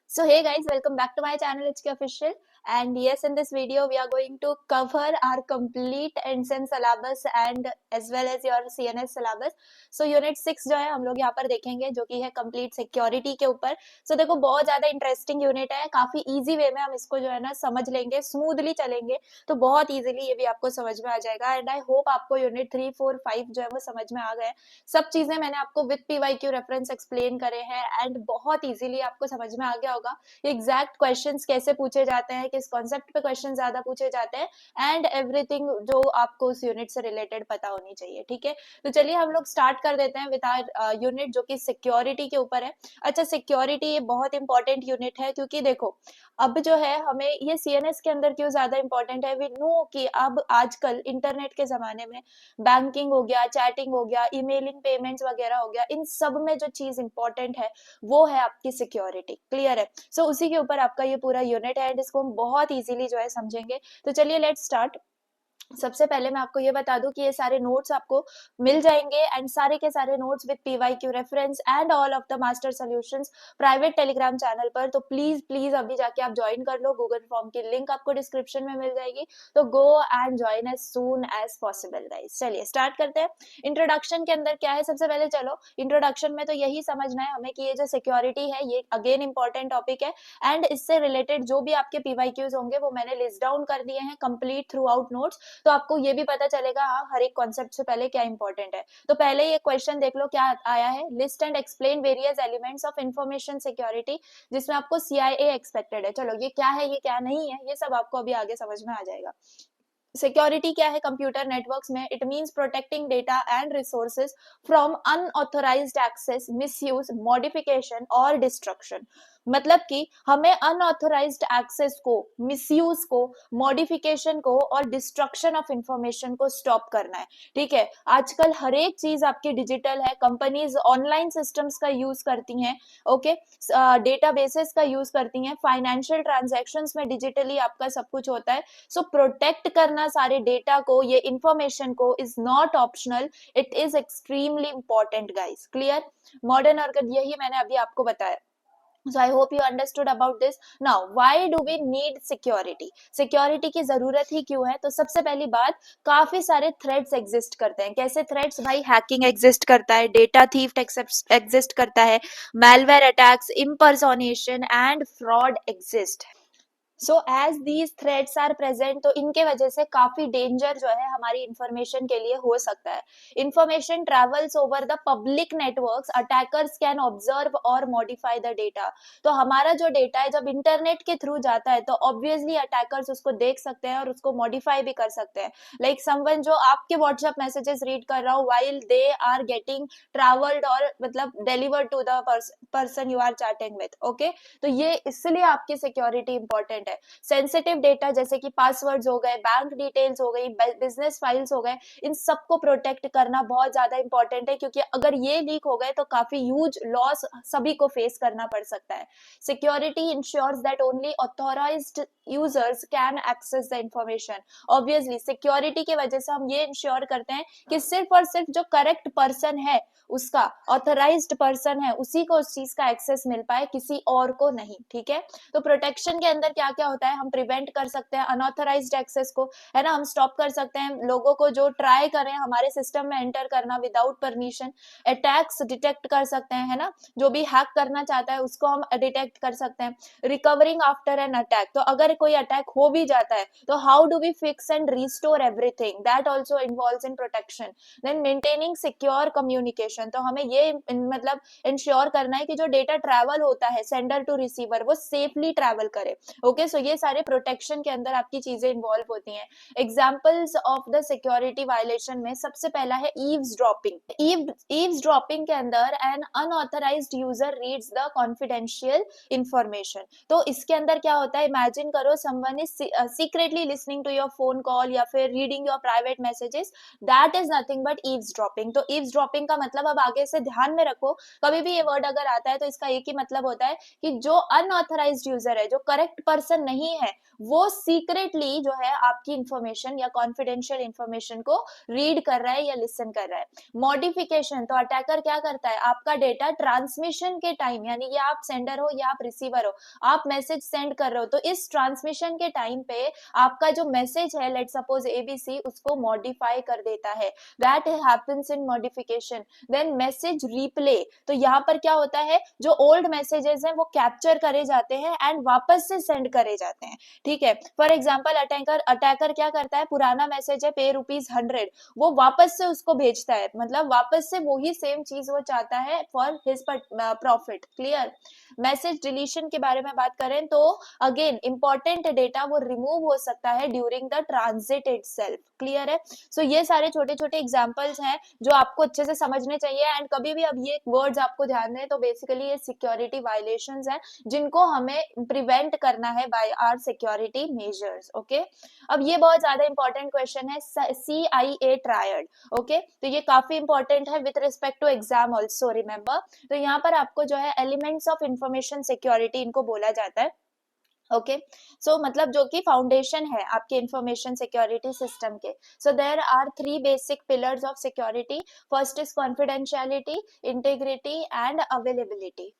So hey guys, welcome back to my channel HK Official. And yes, in this video we are going to cover our complete NSEN syllabus and as well as your CNS syllabus. So unit 6 जो है हम लोग यहाँ पर देखेंगे जो कि है कंप्लीट सिक्योरिटी के ऊपर. So देखो बहुत ज्यादा इंटरेस्टिंग यूनिट है, काफी इजी वे में हम इसको जो है ना समझ लेंगे, स्मूथली चलेंगे तो बहुत इजीली ये भी आपको समझ में आ जाएगा. एंड आई होप आपको यूनिट 3, 4, 5 जो है वो समझ में आ गए. सब चीजें मैंने आपको विद PYQ रेफरेंस एक्सप्लेन करे हैं एंड बहुत इजीली आपको समझ में आ गया होगा एग्जैक्ट क्वेश्चंस कैसे पूछे जाते हैं, किस कॉन्सेप्ट पे क्वेश्चन ज्यादा पूछे जाते हैं एंड एवरीथिंग जो आपको उस यूनिट से रिलेटेड पता होनी चाहिए. ठीक है, तो चलिए हम लोग स्टार्ट कर देते हैं विद आवर यूनिट जो कि सिक्योरिटी के ऊपर है. अच्छा, सिक्योरिटी ये बहुत इंपॉर्टेंट यूनिट है क्योंकि देखो अब जो है हमें ये CNS के अंदर क्यों ज्यादा इंपॉर्टेंट है. वी नो कि अब आजकल इंटरनेट के जमाने में बैंकिंग हो गया, चैटिंग हो गया, ईमेलिंग, पेमेंट्स वगैरह हो गया, इन सब में जो चीज इंपॉर्टेंट है वो है आपकी सिक्योरिटी. क्लियर है. सो उसी के ऊपर आपका ये पूरा यूनिट है एंड इसको हम बहुत इजीली जो है समझेंगे. तो चलिए लेट्स स्टार्ट. सबसे पहले मैं आपको ये बता दूं कि ये सारे नोट्स आपको मिल जाएंगे एंड सारे के सारे notes with PYQ reference and all of the master solutions private Telegram channel पर. तो प्लीज प्लीज अभी जाके आप ज्वाइन कर लो. गूगल फॉर्म की लिंक आपको डिस्क्रिप्शन में मिल जाएगी, तो go and join as soon as possible guys. चलिए स्टार्ट करते हैं. इंट्रोडक्शन के अंदर क्या है, सबसे पहले चलो इंट्रोडक्शन में तो यही समझना है हमें कि ये जो सिक्योरिटी है ये अगेन इंपॉर्टेंट टॉपिक है एंड इससे रिलेटेड जो भी आपके PYQs होंगे वो मैंने लिस्ट डाउन कर दिए हैं कंप्लीट थ्रू आउट नोट्स. तो आपको ये भी पता चलेगा हाँ हर एक कॉन्सेप्ट से पहले क्या इंपॉर्टेंट है. तो पहले ये क्वेश्चन देख लो क्या आया है. List and explain various elements of information security, जिसमें आपको CIA एक्सपेक्टेड है. चलो ये क्या है, ये क्या नहीं है, ये सब आपको अभी आगे समझ में आ जाएगा. सिक्योरिटी क्या है कंप्यूटर नेटवर्क्स में. It means protecting data and resources from unauthorized access, misuse, modification और डिस्ट्रक्शन. मतलब कि हमें अनऑथराइज्ड एक्सेस को, मिसयूज को, मॉडिफिकेशन को और डिस्ट्रक्शन ऑफ इंफॉर्मेशन को स्टॉप करना है. ठीक है, आजकल हर एक चीज आपकी डिजिटल है, कंपनीज ऑनलाइन सिस्टम्स का यूज करती हैं. ओके, डेटाबेसेस का यूज करती हैं, फाइनेंशियल ट्रांजैक्शंस में डिजिटली आपका सब कुछ होता है. सो प्रोटेक्ट करना सारे डेटा को, ये इंफॉर्मेशन को is not optional, it is extremely important guys. Clear. Modern organ यही मैंने अभी आपको बताया. So I hope you understood about this. Now, why do we need security? Security की जरूरत ही क्यों है? तो सबसे पहली बात, काफी सारे थ्रेट्स एग्जिस्ट करते हैं. कैसे थ्रेट्स भाई? हैकिंग एग्जिस्ट करता है, डेटा थीफ्ट एग्जिस्ट करता है, malware attacks, impersonation and fraud exist. So as these threats are present, तो इनके वजह से काफी डेंजर जो है हमारी इंफॉर्मेशन के लिए हो सकता है. Information travels over the public networks, attackers can observe और मॉडिफाई द डेटा. तो हमारा जो डेटा है जब इंटरनेट के थ्रू जाता है तो ऑब्वियसली अटैकर्स उसको देख सकते हैं और उसको मॉडिफाई भी कर सकते हैं. लाइक समवन जो आपके व्हाट्सएप मैसेजेस रीड कर रहा हो while they are getting travelled और मतलब delivered to the person you are chatting with. Okay, तो ये इसलिए आपकी सिक्योरिटी इंपॉर्टेंट है. सेंसिटिव डेटा जैसे कि पासवर्ड्स हो गए, बैंक डिटेल्स हो गई, बिजनेस फाइल्स हो गए, इन सबको प्रोटेक्ट करना बहुत ज्यादा इंपॉर्टेंट है क्योंकि अगर ये लीक हो गए तो काफी ह्यूज लॉस सभी को फेस करना पड़ सकता है. Security ensures that only authorized users can access the information. Obviously security की वजह से हम ये इंश्योर करते हैं कि सिर्फ और सिर्फ जो करेक्ट पर्सन है, उसका ऑथराइज्ड पर्सन है, उसी को उस चीज का एक्सेस मिल पाए, किसी और को नहीं. ठीक है, तो प्रोटेक्शन के अंदर क्या क्या होता है, हम प्रिवेंट कर सकते हैं अनऑथराइज्ड एक्सेस को, है ना. हम स्टॉप कर सकते हैं लोगों को जो ट्राई करें हमारे सिस्टम में एंटर करना विदाउट परमिशन. अटैक्स डिटेक्ट कर सकते हैं, है ना, जो भी हैक करना चाहता है उसको हम डिटेक्ट कर सकते हैं. रिकवरिंग आफ्टर एन अटैक, तो अगर कोई अटैक हो भी जाता है तो how do we fix and restore everything, that also involves in protection. Then maintaining secure communication, तो हमें ये मतलब इंश्योर करना है कि जो डेटा ट्रैवल होता है सेंडर टू रिसीवर वो सेफली ट्रैवल करे. ओके, सो ये सारे प्रोटेक्शन के अंदर आपकी चीजें इन्वॉल्व होती हैं. Examples of the security violation में सबसे पहला है ईव्सड्रॉपिंग. ईव्सड्रॉपिंग के अंदर an unauthorized user reads the confidential information. तो इसके अंदर क्या होता है, इमेजिन करो someone is secretly listening to your phone call या फिर reading your private messages, that is nothing but eavesdropping. तो ईव्सड्रॉपिंग का मतलब अब आगे से ध्यान में रखो, कभी भी ये वर्ड अगर आता है तो इसका एक ही मतलब होता है कि जो अनऑथराइज्ड यूजर है, जो करेक्ट पर्सन पर्सन नहीं है वो सीक्रेटली जो है आपकी इंफॉर्मेशन या कॉन्फिडेंशियल इंफॉर्मेशन को रीड कर रहा है या लिसन कर रहा है। मॉडिफिकेशन, तो अटैकर क्या करता है, आपका डेटा ट्रांसमिशन के टाइम, यानी ये आप सेंडर हो या आप रिसीवर हो, आप मैसेज सेंड कर रहे हो, तो इस ट्रांसमिशन के टाइम पे आपका जो मैसेज है, लेट सपोज एबीसी, उसको मॉडिफाई कर देता है, that happens in modification. Then message replay, तो यहाँ पर क्या होता है, जो ओल्ड मैसेजेस हैं वो कैप्चर करे जाते हैं एंड वापस से सेंड करे जाते हैं, ठीक है। फॉर एग्जाम्पल अटैकर क्या करता है, पुराना मैसेज है पे ₹100, वो वापस से उसको भेजता है, मतलब वापस से वही सेम चीज वो चाहता है for his profit. Clear. Message deletion के बारे में बात करें तो अगेन इंपॉर्टेंट डेटा वो रिमूव हो सकता है during the transit itself. Clear है। सो ये सारे छोटे छोटे एग्जांपल्स हैं जो आपको अच्छे से समझने चाहिए। एंड कभी भी अब ये वर्ड्स आपको ध्यान दें तो बेसिकली ये सिक्योरिटी वायलेशंस हैं जिनको हमें प्रिवेंट करना है by our security measures. Okay, अब ये बहुत ज्यादा इंपॉर्टेंट क्वेश्चन है, CIA ट्रायड। ओके, तो ये काफी इंपॉर्टेंट है with respect to exam also, remember. तो यहाँ पर आपको जो है एलिमेंट्स ऑफ इंफॉर्मेशन सिक्योरिटी इनको बोला जाता है। ओके, सो मतलब जो कि फाउंडेशन है आपके इंफॉर्मेशन सिक्योरिटी सिस्टम के। So there are 3 basic pillars of security. First is confidentiality, integrity and availability.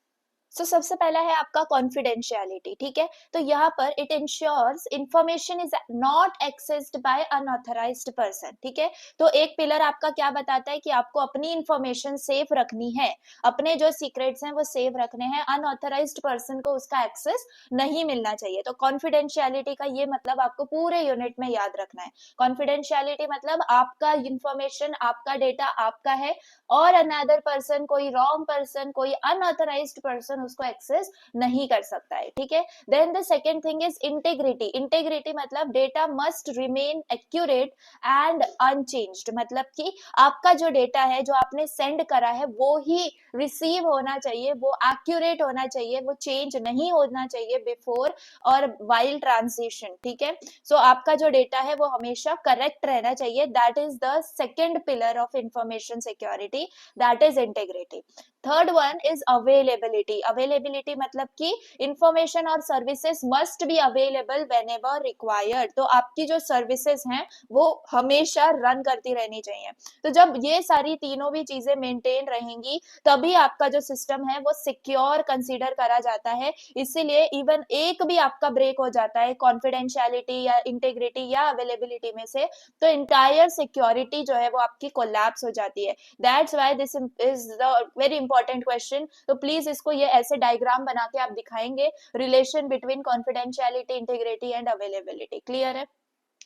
So सबसे पहला है आपका कॉन्फिडेंशियलिटी, ठीक है। तो यहाँ पर it ensures information is not accessed by unauthorized person, ठीक है। तो एक पिलर आपका क्या बताता है कि आपको अपनी इंफॉर्मेशन सेफ रखनी है, अपने जो सीक्रेट्स हैं वो सेफ रखने हैं, अनऑथराइज्ड पर्सन को उसका एक्सेस नहीं मिलना चाहिए। तो कॉन्फिडेंशियलिटी का ये मतलब आपको पूरे यूनिट में याद रखना है। कॉन्फिडेंशियलिटी मतलब आपका इंफॉर्मेशन, आपका डेटा आपका है और अनदर पर्सन, कोई रॉन्ग पर्सन, कोई अनऑथराइज्ड पर्सन उसको एक्सेस नहीं कर सकता है, ठीक है। Then the second thing is integrity. Integrity मतलब data must remain accurate and unchanged, मतलब कि आपका जो डेटा है जो आपने सेंड करा है वो ही रिसीव होना चाहिए, वो एक्यूरेट होना चाहिए, वो चेंज नहीं होना चाहिए बिफोर और वाइल ट्रांजिशन, ठीक है। सो आपका जो डेटा है वो हमेशा करेक्ट रहना चाहिए, that is the second pillar of information security, that is integrity. Third one is availability. Availability मतलब कि इंफॉर्मेशन और services must be available when ever required. तो आपकी जो सर्विसेज हैं वो हमेशा रन करती रहनी चाहिए। तो जब ये सारी तीनों भी चीजें मेंटेन रहेंगी तभी आपका जो सिस्टम है वो सिक्योर कंसीडर करा जाता है। इसीलिए इवन एक भी आपका ब्रेक हो जाता है कॉन्फिडेंशियलिटी या इंटीग्रिटी या अवेलेबिलिटी में से, तो इंटायर सिक्योरिटी जो है वो आपकी कोलैप्स हो जाती है। That's why this is the very important question. तो प्लीज इसको ये ऐसे डायग्राम बना के आप दिखाएंगे, relation between confidentiality, integrity and availability. Clear है?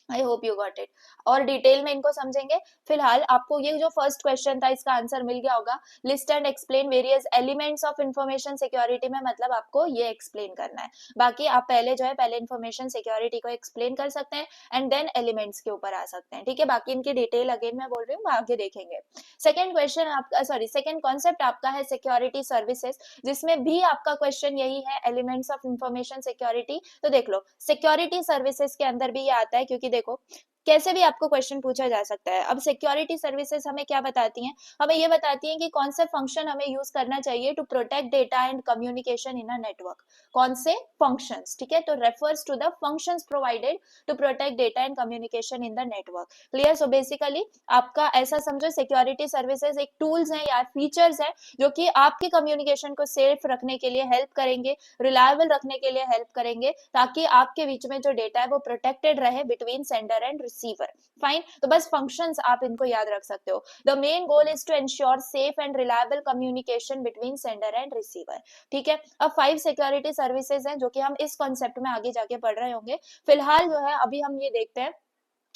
I hope you got it. और डिटेल में इनको समझेंगे। फिलहाल आपको ये जो फर्स्ट क्वेश्चन था इसका आंसर मिल गया होगा। List and explain various elements of information security में मतलब आपको ये एक्सप्लेन करना है। बाकी आप पहले जो है पहले इंफॉर्मेशन सिक्योरिटी को एक्सप्लेन कर सकते हैं एंड देन एलिमेंट्स के ऊपर आ सकते हैं, ठीक है। बाकी इनकी डिटेल अगेन मैं बोल रही हूँ, आगे देखेंगे। सेकेंड क्वेश्चन आपका, सॉरी सेकेंड कॉन्सेप्ट आपका है सिक्योरिटी सर्विसेज, जिसमें भी आपका क्वेश्चन यही है, एलिमेंट्स ऑफ इंफॉर्मेशन सिक्योरिटी। तो देख लो सिक्योरिटी सर्विसेज के अंदर भी ये आता है, क्योंकि देखो कैसे भी आपको क्वेश्चन पूछा जा सकता है। अब सिक्योरिटी सर्विसेज हमें क्या बताती हैं, हमें ये बताती हैं कि कौन से फंक्शन हमें यूज करना चाहिए to protect data and communication in a network. कौन से फंक्शंस, ठीक है। तो refers to the functions provided to protect data and communication in the network. Clear. So basically आपका ऐसा समझो सिक्योरिटी सर्विसेज एक टूल्स है या फीचर्स है जो कि आपकी कम्युनिकेशन को सेफ रखने के लिए हेल्प करेंगे, रिलायबल रखने के लिए हेल्प करेंगे, ताकि आपके बीच में जो डेटा है वो प्रोटेक्टेड रहे between sender and receiver. Fine. तो बस फंक्शंस आप इनको याद रख सकते हो। The main goal is to ensure safe and reliable communication between sender and receiver, ठीक है। अब 5 सिक्योरिटी सर्विसेज हैं जो कि हम इस कॉन्सेप्ट में आगे जाके पढ़ रहे होंगे। फिलहाल जो है अभी हम ये देखते हैं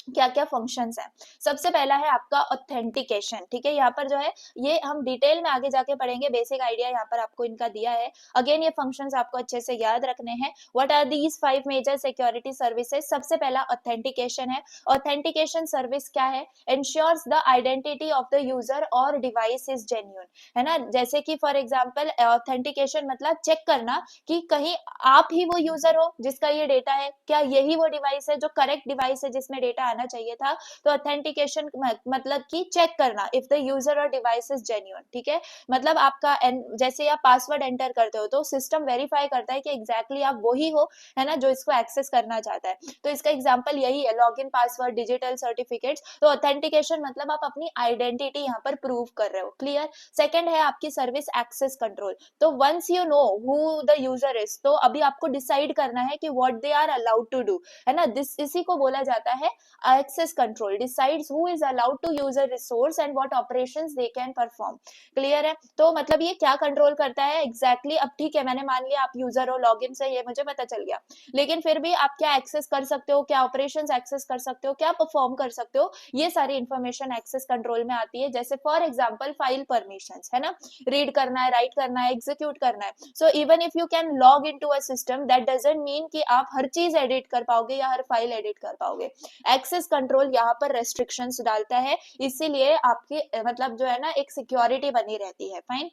क्या क्या फंक्शंस हैं। सबसे पहला है आपका ऑथेंटिकेशन, ठीक है। यहाँ पर जो है ये हम डिटेल में आगे जाके पढ़ेंगे, बेसिक आइडिया यहाँ पर आपको इनका दिया है। अगेन ये फंक्शंस आपको अच्छे से याद रखने हैं। What are these 5 major security services? सबसे पहला ऑथेंटिकेशन है। ऑथेंटिकेशन सर्विस क्या है? Ensures the identity of the user और डिवाइस इज जेन्युइन, है ना। जैसे कि फॉर एग्जाम्पल ऑथेंटिकेशन मतलब चेक करना कि कहीं आप ही वो यूजर हो जिसका ये डेटा है, क्या यही वो डिवाइस है जो करेक्ट डिवाइस है जिसमें डेटा आना चाहिए था। तो ऑथेंटिकेशन मतलब कि चेक करना इफ द यूजर और डिवाइस इज जेन्युइन, ठीक है। मतलब आपका जैसे आप पासवर्ड एंटर करते हो तो सिस्टम वेरीफाई करता है कि एग्जैक्टली आप वही हो, है ना, जो इसको एक्सेस करना चाहता है। तो इसका एग्जांपल यही है, लॉगिन पासवर्ड, डिजिटल सर्टिफिकेट्स। तो ऑथेंटिकेशन मतलब आप अपनी आइडेंटिटी यहाँ पर प्रूव कर रहे हो। क्लियर। सेकंड है आपकी सर्विस एक्सेस कंट्रोल। तो once you know who the user is, तो अभी आपको डिसाइड करना है कि what they are allowed to do, है ना। दिस इसी को बोला जाता है access control. Decides who is allowed to use a resource and what operations they can perform. Clear है। तो मतलब ये क्या कंट्रोल करता है एग्जैक्टली अब ठीक है, मैंने मान लिया आप यूजर हो, लॉगिन से ये मुझे पता चल गया, लेकिन फिर भी आप क्या एक्सेस कर सकते हो, क्या ऑपरेशंस एक्सेस कर सकते हो, क्या परफॉर्म कर सकते हो, ये सारी इंफॉर्मेशन एक्सेस कंट्रोल में आती है। जैसे फॉर एग्जांपल फाइल परमिशंस, है ना, रीड करना है, राइट करना है, एग्जीक्यूट करना है। सो even if you can log into a system that doesn't mean कि आप हर चीज एडिट कर पाओगे या हर फाइल एडिट कर पाओगे। एक्सेस कंट्रोल यहाँ पर रेस्ट्रिक्शंस डालता है, इसीलिए आपकी मतलब जो है ना एक सिक्योरिटी बनी रहती है। फाइन।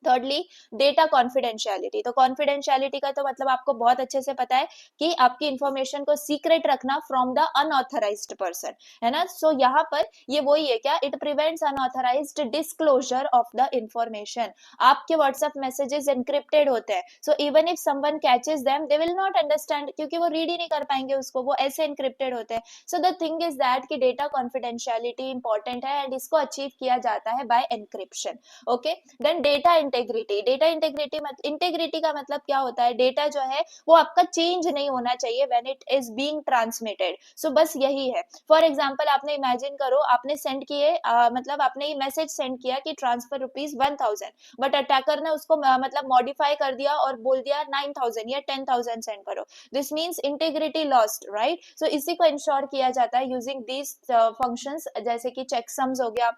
Thirdly data confidentiality. तो कॉन्फिडेंशियलिटी का तो मतलब आपको बहुत अच्छे से पता है कि आपकी इंफॉर्मेशन को सीक्रेट रखना फ्रॉम द अनऑथराइज्ड पर्सन, है ना। सो यहाँ पर ये वही है क्या, it prevents unauthorized disclosure of the information. आपके व्हाट्सएप मैसेजेस एनक्रिप्टेड होते हैं, so even if someone catches them they will not understand, क्योंकि वो रीड ही नहीं कर पाएंगे उसको, वो ऐसे एनक्रिप्टेड होते हैं। So the thing is that कि डेटा कॉन्फिडेंशियलिटी इंपॉर्टेंट है एंड इसको अचीव किया जाता है by encryption. Okay. Then data integrity. Data integrity का मतलब क्या होता है, डेटा जो है वो आपका चेंज नहीं होना चाहिए when it is being transmitted. So बस यही है। फॉर एग्जांपल आपने इमेजिन करो, आपने सेंड किए मतलब आपने ये मैसेज सेंड किया कि ट्रांसफर ₹1000, बट अटैकर ने उसको मतलब मॉडिफाई कर दिया और बोल दिया 9000 या 10000 सेंड करो। This means integrity lost, right. So इसी को इंश्योर किया जाता है यूजिंग दीज फंक्शंस, जैसे कि चेकसम्स हो गया,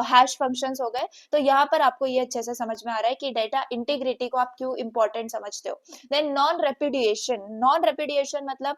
हैश फंक्शंस हो गए। तो यहाँ पर आपको ये अच्छे से समझ में आ रहा है कि डेटा इंटीग्रिटी को आप क्यों इंपॉर्टेंट समझते हो। Then non repudiation. Non repudiation मतलब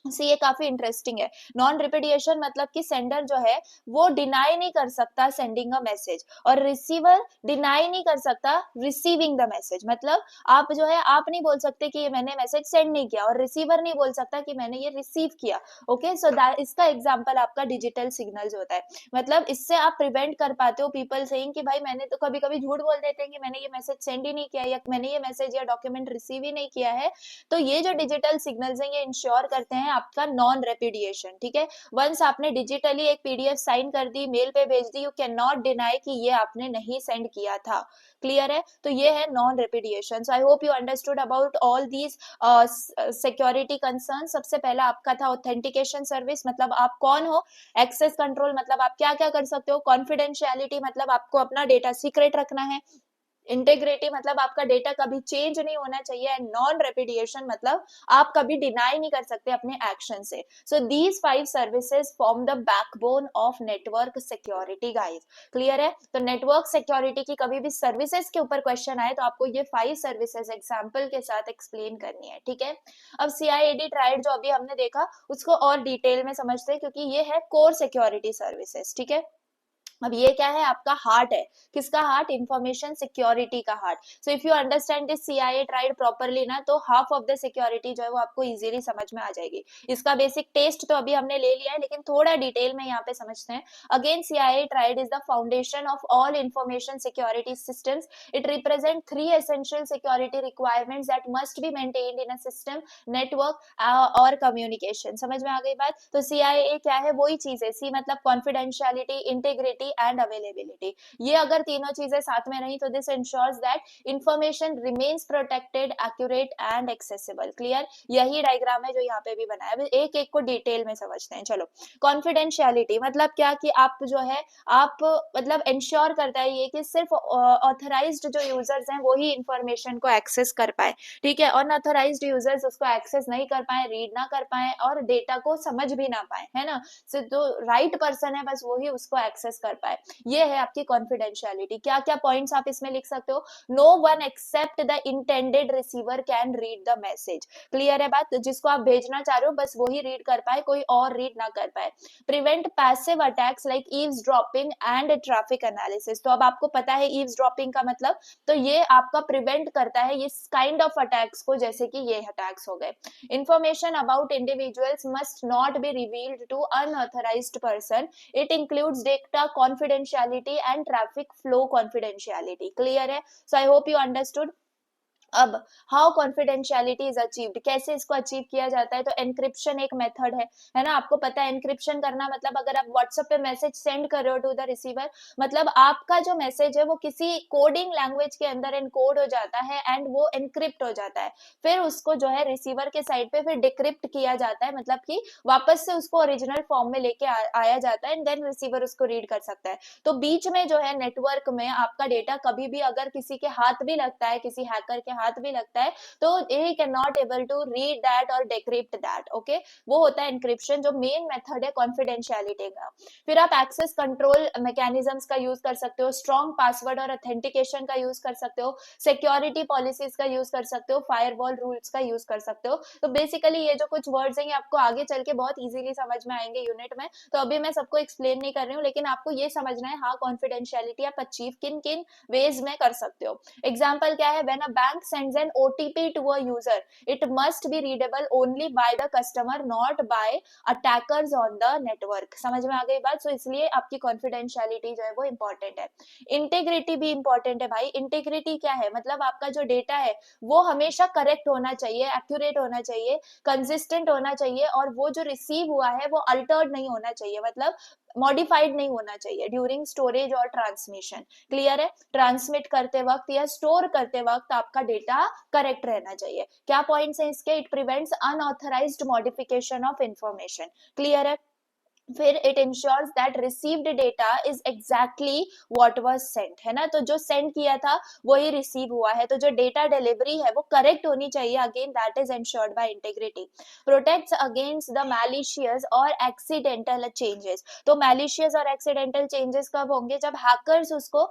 सी ये काफी इंटरेस्टिंग है। नॉन रिपीडिएशन मतलब कि सेंडर जो है वो डिनाई नहीं कर सकता सेंडिंग अ मैसेज, और रिसीवर डिनाई नहीं कर सकता रिसीविंग द मैसेज। मतलब आप जो है आप नहीं बोल सकते कि ये मैंने मैसेज सेंड नहीं किया, और रिसीवर नहीं बोल सकता कि मैंने ये रिसीव किया। ओके। सो इसका एग्जांपल आपका डिजिटल सिग्नल्स होता है। मतलब इससे आप प्रिवेंट कर पाते हो पीपल सेइंग कि भाई मैंने तो कभी कभी झूठ बोल देते हैं कि मैंने ये मैसेज सेंड ही नहीं किया या मैंने ये मैसेज या डॉक्यूमेंट रिसीव ही नहीं किया है। तो ये जो डिजिटल सिग्नल्स हैं ये इंश्योर करते हैं आपका नॉन रेपुडिएशन, ठीक है। वंस आपने डिजिटली एक पीडीएफ साइन कर दी, मेल पे भेज दी, यू कैन नॉट डिनाई कि ये आपने नहीं सेंड किया था। क्लियर है। तो ये है non repudiation. So I hope you understood about all these security concern. सबसे पहला आपका था ऑथेंटिकेशन सर्विस, मतलब आप कौन हो। एक्सेस कंट्रोल मतलब आप क्या क्या कर सकते हो। कॉन्फिडेंशियलिटी मतलब आपको अपना डेटा सीक्रेट रखना है। इंटेग्रिटी मतलब आपका डेटा कभी चेंज नहीं होना चाहिए। एंड नॉन रेपुडिएशन मतलब आप कभी डिनाई नहीं कर सकते अपने एक्शन से। So these 5 services form the backbone of network security guys. Clear है। तो नेटवर्क सिक्योरिटी की कभी भी सर्विसेज के ऊपर क्वेश्चन आए तो आपको ये 5 सर्विसेज एग्जांपल के साथ एक्सप्लेन करनी है, ठीक है। अब सीआईएडी ट्राइड जो अभी हमने देखा उसको और डिटेल में समझते हैं, क्योंकि ये है कोर सिक्योरिटी सर्विसेज, ठीक है। अब ये क्या है, आपका हार्ट है। किसका हार्ट, इंफॉर्मेशन सिक्योरिटी का heart. So if you understand this CIA tried properly ना, तो हाफ ऑफ द सिक्योरिटी जो है वो आपको इजीली समझ में आ जाएगी। इसका बेसिक टेस्ट तो अभी हमने ले लिया है, लेकिन थोड़ा डिटेल में यहाँ पे समझते हैं। Again CIA tried is the foundation of all information security systems. It represent 3 essential security requirements that must be maintained in a system, network और कम्युनिकेशन। समझ में आ गई बात। तो सीआईए क्या है, वही चीज है। सी मतलब कॉन्फिडेंशियलिटी, इंटीग्रिटी एंड अवेलेबिलिटी। ये अगर तीनों चीजें साथ में रही तो this ensures that information remains protected, accurate and accessible. Clear. यही डायग्राम है जो यहाँ पे भी बनाया है। एक एक को डिटेल में समझते हैं। चलो, कॉन्फिडेंशियलिटी मतलब क्या कि आप जो है आप मतलब इंश्योर करता है ये कि सिर्फ ऑथराइज्ड जो यूजर्स हैं वो ही इंफॉर्मेशन को एक्सेस कर पाए, ठीक है। अनऑथराइज्ड यूजर्स उसको एक्सेस नहीं कर पाए, रीड ना कर पाए और डेटा को समझ भी ना पाए, है ना। सिर्फ जो राइट पर्सन है बस वही उसको एक्सेस कर पाए। ये है आपकी कॉन्फिडेंशियलिटी। क्या क्या पॉइंट्स आप इसमें लिख सकते हो? No one except the intended receiver can read the message. Clear है बात? जिसको आप भेजना चाह रहे हो बस वही रीड कर पाए, कोई और रीड ना कर पाए। Prevent passive attacks like eavesdropping and traffic analysis. तो अब आपको पता है ईव्सड्रॉपिंग का मतलब, तो ये आपका प्रिवेंट करता है ये काइंड ऑफ अटैक्स को, जैसे कि ये अटैक्स हो गए। Information about individuals must not be revealed to unauthorized person. It includes data confidentiality and traffic flow confidentiality. Clear है? So I hope you understood. अब हाउ कॉन्फिडेंशियलिटी इज अचीव्ड, कैसे इसको अचीव किया जाता है? तो एनक्रिप्शन एक मेथड है ना? आपको पता है एनक्रिप्शन करना मतलब, अगर आप व्हाट्सएप पे मैसेज सेंड कर रहे हो टू द रिसीवर, मतलब आपका जो मैसेज है वो किसी कोडिंग लैंग्वेज के अंदर एनकोड हो जाता है एंड वो एनक्रिप्ट हो जाता है। फिर उसको जो है रिसीवर के साइड पे फिर डिक्रिप्ट किया जाता है, मतलब कि वापस से उसको ओरिजिनल फॉर्म में लेके आया जाता है एंड देन रिसीवर उसको रीड कर सकता है। तो बीच में जो है नेटवर्क में आपका डेटा कभी भी अगर किसी के हाथ भी लगता है, किसी हैकर के हाथ भी लगता है, तो he cannot able to read that or decrypt that. Okay, वो होता है एनक्रिप्शन, जो मेन मेथड है कॉन्फिडेंशियलिटी का। फिर आप एक्सेस कंट्रोल मैकेनिज्म्स का यूज कर सकते हो, स्ट्रॉन्ग पासवर्ड और ऑथेंटिकेशन का यूज कर सकते हो, सिक्योरिटी पॉलिसीज का यूज कर सकते हो, फायरवॉल रूल्स का यूज कर सकते हो। तो बेसिकली ये जो कुछ वर्ड्स हैं ये आपको आगे चल के बहुत इजीली समझ में आएंगे यूनिट में, तो अभी मैं सबको एक्सप्लेन नहीं कर रही हूँ, लेकिन आपको ये समझना है हाँ कॉन्फिडेंशियलिटी आप अचीव किन किन वेज में कर सकते हो। एग्जाम्पल क्या है? When a bank sends an OTP to a user, it must be readable only by the customer, not by attackers on the network. समझ में आ गई बात? सो इसलिए आपकी कॉन्फिडेंशियलिटी जो है वो इंपॉर्टेंट है। इंटीग्रिटी भी इंपॉर्टेंट है भाई। इंटीग्रिटी क्या है? मतलब आपका जो डेटा है वो हमेशा करेक्ट होना चाहिए, एक्यूरेट होना चाहिए, कंसिस्टेंट होना चाहिए, और वो जो रिसीव हुआ है वो अल्टर्ड नहीं होना चाहिए, मतलब मॉडिफाइड नहीं होना चाहिए ड्यूरिंग स्टोरेज और ट्रांसमिशन। क्लियर है? ट्रांसमिट करते वक्त या स्टोर करते वक्त आपका डेटा करेक्ट रहना चाहिए। क्या पॉइंट्स हैं इसके? It prevents unauthorized modification of information. Clear है? फिर it ensures that received data is exactly what was sent, है ना? तो जो सेंड किया था वही रिसीव हुआ है, तो जो डेटा डिलीवरी है वो करेक्ट होनी चाहिए। Again that is insured by integrity. Protects against the malicious और एक्सीडेंटल चेंजेस। तो मैलिशियस और एक्सीडेंटल चेंजेस कब होंगे? जब हैकर्स उसको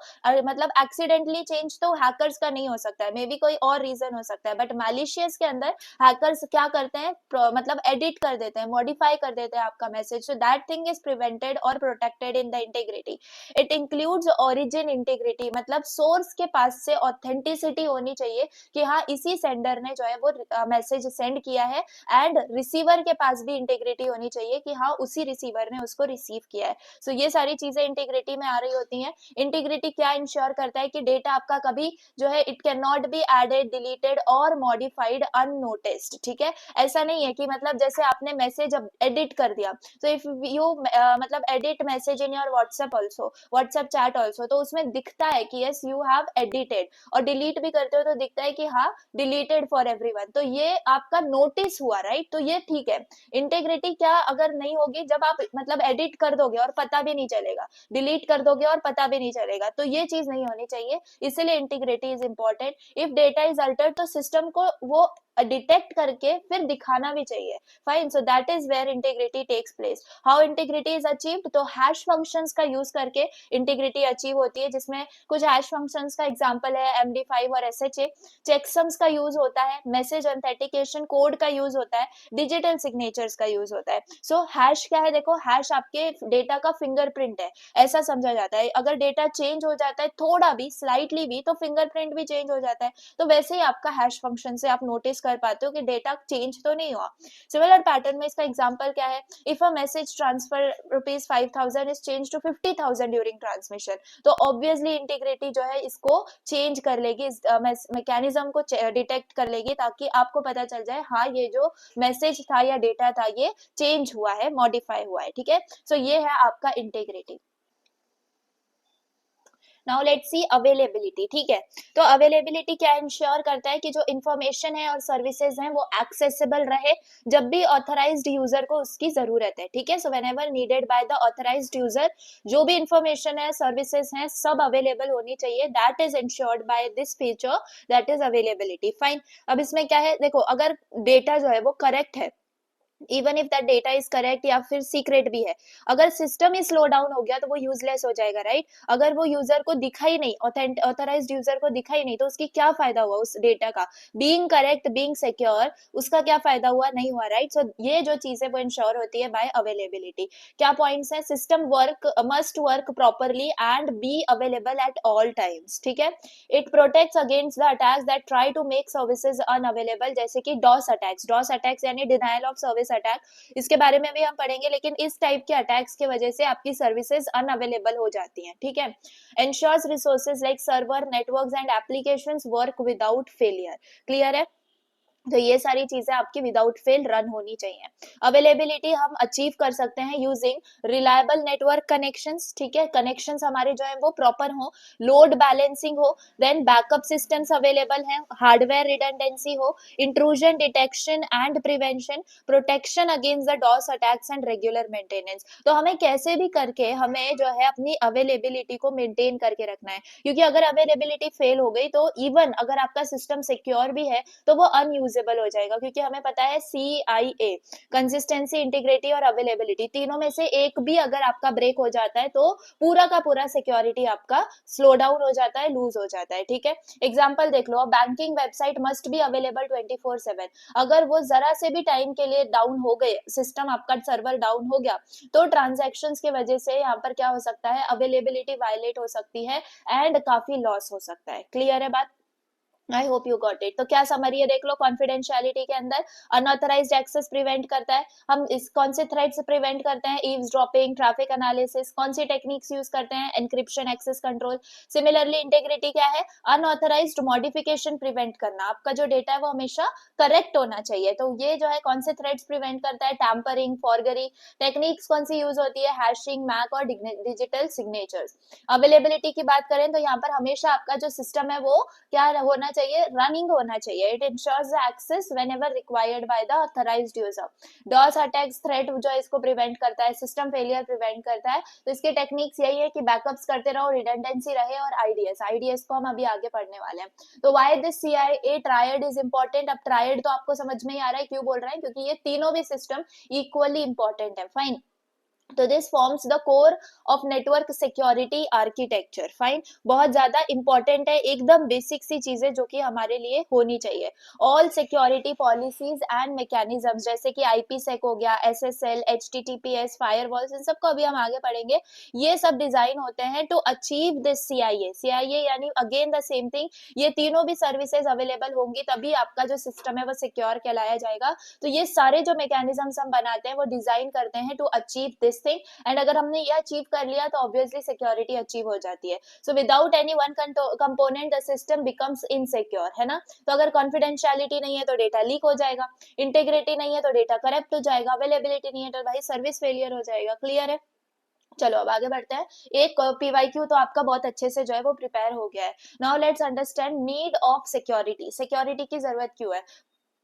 मतलब एक्सीडेंटली चेंज तो हैकर्स का नहीं हो सकता है, मे बी कोई और रीजन हो सकता है, बट मैलिशियस के अंदर हैकर्स क्या करते हैं? मतलब एडिट कर देते हैं, मॉडिफाई कर देते हैं आपका message, so that thing is prevented or protected in the integrity. It includes origin integrity, मतलब सोर्स के पास से ऑथेंटिसिटी होनी चाहिए कि हाँ इसी सेंडर ने जो है वो मैसेज सेंड किया है, एंड रिसीवर के पास भी इंटीग्रिटी होनी चाहिए कि हाँ उसी रिसीवर ने उसको रिसीव किया है। सो ये सारी चीजें इंटीग्रिटी में आ रही होती हैं। इंटीग्रिटी क्या इंश्योर करता है? कि डेटा आपका कभी जो है it can not be added, deleted और मॉडिफाइड अननोटिस्ड। ठीक है? ऐसा नहीं है कि मतलब जैसे आपने मैसेज एडिट कर दिया, तो इफ यू मतलब edit message in your WhatsApp also, WhatsApp chat also, तो उसमें दिखता है कि यस यू हैव एडिटेड, और डिलीट भी करते हो तो दिखता है कि हाँ डिलीटेड फॉर एवरीवन, तो ये आपका नोटिस हुआ, राइट? तो ये ठीक है। इंटेग्रिटी क्या अगर नहीं होगी? जब आप मतलब एडिट कर दोगे और पता भी नहीं चलेगा, डिलीट कर दोगे और पता भी नहीं चलेगा, तो ये चीज नहीं होनी चाहिए, इसीलिए integrity is important. If data is altered तो सिस्टम को वो डिटेक्ट करके फिर दिखाना भी चाहिए। Fine, so that is where integrity takes place. How integrity is achieved? तो हैश फंक्शंस का यूज करके इंटीग्रिटी अचीव होती है, जिसमें कुछ हैश फंक्शंस का एग्जांपल है MD5 और SHA। चेकसम्स का यूज होता है, मैसेज ऑथेंटिकेशन कोड का यूज होता है, डिजिटल सिग्नेचर्स का यूज होता है। सो हैश क्या है? देखो हैश आपके डेटा का फिंगरप्रिंट है, ऐसा समझा जाता है। अगर डेटा चेंज हो जाता है थोड़ा भी, स्लाइटली भी, तो फिंगरप्रिंट भी चेंज हो जाता है। तो वैसे ही आपका हैश फंक्शन से आप नोटिस कर पाते हो कि डेटा चेंज तो नहीं हुआ। सिमिलर पैटर्न में इसका एग्जांपल क्या है? If a message transfer ₹5,000 is change to 50,000 during transmission, तो ऑब्वियसली इंटीग्रिटी जो है इसको चेंज कर लेगी, इस मैकेनिज्म को डिटेक्ट कर लेगी, ताकि आपको पता चल जाए हाँ ये जो मैसेज था या डेटा था ये चेंज हुआ है, मॉडिफाई हुआ है। ठीक है? सो ये है आपका integrity. Now let's see availability. ठीक है? तो अवेलेबिलिटी क्या इंश्योर करता है? कि जो इंफॉर्मेशन है और सर्विसेज हैं वो एक्सेसिबल रहे जब भी ऑथराइज्ड यूजर को उसकी जरूरत है। ठीक है? So whenever needed bye the authorized user, जो भी इंफॉर्मेशन है, सर्विसेज हैं, सब अवेलेबल होनी चाहिए। That is insured by this feature, that is availability. Fine, अब इसमें क्या है? देखो अगर डेटा जो है वो करेक्ट है, even if that data is correct या फिर सीक्रेट भी है, अगर सिस्टम ही स्लो डाउन हो गया तो वो यूजलेस हो जाएगा, राइट? अगर वो यूजर को दिखा ही नहीं, ऑथराइज्ड यूजर को दिखा ही नहीं, तो उसकी क्या फायदा हुआ उस डेटा का? बीइंग करेक्ट, बीइंग सिक्योर, उसका क्या फायदा हुआ? नहीं हुआ, राइट? सो ये जो चीजें वो इंश्योर होती है बाय अवेलेबिलिटी। क्या पॉइंट्स है? System work must work properly and be available at all times, ठीक है? It protects against the attacks that try to make services unavailable, जैसे कि डॉस अटैक्स। डॉस अटैक्स यानी डिनायल ऑफ सर्विस अटैक, इसके बारे में भी हम पढ़ेंगे, लेकिन इस टाइप के अटैक्स की वजह से आपकी सर्विसेज अनअवेलेबल हो जाती हैं, ठीक है? Ensures resources like server, networks and applications work without failure. Clear है? तो ये सारी चीजें आपकी विदाउट फेल रन होनी चाहिए। अवेलेबिलिटी हम अचीव कर सकते हैं यूजिंग रिलायबल नेटवर्क कनेक्शंस, ठीक है? कनेक्शंस हमारे जो है वो प्रॉपर हो, लोड बैलेंसिंग हो, देन बैकअप सिस्टम्स अवेलेबल हैं, हार्डवेयर रिडंडेंसी हो, intrusion detection and prevention, protection against the DoS attacks and regular maintenance. तो हमें कैसे भी करके हमें जो है अपनी अवेलेबिलिटी को मेंटेन करके रखना है, क्योंकि अगर अवेलेबिलिटी फेल हो गई तो इवन अगर आपका सिस्टम सिक्योर भी है तो वो अनयूजेबल हो जाएगा, क्योंकि हमें पता है CIA, कंसिस्टेंसी, इंटीग्रिटी और अवेलेबिलिटी, तीनों में से एक भी अगर आपका ब्रेक हो जाता है तो पूरा का पूरा सिक्योरिटी आपका स्लो डाउन हो जाता है, लूज हो जाता है, ठीक है? एग्जाम्पल देख लो, banking website must be available 24/7। अगर वो जरा से भी टाइम के लिए डाउन हो गए, सिस्टम आपका सर्वर डाउन हो गया, तो ट्रांजेक्शन की वजह से यहाँ पर क्या हो सकता है? अवेलेबिलिटी वायलेट हो सकती है एंड काफी लॉस हो सकता है। क्लियर है बात? आई होप यू गॉट इट। तो क्या समरी है देख लो, कॉन्फिडेंशियलिटी के अंदर अनऑथराइज्ड एक्सेस प्रिवेंट करता है। हम इस कौन से थ्रेड से प्रिवेंट करते हैं? Eavesdropping, traffic analysis. कौन सी टेक्निक्स यूज करते हैं? Encryption, access control. Similarly integrity क्या है? अनऑथराइज्ड मॉडिफिकेशन प्रिवेंट करना। आपका जो डेटा है वो हमेशा करेक्ट होना चाहिए। तो ये जो है कौन से थ्रेड्स प्रिवेंट करता है? टैम्परिंग, फॉरगरी। टेक्निक्स कौन सी यूज होती है? हैशिंग, मैक और डिजिटल सिग्नेचर्स। अवेलेबिलिटी की बात करें तो यहाँ पर हमेशा आपका जो सिस्टम है वो क्या होना चाहिए? रनिंग होना चाहिए। It insures the access whenever required by the authorized user. DoS attacks threat जो है इसको प्रिवेंट करता है, सिस्टम फेलियर प्रिवेंट करता है। तो इसके टेक्निक्स यही है कि बैकअप्स करते रहो, रिडंडेंसी रहे, और आईडीएस को हम अभी आगे पढ़ने वाले हैं। तो why this CIA triad is important? अब ट्रायड तो आपको समझ में ही आ रहा है क्यों बोल रहे हैं, क्योंकि ये तीनों भी सिस्टम इक्वली इंपॉर्टेंट है। फाइन। तो this forms the core of network security architecture. Fine, बहुत ज्यादा इंपॉर्टेंट है, एकदम बेसिक सी चीजें जो कि हमारे लिए होनी चाहिए। All security policies and mechanisms, जैसे कि IPsec हो गया, SSL, HTTPS, फायरवॉल्स, इन सबको अभी हम आगे पढ़ेंगे। ये सब डिजाइन होते हैं टू अचीव दिस CIA यानी अगेन द सेम थिंग, ये तीनों भी सर्विसेज अवेलेबल होंगी तभी आपका जो सिस्टम है वो सिक्योर कहलाया जाएगा। तो ये सारे जो मैकेनिज्म्स हम बनाते हैं वो डिजाइन करते हैं to achieve this thing, and अगर हमने ये अचीव कर लिया तो ऑब्वियसली सिक्योरिटी अचीव हो जाती है। So without any one component the system becomes insecure, है ना? तो अगर कॉन्फिडेंशियलिटी नहीं है तो डेटा लीक हो जाएगा, इंटीग्रिटी नहीं है तो डेटा करप्ट हो जाएगा, अवेलेबिलिटी नहीं है तो भाई सर्विस फेलियर हो जाएगा। क्लियर है? चलो अब आगे बढ़ते हैं। एक PYQ तो आपका बहुत अच्छे से जो है वो प्रिपेयर हो गया है। Now let's understand need of security. Security की जरूरत क्यों है?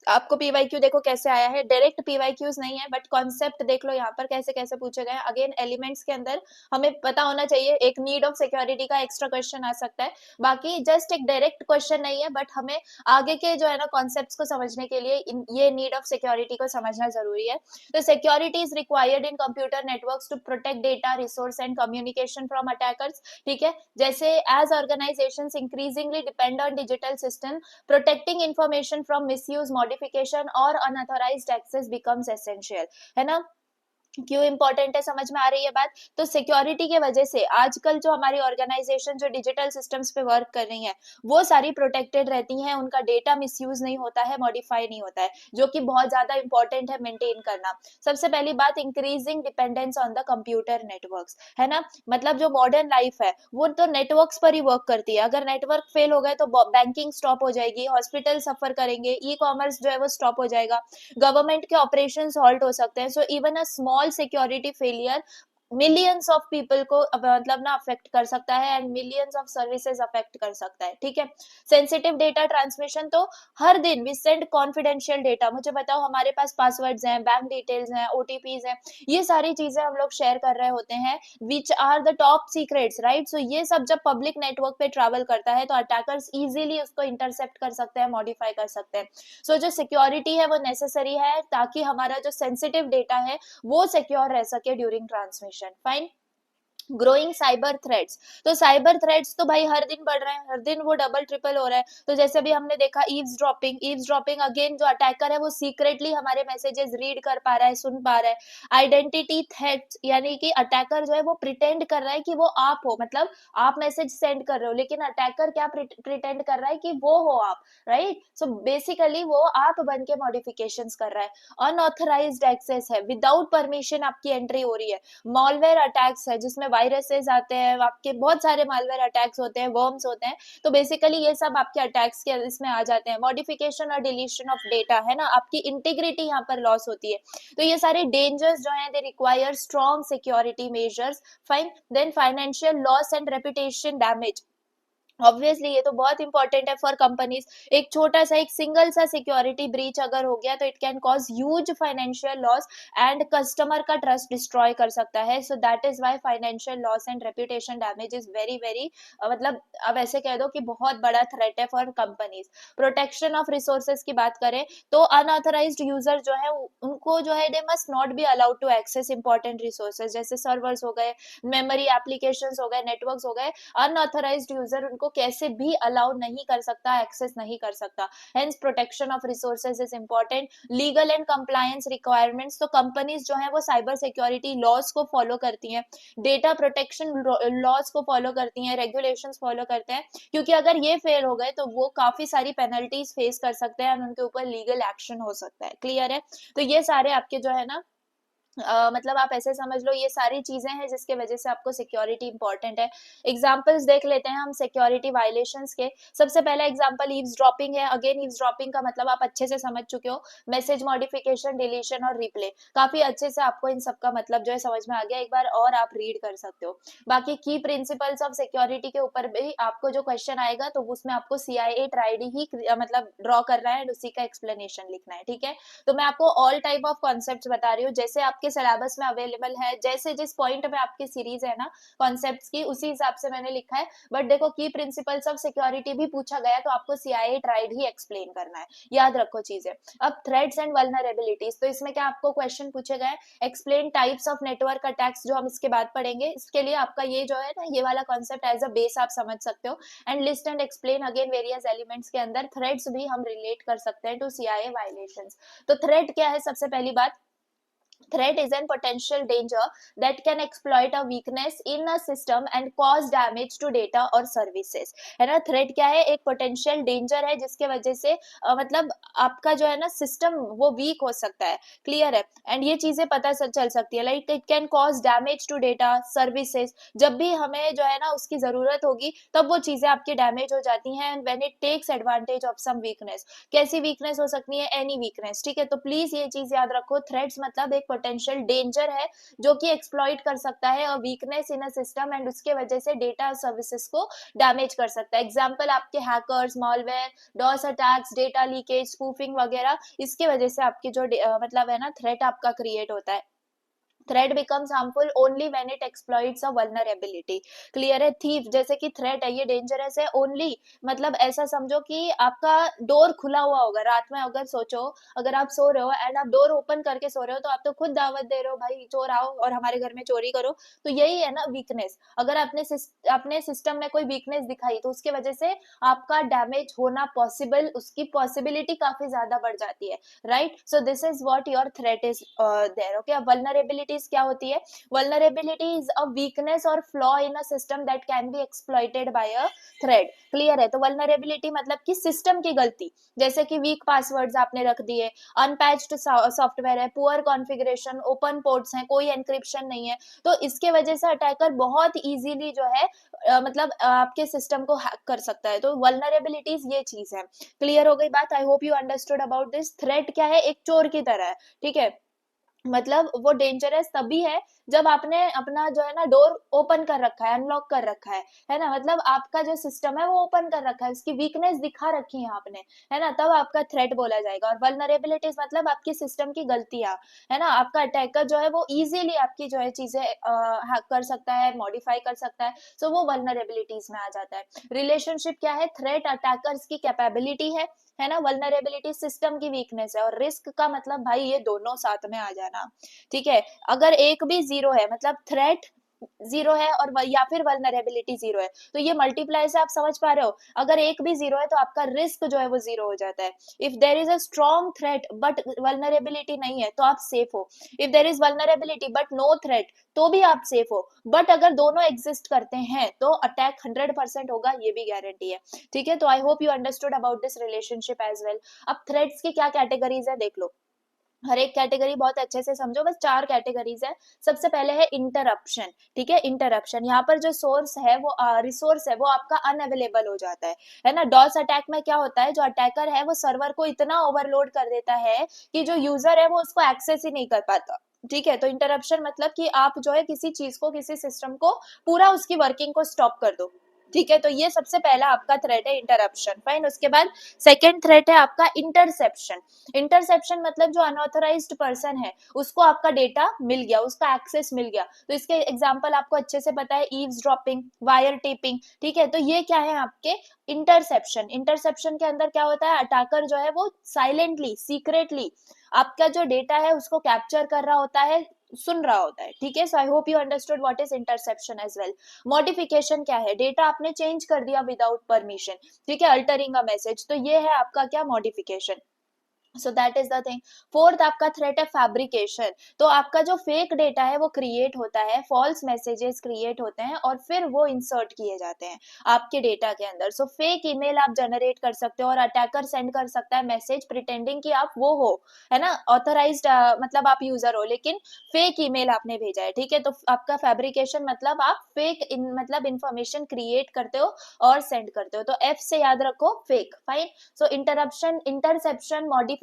आपको PYQ देखो कैसे आया है, डायरेक्ट PYQs नहीं है, बट कॉन्सेप्ट देख लो यहाँ पर कैसे कैसे पूछे गए। अगेन एलिमेंट्स के अंदर हमें पता होना चाहिए, एक नीड ऑफ सिक्योरिटी का एक्स्ट्रा क्वेश्चन आ सकता है, बाकी जस्ट एक डायरेक्ट क्वेश्चन नहीं है, बट हमें आगे के जो है ना कॉन्सेप्ट्स को समझने के लिए ये नीड ऑफ सिक्योरिटी को समझना जरूरी है। तो security is required in computer networks to protect data, resource and communication from attackers, ठीक है? जैसे as organizations increasingly depend on digital system, protecting information from misuse, modification और अनऑथराइज्ड एक्सेस बिकम्स एसेंशियल, है ना? क्यों इंपॉर्टेंट है, समझ में आ रही है बात? तो सिक्योरिटी के वजह से आजकल जो हमारी ऑर्गेनाइजेशन जो डिजिटल सिस्टम्स पे वर्क कर रही हैं वो सारी प्रोटेक्टेड रहती हैं, उनका डेटा मिसयूज नहीं होता है, मॉडिफाई नहीं होता है, जो कि बहुत ज्यादा इंपॉर्टेंट है मेंटेन करना। सबसे पहली बात, increasing dependence on the computer networks, है ना? मतलब जो मॉडर्न लाइफ है वो तो नेटवर्क्स पर ही वर्क करती है। अगर नेटवर्क फेल हो गए तो बैंकिंग स्टॉप हो जाएगी, हॉस्पिटल सफर करेंगे, E-कॉमर्स जो है वो स्टॉप हो जाएगा, गवर्नमेंट के ऑपरेशन हॉल्ट हो सकते हैं। So even a small security failure millions of people को मतलब ना अफेक्ट कर सकता है and millions of services affect कर सकता है, ठीक है। सेंसिटिव डेटा ट्रांसमिशन, तो हर दिन वी सेंड कॉन्फिडेंशियल डेटा, मुझे बताओ हमारे पास पासवर्ड्स हैं, बैंक डिटेल्स हैं, ओटीपीज हैं, ये सारी चीजें हम लोग शेयर कर रहे होते हैं which are the top secrets, right. So ये सब जब पब्लिक नेटवर्क पे ट्रैवल करता है तो अटैकर्स इजीली उसको इंटरसेप्ट कर सकते हैं, मॉडिफाई कर सकते हैं। सो जो सिक्योरिटी है वो नेसेसरी है ताकि हमारा जो सेंसिटिव डेटा है वो सिक्योर रह सके during transmission, fine. Growing cyber threats, तो साइबर थ्रेट्स तो भाई हर दिन बढ़ रहे हैं, हर दिन वो डबल ट्रिपल हो रहा है। तो जैसे भी हमने देखा ईव्सड्रॉपिंग अगेन, जो अटैकर है वो सीक्रेटली हमारे मैसेजेस रीड कर पा रहा है, सुन पा रहा है। आइडेंटिटी थेफ्ट, यानी कि अटैकर जो है वो प्रिटेंड कर रहा है कि वो आप हो, मतलब आप मैसेज सेंड कर रहे हो लेकिन अटैकर क्या प्रिटेंड कर रहा है कि वो हो आप, राइट। सो बेसिकली वो आप बन के मॉडिफिकेशंस कर रहा है। अनऑथराइज्ड एक्सेस है, विदाउट परमिशन आपकी एंट्री हो रही है। मॉलवेयर अटैक्स है जिसमें वायरसेस आते हैं, आपके बहुत सारे मालवेयर अटैक्स होते हैं, वर्म्स होते हैं, तो बेसिकली ये सब आपके अटैक्स के इसमें आ जाते हैं। मॉडिफिकेशन और डिलीशन ऑफ डेटा है ना, आपकी इंटीग्रिटी यहाँ पर लॉस होती है। तो ये सारे डेंजर्स जो हैं they require strong security measures, fine. Then financial loss and reputation damage, obviously ये तो बहुत इंपॉर्टेंट है फॉर कंपनीज। एक छोटा सा, एक सिंगल सा सिक्योरिटी ब्रीच अगर हो गया तो it can cause huge financial loss and customer का ट्रस्ट डिस्ट्रॉय कर सकता है। So that is why financial loss and reputation damage is very very, मतलब अब ऐसे कह दो कि बहुत बड़ा थ्रेट है for companies. Protection of resources की बात करें तो अनऑथराइज्ड यूजर जो है उनको जो है they must not be allowed to access important resources, जैसे सर्वर्स हो गए, मेमोरी एप्लीकेशंस हो गए, नेटवर्क्स हो गए। अनऑथराइज्ड यूजर उनको कैसे भी अलाउ नहीं कर सकता, एक्सेस नहीं कर सकता। Hence protection of resources is important. Legal and compliance requirements, तो कंपनीज जो है वो साइबर सिक्योरिटी लॉज को फॉलो करती हैं, डेटा प्रोटेक्शन लॉज को फॉलो करती हैं, रेगुलेशंस फॉलो करते हैं, क्योंकि अगर ये फेल हो गए तो वो काफी सारी पेनल्टीज फेस कर सकते हैं और उनके ऊपर लीगल एक्शन हो सकता है, क्लियर है। तो ये सारे आपके जो है ना मतलब आप ऐसे समझ लो ये सारी चीजें हैं जिसके वजह से आपको सिक्योरिटी इंपॉर्टेंट है। एग्जांपल्स देख लेते हैं हम सिक्योरिटी वायलेशंस के। सबसे पहला एग्जांपल ईव्सड्रॉपिंग है। अगेन ईव्सड्रॉपिंग का मतलब आप अच्छे से समझ चुके हो, मैसेज मॉडिफिकेशन, डिलीशन और रिप्ले। काफी अच्छे से आपको इन सब का मतलब जो है समझ में आ गया, एक बार और आप रीड कर सकते हो। बाकी की प्रिंसिपल्स ऑफ सिक्योरिटी के ऊपर भी आपको जो क्वेश्चन आएगा तो उसमें आपको CIA ट्राइडी ही मतलब ड्रॉ करना है, उसी का एक्सप्लेनेशन लिखना है, ठीक है। तो मैं आपको ऑल टाइप ऑफ कॉन्सेप्ट्स बता रही हूँ जैसे आपके सिलेबस में अवेलेबल है, जैसे जिस पॉइंट में आपकी सीरीज है ना कॉन्सेप्ट्स की, उसी हिसाब से मैंने लिखा है। बट देखो की प्रिंसिपल्स ऑफ सिक्योरिटी भी पूछा गया तो आपको CIA ट्राइड ही एक्सप्लेन करना है, याद रखो चीजें। अब थ्रेट्स एंड वल्नरेबिलिटीज, तो इसमें क्या आपको क्वेश्चन पूछे गए, explain types of network attacks, जो हम इसके बाद पढ़ेंगे। इसके लिए आपका ये जो है ना ये वाला कॉन्सेप्ट एज अ बेस आप समझ सकते हो। And list and explain again various elements के अंदर थ्रेट्स भी हम रिलेट कर सकते हैं टू CIA वायलेशंस। तो थ्रेट क्या है, सबसे पहली बात, threat is an potential danger that can exploit a weakness in a system and cause damage to data or services, है ना। थ्रेट क्या है, एक पोटेंशियल डेंजर है जिसके वजह से मतलब आपका जो है ना सिस्टम वो वीक हो सकता है, क्लियर है। एंड ये चीजें पता चल सकती है, like it can cause damage to data services, जब भी हमें जो है ना उसकी जरूरत होगी तब वो चीजें आपकी डैमेज हो जाती हैं। And when it takes advantage of some weakness, कैसी वीकनेस हो सकती है, एनी वीकनेस, ठीक है। तो प्लीज ये चीज याद रखो, थ्रेट्स मतलब एक पोटेंशियल डेंजर है जो कि एक्सप्लॉइट कर सकता है और weakness in a system and उसके वजह से डेटा सर्विसेज को डैमेज कर सकता है। एग्जांपल आपके hackers, malware, DoS attacks, data leakage, spoofing वगैरह, इसके वजह से आपकी जो मतलब है ना थ्रेट आपका क्रिएट होता है। Threat becomes harmful only when it exploits a vulnerability, clear है। थीफ जैसे कि थ्रेट है, ये डेंजरस है ओनली, मतलब ऐसा समझो कि आपका डोर खुला हुआ होगा रात में, अगर सोचो अगर आप सो रहे हो एंड आप डोर ओपन करके सो रहे हो तो आप तो खुद दावत दे रहे हो भाई चोर आओ और हमारे घर में चोरी करो। तो यही है ना वीकनेस, अगर अपने सिस्टम में कोई वीकनेस दिखाई तो उसके वजह से आपका डैमेज होना पॉसिबल, उसकी पॉसिबिलिटी काफी ज्यादा बढ़ जाती है, right. So this is what your threat is there, okay. अब वल्नरेबिलिटीज क्या होती है, वल्नरेबिलिटी इज अ वीकनेस और flaw in a system that can be exploited by a threat, clear है। तो वल्नरेबिलिटी मतलब कि सिस्टम की गलती, जैसे कि वीक पासवर्ड्स आपने रख दिए, अनपैच्ड सॉफ्टवेयर है, पुअर कॉन्फ़िगरेशन, ओपन पोर्ट्स हैं, कोई एनक्रिप्शन नहीं है, तो इसके वजह से अटैकर बहुत इजीली जो है मतलब आपके सिस्टम को हैक कर सकता है। तो वल्नरेबिलिटीज ये चीज है, क्लियर हो गई बात। आई hope you understood about this. Threat क्या है, एक चोर की तरह है, ठीक है। मतलब वो डेंजरस तभी है जब आपने अपना जो है ना डोर ओपन कर रखा है, अनलॉक कर रखा है ना, मतलब आपका जो सिस्टम है वो ओपन कर रखा है, उसकी वीकनेस दिखा रखी है आपने, है ना, तब आपका थ्रेट बोला जाएगा। और वल्नरेबिलिटीज मतलब आपकी सिस्टम की गलतियां, है ना, आपका अटैकर जो है वो इजीली आपकी जो है चीजें हैक कर सकता है, मॉडिफाई कर सकता है, सो वो वल्नरेबिलिटीज में आ जाता है। रिलेशनशिप क्या है, थ्रेट अटैकर्स की कैपेबिलिटी है ना, वल्नरेबिलिटी सिस्टम की वीकनेस है, और रिस्क का मतलब भाई ये दोनों साथ में आ जाना, ठीक है। अगर एक भी जीरो है मतलब थ्रेट जीरो है और या फिर वल्नरेबिलिटी जीरो है, तो ये मल्टीप्लाई से आप समझ पा रहे हो, अगर एक भी जीरो है तो आपका रिस्क जो है वो जीरो हो जाता है। If there is a strong threat but vulnerability नहीं है तो आप सेफ हो, if there is vulnerability but no threat तो भी आप सेफ हो, बट अगर दोनों एग्जिस्ट करते हैं तो अटैक 100% होगा, ये भी गारंटी है, ठीक है। तो I hope you understood about this relationship as well. अब थ्रेड्स की क्या कैटेगरीज है देख लो, हर एक कैटेगरी बहुत अच्छे से समझो, बस 4 कैटेगरीज है। सबसे पहले है इंटरप्शन, ठीक है। इंटरप्शन यहाँ पर जो सोर्स है वो रिसोर्स है वो आपका अनअवेलेबल हो जाता है ना। डॉस अटैक में क्या होता है, जो अटैकर है वो सर्वर को इतना ओवरलोड कर देता है कि जो यूजर है वो उसको एक्सेस ही नहीं कर पाता, ठीक है। तो इंटरप्शन मतलब कि आप जो है किसी चीज को, किसी सिस्टम को पूरा उसकी वर्किंग को स्टॉप कर दो, ठीक है। तो ये सबसे पहला आपका थ्रेट है इंटरप्शन, फाइन। उसके बाद सेकेंड थ्रेट है आपका इंटरसेप्शन। इंटरसेप्शन मतलब जो अनऑथराइज्ड पर्सन है उसको आपका डेटा मिल गया, उसका एक्सेस मिल गया, तो इसके एग्जांपल आपको अच्छे से पता है, ईव्स ड्रॉपिंग, वायर टेपिंग, ठीक है। तो ये क्या है आपके इंटरसेप्शन। इंटरसेप्शन के अंदर क्या होता है, अटैकर जो है वो साइलेंटली, सीक्रेटली आपका जो डेटा है उसको कैप्चर कर रहा होता है, सुन रहा होता है, ठीक है। So I hope you understood what is interception as well. Modification क्या है, डेटा आपने चेंज कर दिया विदाउट परमिशन, ठीक है, अल्टरिंग अ मैसेज, तो ये है आपका क्या, modification. So that is the thing. Fourth आपका थ्रेट है फैब्रिकेशन। तो आपका जो फेक डेटा है वो क्रिएट होता है, फॉल्स मैसेजेस क्रिएट होते हैं और फिर वो इंसर्ट किए जाते हैं आपके डेटा के अंदर। सो फेक ईमेल आप जनरेट कर सकते हो और अटैकर सेंड कर सकता है मैसेज प्रिटेंडिंग कि आप वो हो, है ना, ऑथराइज्ड, मतलब आप यूजर हो लेकिन फेक ईमेल आपने भेजा है, ठीक है। तो आपका फैब्रिकेशन मतलब आप फेक मतलब इंफॉर्मेशन क्रिएट करते हो और सेंड करते हो, तो एफ से याद रखो, फेक, फाइन। सो इंटरप्शन, इंटरसेप्शन, मॉडिफिकेशन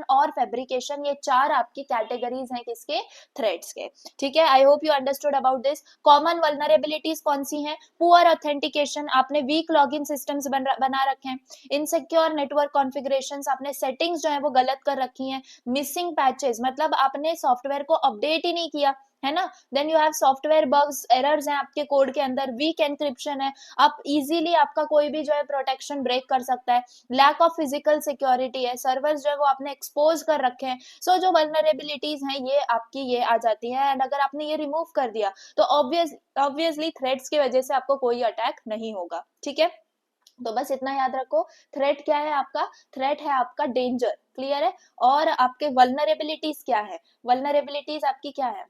और फैब्रिकेशन, ये 4 आपकी कैटेगरीज हैं किसके, थ्रेड्स के, ठीक है। I hope you understood about this. Common vulnerabilities कौन सी हैं, पुअर ऑथेंटिकेशन, आपने वीक लॉगिन सिस्टम्स बना रखे हैं, इनसिक्योर नेटवर्क कॉन्फ़िगरेशंस, आपने सेटिंग्स जो है वो गलत कर रखी हैं, मिसिंग पैचेस मतलब आपने सॉफ्टवेयर को अपडेट ही नहीं किया, है ना, then you have software bugs, errors हैं आपके कोड के अंदर, वीक एनक्रिप्शन है, आप इजीली आपका कोई भी जो है प्रोटेक्शन ब्रेक कर सकता है, लैक ऑफ फिजिकल सिक्योरिटी है, सर्वर्स जो है वो आपने एक्सपोज कर रखे हैं। सो जो वल्नरेबिलिटीज हैं ये आपकी ये आ जाती है, एंड अगर आपने ये रिमूव कर दिया तो ऑब्वियसली थ्रेट्स की वजह से आपको कोई अटैक नहीं होगा, ठीक है। तो बस इतना याद रखो, थ्रेट क्या है आपका, थ्रेट है आपका डेंजर, क्लियर है। और आपके वल्नरेबिलिटीज क्या है, वल्नरेबिलिटीज आपकी क्या है,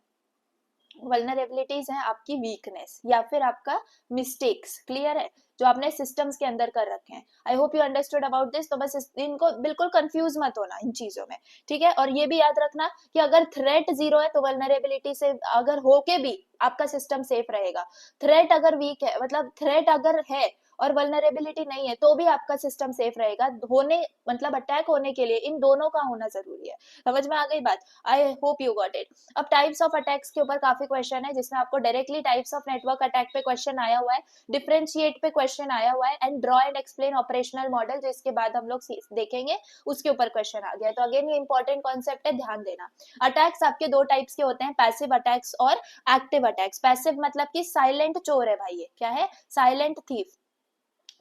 वल्नरेबिलिटीज है आपकी वीकनेस या फिर आपका मिस्टेक्स, क्लियर है, जो आपने सिस्टम्स के अंदर कर रखे हैं। आई hope you understood about this. तो बस इनको बिल्कुल कंफ्यूज मत होना इन चीजों में, ठीक है। और ये भी याद रखना कि अगर थ्रेट जीरो है तो वल्नरेबिलिटी से अगर होके भी आपका सिस्टम सेफ रहेगा, थ्रेट अगर वीक है मतलब थ्रेट अगर है और वल्नरेबिलिटी नहीं है तो भी आपका सिस्टम सेफ रहेगा, होने मतलब अटैक होने के लिए इन दोनों का होना जरूरी है। समझ में आ गई बात, आई होप यू गॉट इट। अब टाइप्स ऑफ अटैक्स के ऊपर काफी क्वेश्चन है, जिसमें आपको directly types of network attack पे क्वेश्चन आया हुआ है, डिफरेंशिएट पे क्वेश्चन आया हुआ है, and draw and explain operational model, जो इसके बाद हम लोग देखेंगे, उसके ऊपर क्वेश्चन आ गया। तो अगेन ये इंपॉर्टेंट कॉन्सेप्ट है, ध्यान देना। अटैक्स आपके दो टाइप्स के होते हैं, पैसिव अटैक्स और एक्टिव अटैक्स। पैसिव मतलब कि साइलेंट चोर है भाई, ये क्या है, साइलेंट थीफ।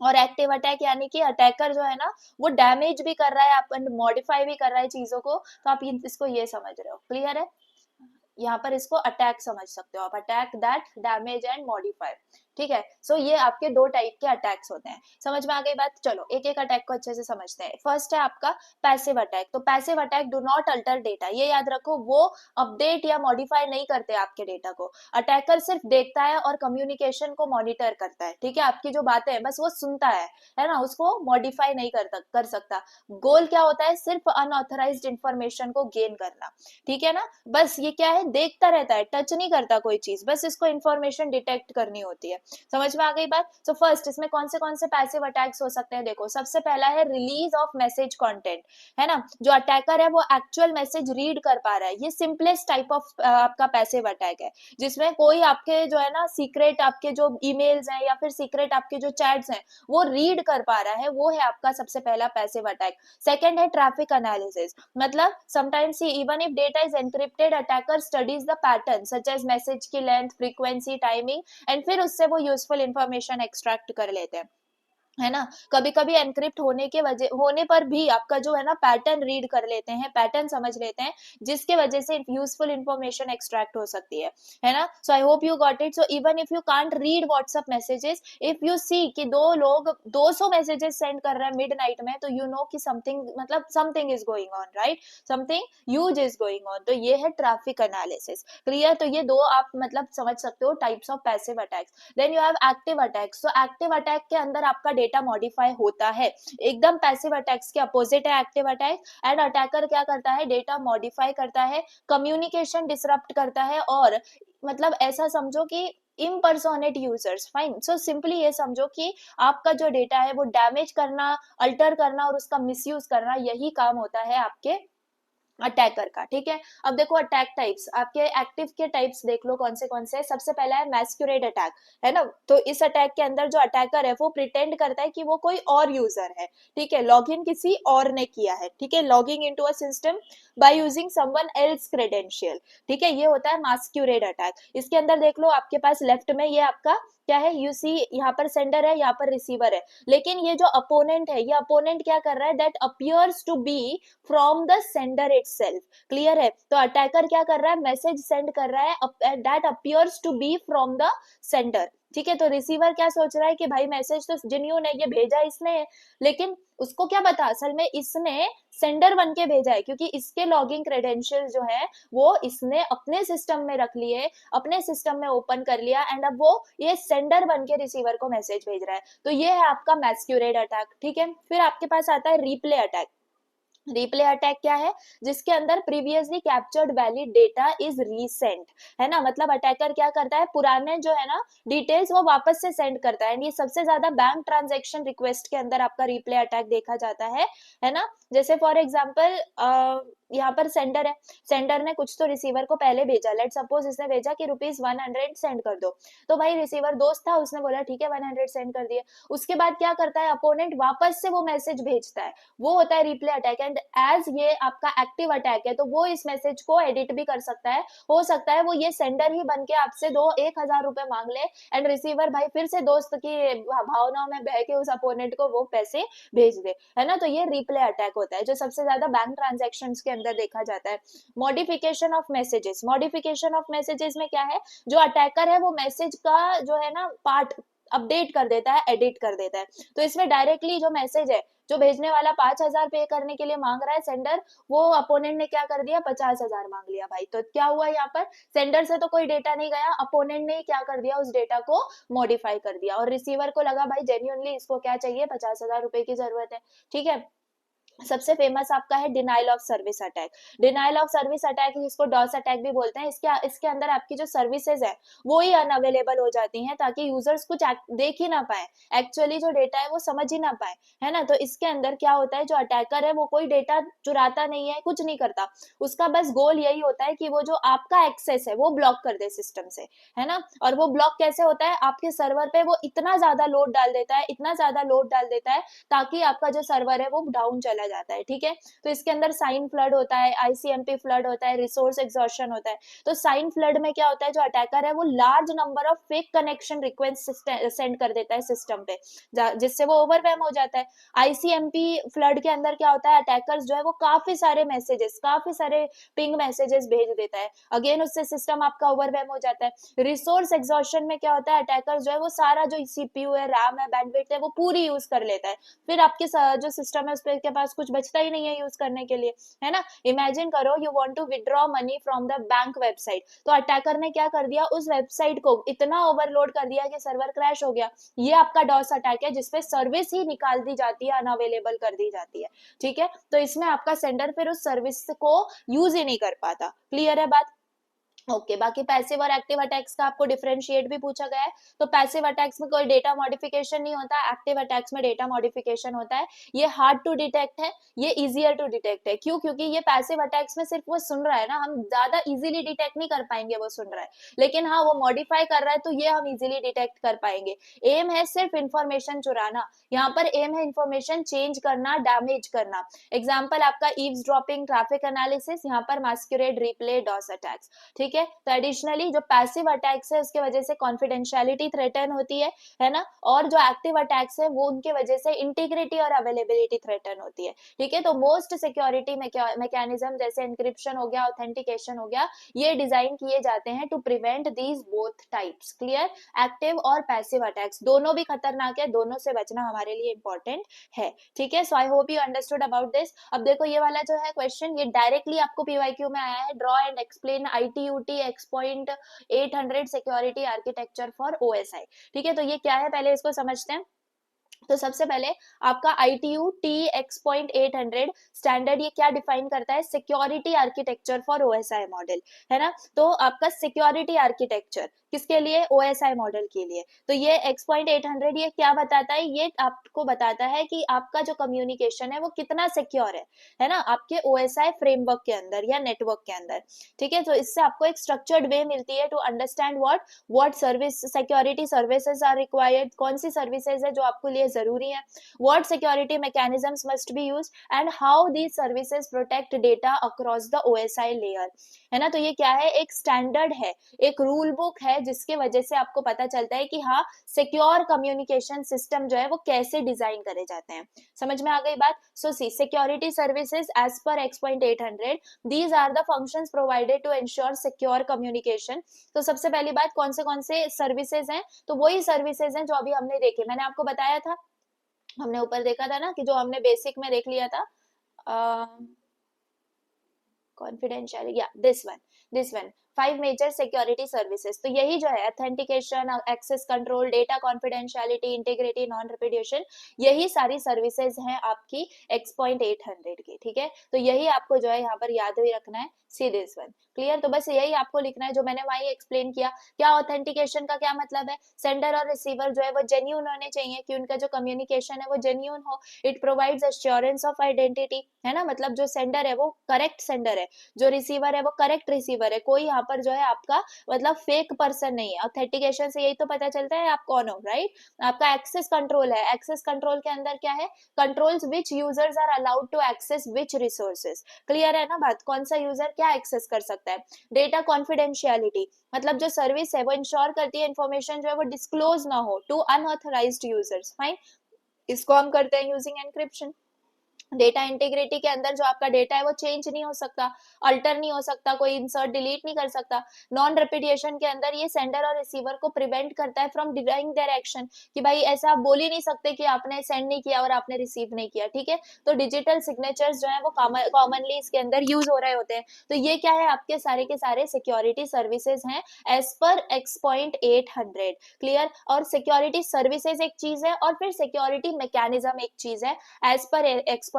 और एक्टिव अटैक यानी कि अटैकर जो है ना वो डैमेज भी कर रहा है, अपन मॉडिफाई भी कर रहा है चीजों को, तो आप इसको ये समझ रहे हो, क्लियर है। यहाँ पर इसको अटैक समझ सकते हो आप, attack that damage and modify, ठीक है। सो ये आपके दो टाइप के अटैक्स होते हैं, समझ में आ गई बात। चलो एक एक अटैक को अच्छे से समझते हैं। फर्स्ट है आपका पैसिव अटैक। तो passive attack do not alter data, ये याद रखो, वो अपडेट या मॉडिफाई नहीं करते आपके डेटा को, अटैकर सिर्फ देखता है और कम्युनिकेशन को मॉनिटर करता है, ठीक है, आपकी जो बातें हैं बस वो सुनता है ना, उसको मॉडिफाई नहीं कर सकता। गोल क्या होता है, सिर्फ अनऑथराइज्ड इंफॉर्मेशन को गेन करना, ठीक है ना। बस ये क्या है, देखता रहता है, टच नहीं करता कोई चीज, बस इसको इंफॉर्मेशन डिटेक्ट करनी होती है। समझ में आ गई बात। सो फर्स्ट इसमें कौन से पैसिव अटैक्स हो सकते हैं, देखो सबसे पहला है रिलीज ऑफ मैसेज कंटेंट, है ना। जो अटैकर है वो एक्चुअल मैसेज रीड कर पा रहा है, ये सिंपलेस्ट टाइप ऑफ आपका पैसिव अटैक है, जिसमें कोई आपके जो है ना सीक्रेट आपके जो ईमेल्स हैं या फिर सीक्रेट आपके जो चैट्स हैं वो रीड कर पा रहा है, वो है आपका सबसे पहला पैसिव अटैक। सेकंड है ट्रैफिक एनालिसिस, मतलब sometimes even if data is encrypted attacker studies the pattern such as message की लेंथ, फ्रीक्वेंसी, टाइमिंग एंड फिर उससे वो यूजफुल इंफॉर्मेशन एक्सट्रैक्ट कर लेते हैं, है ना। कभी कभी एनक्रिप्ट होने पर भी आपका जो है ना पैटर्न रीड कर लेते हैं, पैटर्न समझ लेते हैं, जिसके वजह से यूजफुल इंफॉर्मेशन एक्सट्रैक्ट हो सकती है ना। So I hope you got it. So even if you can't read WhatsApp messages, if you see कि दो लोग 200 मैसेजेस सेंड कर रहे हैं मिडनाइट में, तो यू नो कि समथिंग, मतलब something is going on, right, something huge is going on. तो ये है ट्रैफिक एनालिसिस, क्लियर। तो ये दो आप मतलब समझ सकते हो types of passive attacks. Then you have active attacks. तो एक्टिव अटैक के अंदर आपका डेटा मॉडिफाई होता है, एकदम पैसिव अटैक्स के अपोजिट है एक्टिव अटैक। एंड अटैकर क्या करता है, डेटा मॉडिफाई करता है, कम्युनिकेशन डिसरप्ट करता है, और मतलब ऐसा समझो कि impersonate users, fine. So simply ये समझो कि आपका जो डेटा है वो डैमेज करना, अल्टर करना और उसका मिसयूज करना, यही काम होता है आपके अटैकर का, ठीक है। अब देखो अटैक टाइप्स, आपके एक्टिव के टाइप्स देख लो कौन से। सबसे पहला है मैस्क्यूरेड अटैक, है ना। तो इस अटैक के अंदर जो अटैकर है वो प्रिटेंड करता है कि वो कोई और यूजर है, ठीक है, लॉगिन किसी और ने किया है, ठीक है, logging into a system by using someone else credential, ठीक है, ये होता है मैस्क्यूरेड अटैक। इसके अंदर देख लो आपके पास लेफ्ट में ये आपका क्या है, यू सी यहाँ पर सेंडर है, यहाँ पर रिसीवर है, लेकिन ये जो अपोनेंट है, ये अपोनेंट क्या कर रहा है, that appears to be from the sender itself, clear है। तो अटैकर क्या कर रहा है, मैसेज सेंड कर रहा है that appears to be from the sender, ठीक है। तो रिसीवर क्या सोच रहा है कि भाई मैसेज तो जेन्युइन है, ये भेजा इसने है, लेकिन उसको क्या पता असल में इसने सेंडर बन के भेजा है, क्योंकि इसके लॉगिंग क्रेडेंशियल जो है वो इसने अपने सिस्टम में रख लिए, अपने सिस्टम में ओपन कर लिया, एंड अब वो ये सेंडर बन के रिसीवर को मैसेज भेज रहा है। तो ये है आपका मैस्क्यूरेड अटैक, ठीक है। फिर आपके पास आता है रीप्ले अटैक। रिप्ले अटैक क्या है, जिसके अंदर previously captured valid data is recent, है ना। मतलब अटैकर क्या करता है, पुराने जो है ना डिटेल्स वो वापस से सेंड करता है, एंड ये सबसे ज्यादा बैंक ट्रांजैक्शन रिक्वेस्ट के अंदर आपका रिप्ले अटैक देखा जाता है ना। जैसे फॉर एग्जांपल यहाँ पर सेंडर है, सेंडर ने कुछ तो रिसीवर को पहले भेजा, लेट सपोज इसने भेजा कि ₹100 सेंड कर दो, तो भाई रिसीवर दोस्त था, उसने बोला ठीक है 100 सेंड कर दिए। उसके बाद क्या करता है, अपोनेंट वापस से वो मैसेज भेजता है, वो होता है रिप्ले अटैक। एंड एज ये आपका एक्टिव अटैक है, तो वो इस मैसेज को एडिट भी कर सकता है, हो सकता है वो ये सेंडर ही बन के आपसे 1000 रुपए मांग ले, एंड रिसीवर भाई फिर से दोस्त की भावनाओं में बह के उस अपोनेंट को वो पैसे भेज दे, है ना। तो ये रिप्ले अटैक होता है, जो सबसे ज्यादा बैंक ट्रांजेक्शन के अंदर देखा जाता है। Modification of messages, modification of messages में क्या है, जो अटैकर है वो मैसेज का जो है ना पार्ट अपडेट कर देता है, एडिट कर देता है। तो इसमें डायरेक्टली जो मैसेज है, जो भेजने वाला 5000 पे करने के लिए मांग रहा है सेंडर, वो अपोनेंट ने क्या कर दिया, 50,000 मांग लिया भाई। तो क्या हुआ यहाँ पर, सेंडर से तो कोई डेटा नहीं गया, अपोनेंट ने क्या कर दिया, उस डेटा को मॉडिफाई कर दिया, और रिसीवर को लगा भाई जेन्युइनली इसको क्या चाहिए, 50,000 रुपए की जरूरत है, ठीक है। सबसे फेमस आपका है denial of service attack. Denial of service attack, जिसको डॉस अटैक भी बोलते हैं, इसके अंदर आपकी जो सर्विसेज है वो ही अनअवेलेबल हो जाती हैं, ताकि यूजर्स कुछ देख ही ना पाए, एक्चुअली जो डेटा है वो समझ ही ना पाए, है ना। तो इसके अंदर क्या होता है, जो अटैकर है वो कोई डेटा चुराता नहीं है, कुछ नहीं करता, उसका बस गोल यही होता है कि वो जो आपका एक्सेस है वो ब्लॉक कर दे सिस्टम से, है ना। और वो ब्लॉक कैसे होता है, आपके सर्वर पे वो इतना ज्यादा लोड डाल देता है, इतना ज्यादा लोड डाल देता है, ताकि आपका जो सर्वर है वो डाउन चला जाता है, ठीक है। तो इसके अंदर साइन फ्लड होता है, आईसीएमपी फ्लड होता है, रिसोर्स एग्जॉर्शन होता है। तो साइन फ्लड में क्या होता है, जो अटैकर है वो large number of fake connection request send कर देता है सिस्टम पे, जिससे वो ओवरवेम हो जाता है। आईसीएमपी फ्लड के अंदर क्या होता है, अटैकर्स जो है वो काफी सारे मैसेजेस, काफी सारे पिंग मैसेजेस भेज देता है, अगेन उससे सिस्टम आपका ओवरवेम हो जाता है। रिसोर्स एग्जॉर्शन में क्या होता है, अटैकर जो है वो सारा जो सीपीयू है, रैम है, बैंडविड्थ है, वो पूरी यूज कर लेता है, फिर आपके जो सिस्टम है उस के पास कुछ बचता ही नहीं है यूज करने के लिए, है ना। इमेजिन करो you want to withdraw money from the bank website, तो अटैकर ने क्या कर दिया, उस वेबसाइट को इतना ओवरलोड कर दिया कि सर्वर क्रैश हो गया। ये आपका डॉस अटैक है, जिसपे सर्विस ही निकाल दी जाती है, अनअवेलेबल कर दी जाती है, ठीक है। तो इसमें आपका सेंडर फिर उस सर्विस को यूज ही नहीं कर पाता, क्लियर है बात। ओके बाकी पैसिव और एक्टिव अटैक्स का आपको डिफरेंशिएट भी पूछा गया है। तो पैसिव अटैक्स में कोई डेटा मॉडिफिकेशन नहीं होता, एक्टिव अटैक्स में डेटा मॉडिफिकेशन होता है। ये हार्ड टू डिटेक्ट है, ये इजियर टू डिटेक्ट है। क्यों? क्योंकि ये पैसिव अटैक्स में सिर्फ वो सुन रहा है ना, हम ज्यादा इजीली डिटेक्ट नहीं कर पाएंगे वो सुन रहा है, लेकिन हाँ वो मॉडिफाई कर रहा है तो ये हम इजीली डिटेक्ट कर पाएंगे। एम है सिर्फ इंफॉर्मेशन चुराना, यहाँ पर एम है इंफॉर्मेशन चेंज करना, डैमेज करना। एग्जाम्पल आपका ईव्स ड्रॉपिंग, ट्रैफिक एनालिसिस, यहाँ पर मास्कुरेड, रिप्ले, डॉस अटैक्स। ठीक है, तो एडिशनली जो पैसिव अटैक्स है उसके वजह से कॉन्फिडेंशियलिटी थ्रेटन होती है ना, और जो एक्टिव अटैक्स है वो उनके वजह से इंटीग्रिटी और अवेलेबिलिटी थ्रेटन होती है। ठीक है, तो मोस्ट सिक्योरिटी मैकेनिज्म जैसे एनक्रिप्शन हो गया, ऑथेंटिकेशन हो गया, ये डिजाइन किए जाते हैं to prevent these both types. Clear? Active और पैसिव अटैक्स दोनों भी खतरनाक है, दोनों से बचना हमारे लिए इंपॉर्टेंट है। ठीक है, so I hope you understood about this. अब देखो ये वाला जो है क्वेश्चन, ये डायरेक्टली आपको पीवाईक्यू में आया है। Draw and explain ITUT X.800 security architecture for OSI। ठीक है, तो ये क्या है पहले इसको समझते हैं। तो सबसे पहले आपका ITU-T X.800 स्टैंडर्ड ये क्या डिफाइन करता है? Security architecture for OSI model, है ना। तो आपका सिक्योरिटी आर्किटेक्चर किसके लिए? OSI मॉडल के लिए। तो ये X.800 ये क्या बताता है? ये आपको बताता है कि आपका जो कम्युनिकेशन है वो कितना सिक्योर है ना, आपके OSI फ्रेमवर्क के अंदर या नेटवर्क के अंदर। ठीक है, तो इससे आपको एक स्ट्रक्चर्ड वे मिलती है to understand what service security services are required, कौन सी सर्विसेज है जो आपको लिए जरूरी है, what security mechanisms must be used and how these services protect data across the OSI layer, है ना। तो ये क्या है? एक स्टैंडर्ड है, एक रूल बुक है, जिसके वजह से आपको पता चलता है कि हाँ सिक्योर कम्युनिकेशन सिस्टम जो है वो कैसे डिजाइन करे जाते हैं। समझ में आ गई बात? So see security services as per X.800 these are the functions provided to ensure secure communication। तो सबसे पहली बात कौन से सर्विसेज हैं? तो वही सर्विसेज हैं जो अभी हमने देखे, मैंने आपको बताया था, हमने ऊपर देखा था ना कि जो हमने बेसिक में देख लिया था, कॉन्फिडेंशियल या this one 5 major security services. तो यही जो है authentication, access control, data confidentiality, integrity, non repudiation, यही सारी सर्विसेज हैं आपकी X.800 की। ठीक है, तो यही आपको जो है यहाँ पर याद भी रखना है, सी दिस वन। क्लियर? तो बस यही आपको लिखना है जो मैंने वही एक्सप्लेन किया। क्या ऑथेंटिकेशन का क्या मतलब है? सेंडर और रिसीवर जो है वो जेन्यून होने चाहिए, कि उनका जो कम्युनिकेशन है वो जेन्यून हो। It provides assurance of identity, है ना, मतलब जो सेंडर है वो करेक्ट सेंडर है, जो रिसीवर है वो करेक्ट रिसीवर है, कोई यहाँ पर जो है आपका मतलब फेक पर्सन नहीं है। ऑथेंटिकेशन से यही तो पता चलता है आप कौन हो, राइट। आपका एक्सेस कंट्रोल है, एक्सेस कंट्रोल के अंदर क्या है? Controls which users are allowed to access which resources. Clear है ना बात? कौन सा यूजर क्या एक्सेस कर सकता है। डेटा कॉन्फिडेंशियलिटी, मतलब जो सर्विस है वो इंश्योर करती है इन्फॉर्मेशन जो है वो डिस्क्लोज ना हो टू अनऑथराइज्ड यूजर्स। फाइन, इसको हम करते हैं यूजिंग एनक्रिप्शन। डेटा इंटीग्रिटी के अंदर जो आपका डेटा है वो चेंज नहीं हो सकता, अल्टर नहीं हो सकता, कोई इंसर्ट डिलीट नहीं कर सकता। नॉन रिपीडिएशन के अंदर ये सेंडर और रिसीवर को प्रिवेंट करता है फ्रॉम डिनाइंग देयर एक्शन, कि भाई ऐसा आप बोल ही नहीं सकते कि आपने सेंड नहीं किया और आपने रिसीव नहीं किया। ठीक है, तो डिजिटल सिग्नेचर्स जो है वो कॉमनली इसके अंदर यूज हो रहे होते हैं। तो ये क्या है? आपके सारे के सारे सिक्योरिटी सर्विसेज हैं एज पर X.800। क्लियर? और सिक्योरिटी सर्विसेज एक चीज है और फिर सिक्योरिटी मैकेनिज्म एक चीज है एज पर X.800।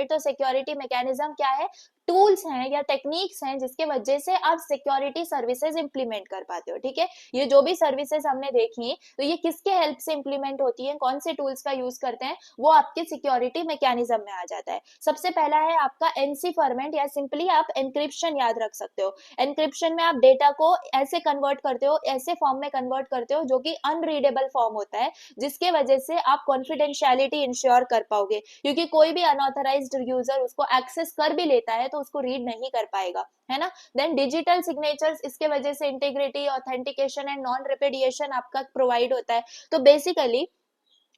तो सिक्योरिटी मैकेनिज्म क्या है? टूल्स हैं या टेक्निक्स हैं जिसके वजह से आप सिक्योरिटी सर्विसेज इंप्लीमेंट कर पाते हो। ठीक है, ये जो भी सर्विसेज हमने देखी तो ये किसके हेल्प से इंप्लीमेंट होती है, कौन से टूल्स का यूज करते हैं, वो आपके सिक्योरिटी मैकेनिज्म में आ जाता है। सबसे पहला है आपका एनसी फॉर्मेट, या सिंपली आप एनक्रिप्शन याद रख सकते हो। एनक्रिप्शन में आप डेटा को ऐसे कन्वर्ट करते हो, ऐसे फॉर्म में कन्वर्ट करते हो जो कि अनरीडेबल फॉर्म होता है, जिसके वजह से आप कॉन्फिडेंशियलिटी इंश्योर कर पाओगे, क्योंकि कोई भी अनऑथराइज्ड यूजर उसको एक्सेस कर भी लेता है तो उसको रीड नहीं कर पाएगा, है ना। देन डिजिटल सिग्नेचर्स, इसके वजह से इंटीग्रिटी, ऑथेंटिकेशन एंड नॉन रिपीडिएशन आपका प्रोवाइड होता है। तो बेसिकली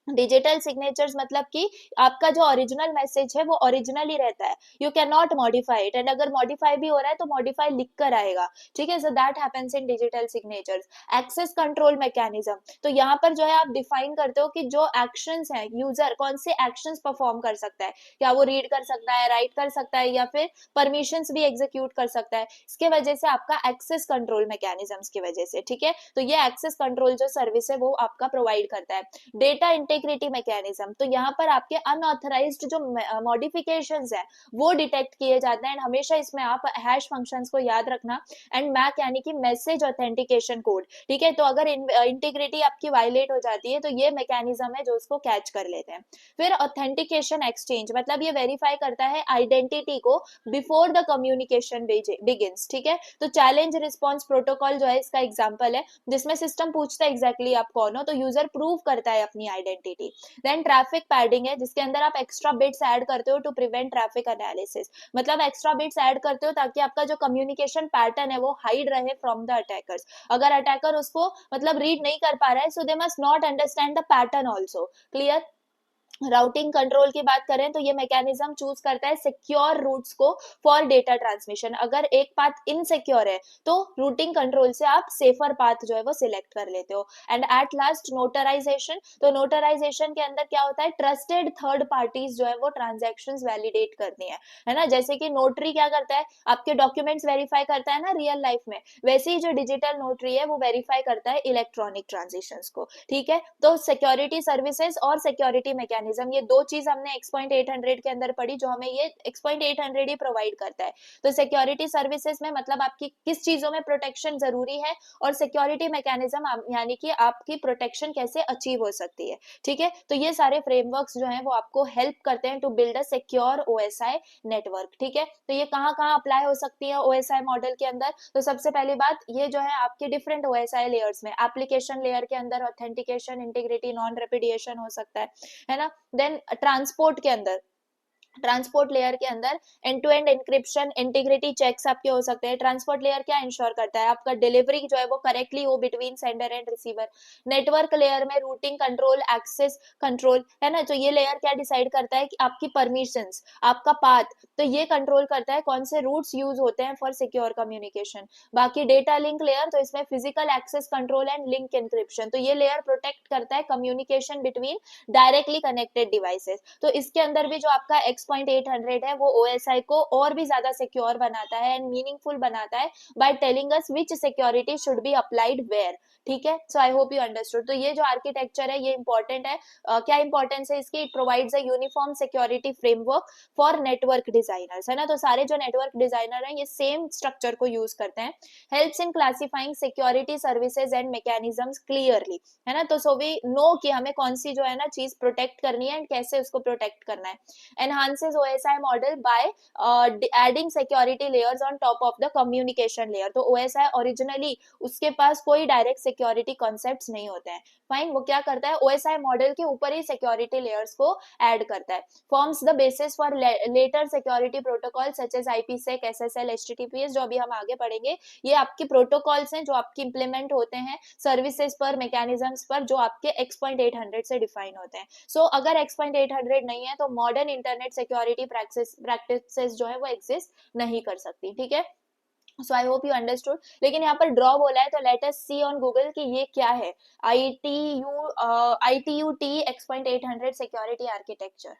डिजिटल सिग्नेचर्स मतलब कि आपका जो ओरिजिनल मैसेज है वो ओरिजिनल ही रहता है, you can not modify it, and अगर मॉडिफाई भी हो रहा है तो मॉडिफाई लिख कर आएगा। ठीक है, so that happens in digital signatures. Access control mechanism, तो यहाँ पर जो है आप डिफाइन करते हो कि जो एक्शंस हैं, यूजर कौन से एक्शंस परफॉर्म कर सकता है, क्या वो रीड कर सकता है, राइट कर सकता है, या फिर परमिशंस भी एग्जीक्यूट कर सकता है। इसके वजह से आपका एक्सेस कंट्रोल मैकेनिज्म्स की वजह से। ठीक है, तो ये एक्सेस कंट्रोल जो सर्विस है वो आपका प्रोवाइड करता है। डेटा इंटीग्रिटी मैकेनिज्म, तो यहाँ पर आपके अनऑथराइज्ड जो मॉडिफिकेशंस है वो डिटेक्ट किए जाते हैं। एंड हमेशा इसमें आप हैश फंक्शंस को याद रखना। एंड मैक यानी कि मैसेज ऑथेंटिकेशन कोड, ठीक है। तो अगर इंटीग्रिटी आपकी वायलेट हो जाती है तो ये मैकेनिज्म है जो उसको कैच कर लेते हैं। फिर ऑथेंटिकेशन एक्सचेंज, मतलब ये वेरीफाई करता है आइडेंटिटी को बिफोर द कम्युनिकेशन बिगिंस, ठीक है। तो चैलेंज रिस्पॉन्स प्रोटोकॉल जो है इसका एग्जांपल है, जिसमें सिस्टम पूछता है एग्जैक्टली आप कौन हो, तो यूजर प्रूव करता है अपनी आइडेंटिटी। देन ट्रैफिक पैडिंग है, जिसके अंदर आप एक्स्ट्रा बिट्स ऐड करते हो टू प्रिवेंट ट्रैफिक एनालिसिस, मतलब एक्स्ट्रा बिट्स ऐड करते हो ताकि आपका जो कम्युनिकेशन पैटर्न है वो हाइड रहे फ्रॉम द अटैकर्स। अगर अटैकर उसको मतलब रीड नहीं कर पा रहा है, so they must not understand the pattern also. Clear. Routing control की बात करें तो ये मैकेनिज्म चूज करता है सिक्योर रूट्स को फॉर डेटा ट्रांसमिशन। अगर एक पाथ इनसिक्योर है तो रूटिंग कंट्रोल से आप सेफर पाथ जो है वो सिलेक्ट कर लेते हो। एंड एट लास्ट नोटराइजेशन, तो नोटराइजेशन के अंदर क्या होता है, ट्रस्टेड थर्ड पार्टीज जो है वो ट्रांजेक्शंस वैलिडेट करनी है ना। जैसे कि नोटरी क्या करता है, आपके डॉक्यूमेंट्स वेरीफाई करता है ना रियल लाइफ में, वैसे ही जो डिजिटल नोटरी है वो वेरीफाई करता है इलेक्ट्रॉनिक ट्रांजेक्शंस को, ठीक है। तो सिक्योरिटी सर्विसेज और सिक्योरिटी मैकेनिज्म, ये दो चीज हमने X.800 के अंदर पढ़ी, जो हमें ये X.800 ही प्रोवाइड करता है। तो सिक्योरिटी सर्विसेज में मतलब आपकी किस चीजों में प्रोटेक्शन जरूरी है, और सिक्योरिटी मैकेनिज्म यानी कि आपकी प्रोटेक्शन कैसे अचीव हो सकती है, ठीक है। तो ये सारे फ्रेमवर्क्स जो हैं वो आपको हेल्प करते हैं to build a secure OSI network, ठीक है। तो ये कहाँ कहाँ अप्लाई हो सकती है OSI मॉडल के अंदर, तो सबसे पहली बात ये जो है आपके डिफरेंट OSI लेयर्स में, एप्लीकेशन लेयर के अंदर ऑथेंटिकेशन, इंटीग्रिटी, नॉन रेपिडिएशन हो सकता है ना। देन ट्रांसपोर्ट के अंदर, ट्रांसपोर्ट लेयर के अंदर end to end encryption, integrity checks आपके हो सकते हैं। ट्रांसपोर्ट लेयर क्या इंश्योर करता है, आपका डिलीवरी जो है वो करेक्टली हो between sender and receiver. Network layer में रूटिंग कंट्रोल, एक्सेस कंट्रोल, है ना। तो ये लेयर क्या डिसाइड करता है कि आपकी परमिशंस, आपका पाथ, तो ये कंट्रोल करता है कौन से रूट्स यूज होते हैं फॉर सिक्योर कम्युनिकेशन। बाकी डेटा लिंक लेयर, तो इसमें physical access control and link encryption, तो ये लेयर प्रोटेक्ट करता है communication between directly connected devices. तो इसके अंदर भी जो आपका X.800 है वो OSI को और भी ज्यादा सिक्योर बनाता है एंड मीनिंगफुल बनाता है by telling us which security should be applied where, ठीक है। So I hope you understood. तो ये जो आर्किटेक्चर है ये इंपॉर्टेंट है। क्या इंपॉर्टेंस है इसकी, it provides a uniform security framework for network designers, है ना। तो सारे जो नेटवर्क डिजाइनर हैं ये सेम स्ट्रक्चर को यूज करते हैं। Helps in classifying security services and mechanisms clearly, है ना। तो सो वी नो कि हमें कौन सी जो है ना चीज प्रोटेक्ट करनी है एंड कैसे उसको प्रोटेक्ट करना है। enhances OSI model by adding security layers on top of the communication layer। तो OSI ओरिजिनली उसके पास कोई डायरेक्ट सिक्योरिटी कॉन्सेप्ट्स नहीं होते हैं। फाइन, वो क्या करता है OSI मॉडल के ऊपर ही सिक्योरिटी लेयर्स को ऐड करता है। Forms the basis for later security protocol such as IPsec, SSL, HTTPS, जो अभी हम आगे पढ़ेंगे। ये आपके प्रोटोकॉल्स हैं जो आपके इंप्लीमेंट होते हैं सर्विसेज पर, मैकेनिज्म्स पर, जो आपके X.800 से डिफाइन होते हैं। सो अगर X.800 नहीं है तो मॉडर्न इंटरनेट सिक्योरिटी प्रैक्टिसेस जो है वो एग्जिस्ट नहीं कर सकती, ठीक है। So I hope you understood. लेकिन यहाँ पर ड्रॉ बोला है तो let us see on Google कि ये क्या है, ITU-T X.800 सिक्योरिटी आर्किटेक्चर।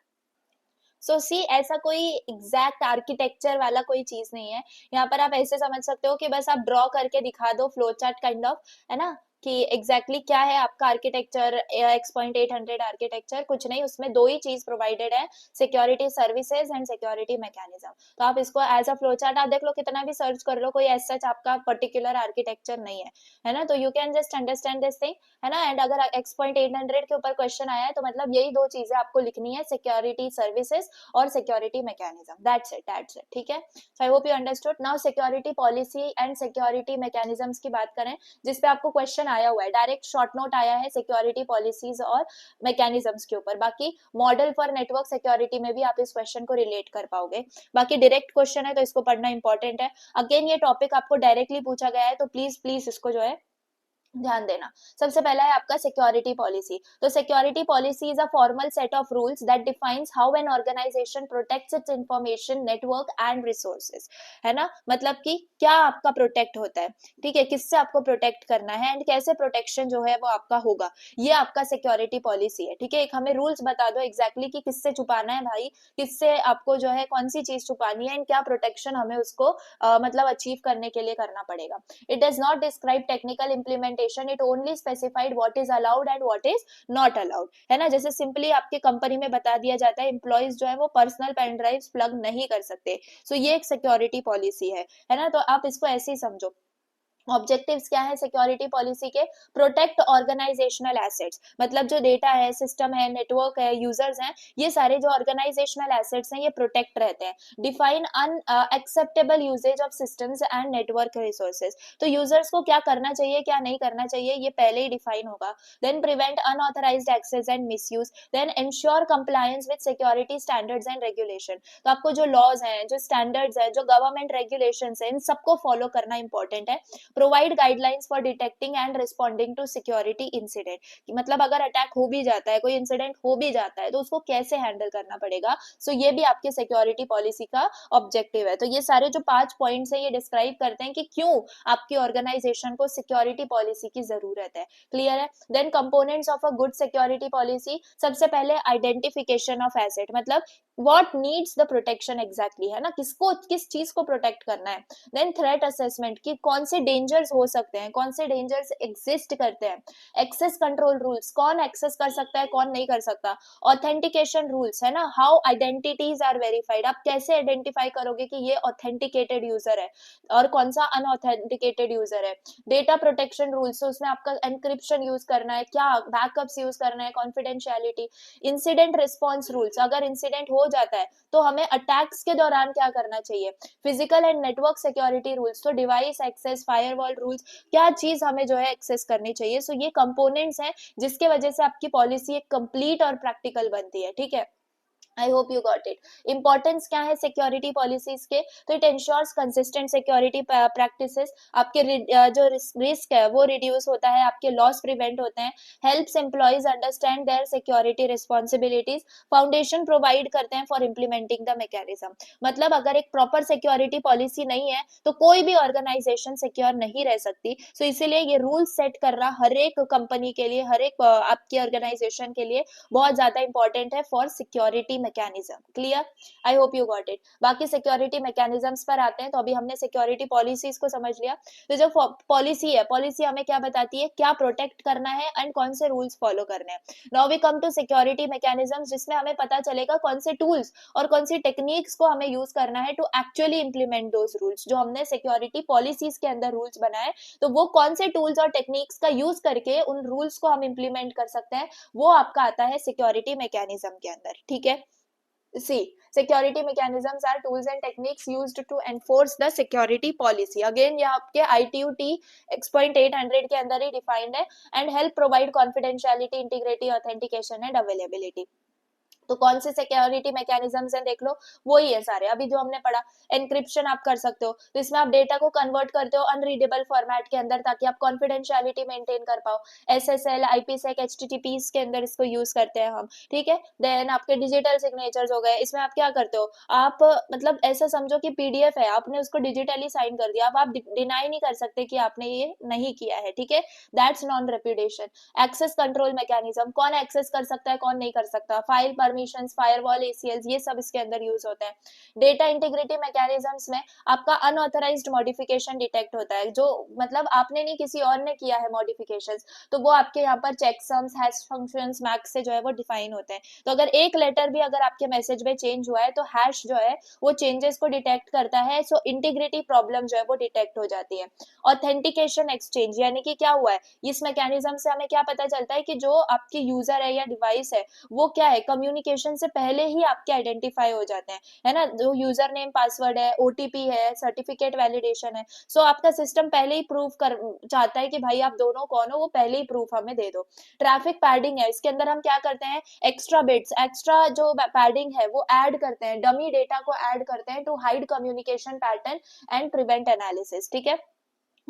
सो सी ऐसा कोई एग्जैक्ट आर्किटेक्चर वाला कोई चीज नहीं है। यहाँ पर आप ऐसे समझ सकते हो कि बस आप ड्रॉ करके दिखा दो फ्लो चार्ट काइंड ऑफ, है ना, कि एग्जैक्टली क्या है आपका आर्किटेक्चर, X.800 आर्किटेक्चर। कुछ नहीं, उसमें दो ही चीज प्रोवाइडेड है, security services and security mechanism. तो आप इसको एज अ फ्लो चार्ट आप देख लो, कितना भी सर्च कर लो, कोई एज सच आपका पर्टिकुलर आर्किटेक्चर नहीं है ना। तो you can just understand this thing, है ना। एंड अगर X.800 के ऊपर क्वेश्चन आया है तो मतलब यही दो चीजें आपको लिखनी है, सिक्योरिटी सर्विसेज और सिक्योरिटी मैकेनिज्म, दैट्स इट, ठीक है। So I hope you understood. Now security policy and security mechanisms की बात करें, जिसपे आपको क्वेश्चन आया हुआ है, डायरेक्ट शॉर्ट नोट आया है सिक्योरिटी पॉलिसीज और मैकेनिज्म्स के ऊपर। बाकी मॉडल फॉर नेटवर्क सिक्योरिटी में भी आप इस क्वेश्चन को रिलेट कर पाओगे। बाकी डायरेक्ट क्वेश्चन है तो इसको पढ़ना इंपॉर्टेंट है। अगेन ये टॉपिक आपको डायरेक्टली पूछा गया है तो प्लीज प्लीज इसको जो है ध्यान देना। सबसे पहला है आपका सिक्योरिटी पॉलिसी। तो security policy is a formal set of rules that defines how an organization protects its information, network and resources, है ना। मतलब कि क्या आपका प्रोटेक्ट होता है, ठीक है, किससे आपको प्रोटेक्ट करना है एंड कैसे प्रोटेक्शन जो है वो आपका होगा, ये आपका सिक्योरिटी पॉलिसी है, ठीक है। एक हमें रूल्स बता दो एग्जैक्टली कि किससे छुपाना है भाई, किससे आपको जो है कौन सी चीज छुपानी है एंड क्या प्रोटेक्शन हमें उसको मतलब अचीव करने के लिए करना पड़ेगा। It does not describe technical implementation documentation it only specified what is allowed and what is not allowed, है ना। जैसे सिंपली आपके कंपनी में बता दिया जाता है एम्प्लॉइज जो है वो पर्सनल पेन ड्राइव्स प्लग नहीं कर सकते, सो ये एक सिक्योरिटी पॉलिसी है ना। तो आप इसको ऐसे ही समझो। ऑब्जेक्टिव्स क्या है सिक्योरिटी पॉलिसी के? प्रोटेक्ट ऑर्गेनाइजेशनल एसेट्स, मतलब जो डेटा है, सिस्टम है, नेटवर्क है, यूजर्स हैं, ये सारे जो ऑर्गेनाइजेशनल एसेट्स हैं ये प्रोटेक्ट रहते हैं। Define unacceptable usage of systems and network resources, तो यूजर्स को क्या करना चाहिए क्या नहीं करना चाहिए ये पहले ही डिफाइन होगा। Then prevent unauthorized access and misuse, then insure compliance with security standards and regulation, तो आपको जो लॉज हैं, जो स्टैंडर्ड्स हैं, जो गवर्नमेंट रेगुलेशंस हैं, इन सबको फॉलो करना इंपॉर्टेंट है। Provide guidelines for detecting and responding to security incident, मतलब अगर अटैक हो भी जाता है, कोई इंसिडेंट हो भी जाता है, तो उसको कैसे हैंडल करना पड़ेगा। सो ये भी आपके सिक्योरिटी पॉलिसी का ऑब्जेक्टिव है। तो ये सारे जो 5 पॉइंट्स हैं ये डिस्क्राइब करते हैं कि क्यों आपकी ऑर्गेनाइजेशन को सिक्योरिटी पॉलिसी की जरूरत है। क्लियर है? Then components of a good security policy, सबसे पहले आइडेंटिफिकेशन ऑफ एसेट, मतलब what needs the protection exactly, है ना, किसको किस चीज को प्रोटेक्ट करना है। देन थ्रेट असेसमेंट, कि कौन से डेंजर्स हो सकते हैं, कौन से डेंजर्स एग्जिस्ट करते हैं। एक्सेस कंट्रोल रूल्स, कौन एक्सेस कर सकता है कौन नहीं कर सकता। ऑथेंटिकेशन रूल्स, है ना, हाउ आइडेंटिटीज आर वेरीफाइड, आप कैसे आइडेंटिफाई करोगे कि ये ऑथेंटिकेटेड यूजर है और कौन सा अनऑथेंटिकेटेड यूजर है। डेटा प्रोटेक्शन रूल्स, तो उसमें आपका एनक्रिप्शन यूज करना है क्या, बैकअप्स यूज करना है, कॉन्फिडेंशियलिटी। इंसिडेंट रिस्पॉन्स रूल्स, अगर इंसिडेंट हो जाता है तो हमें अटैक्स के दौरान क्या करना चाहिए। Physical and network security rules, तो डिवाइस एक्सेस, फायरवॉल रूल्स, क्या चीज हमें जो है एक्सेस करनी चाहिए। सो ये कंपोनेंट्स हैं जिसके वजह से आपकी पॉलिसी एक कंप्लीट और प्रैक्टिकल बनती है। ठीक है, I hope you got it. Importance क्या है सिक्योरिटी पॉलिसीज के? तो it insures consistent security practices, आपके जो रिस्क है वो रिड्यूस होता है, आपके लॉस प्रिवेंट होते हैं, helps employees understand their security responsibilities, foundation provide करते हैं फॉर इम्प्लीमेंटिंग द मैकेनिज्म। मतलब अगर एक प्रॉपर सिक्योरिटी पॉलिसी नहीं है तो कोई भी ऑर्गेनाइजेशन सिक्योर नहीं रह सकती। सो इसीलिए ये रूल सेट करना हर एक कंपनी के लिए, हर एक आपकी ऑर्गेनाइजेशन के लिए बहुत ज्यादा इंपॉर्टेंट है for security mechanism. Clear? I hope you got it. बाकी सिक्योरिटी मैकेनिज्म्स पर आते हैं। तो अभी हमने सिक्योरिटी पॉलिसीज को समझ लिया। तो जो पॉलिसी है, पॉलिसी हमें क्या बताती है, क्या प्रोटेक्ट करना है एंड कौन से रूल्स फॉलो करने हैं। Now we come to security mechanisms, जिसमें हमें पता चलेगा कौन से टूल्स और कौन सी टेक्निक्स को हमें यूज करना है to actually implement those rules. जो हमने सिक्योरिटी पॉलिसीज के अंदर रूल्स बनाए, तो वो कौन से टूल्स और टेक्निक्स का यूज करके उन रूल्स को हम इंप्लीमेंट कर सकते हैं, वो आपका आता है सिक्योरिटी मैकेनिज्म के अंदर। ठीक है, see security mechanisms are tools and techniques used to enforce the security policy। again ये आपके ITU-T X.800 के अंदर ही डिफाइंड है। and help provide confidentiality, integrity, authentication and availability। तो कौन से सिक्योरिटी मैकेनिज्म्स हैं देख लो, वही है सारे अभी जो हमने पढ़ा। एनक्रिप्शन आप कर सकते हो, तो इसमें आप डेटा को कन्वर्ट करते हो अनरीडेबल फॉर्मेट के अंदर ताकि आप कॉन्फिडेंशियलिटी मेंटेन कर पाओ। SSL, IPsec, HTTPs के अंदर इसको यूज करते हैं हम। ठीक है, देन आपके डिजिटल सिग्नेचर्स हो गए, इसमें आप क्या करते हो, आप मतलब ऐसा समझो कि PDF है, आपने उसको डिजिटली साइन कर दिया, अब आप डिनाई नहीं कर सकते कि आपने ये नहीं किया है। ठीक है, that's non reputation. Access control mechanism, कौन एक्सेस कर सकता है कौन नहीं कर सकता, फाइल परमिशंस, फायरवॉल, ACLs, ये सब इसके अंदर यूज होते हैं। डेटा इंटीग्रिटी मैकेनिज्म्स में आपका अनऑथराइज्ड मॉडिफिकेशन डिटेक्ट होता है, जो मतलब आपने नहीं किसी और ने किया है मॉडिफिकेशंस, तो वो आपके यहाँ पर चेकसम्स, हैश फंक्शंस, मैक्स से जो है वो डिफाइन होते हैं। तो अगर एक लेटर भी अगर आपके मैसेज में चेंज हुआ है तो हैश जो है वो चेंजेस को डिटेक्ट करता है। सो इंटीग्रिटी प्रॉब्लम जो है वो डिटेक्ट हो जाती है। ऑथेंटिकेशन एक्सचेंज, यानी कि क्या हुआ है, इस मैकेनिज्म से हमें क्या पता चलता है कि जो आपकी यूजर है या डिवाइस है वो क्या है, कम्युनिकेशन से पहले ही आपके आइडेंटिफाई हो जाते हैं, है ना। जो यूजर नेम, पासवर्ड है, OTP है, सर्टिफिकेट वैलिडेशन है, सो आपका सिस्टम पहले ही प्रूव कर चाहता है कि भाई आप दोनों कौन हो, वो पहले ही प्रूफ हमें दे दो। ट्रैफिक पैडिंग है, इसके अंदर हम क्या करते हैं, एक्स्ट्रा बिट्स, एक्स्ट्रा जो पैडिंग है वो ऐड करते हैं, डमी डेटा को ऐड करते हैं to hide communication pattern and prevent analysis. ठीक है,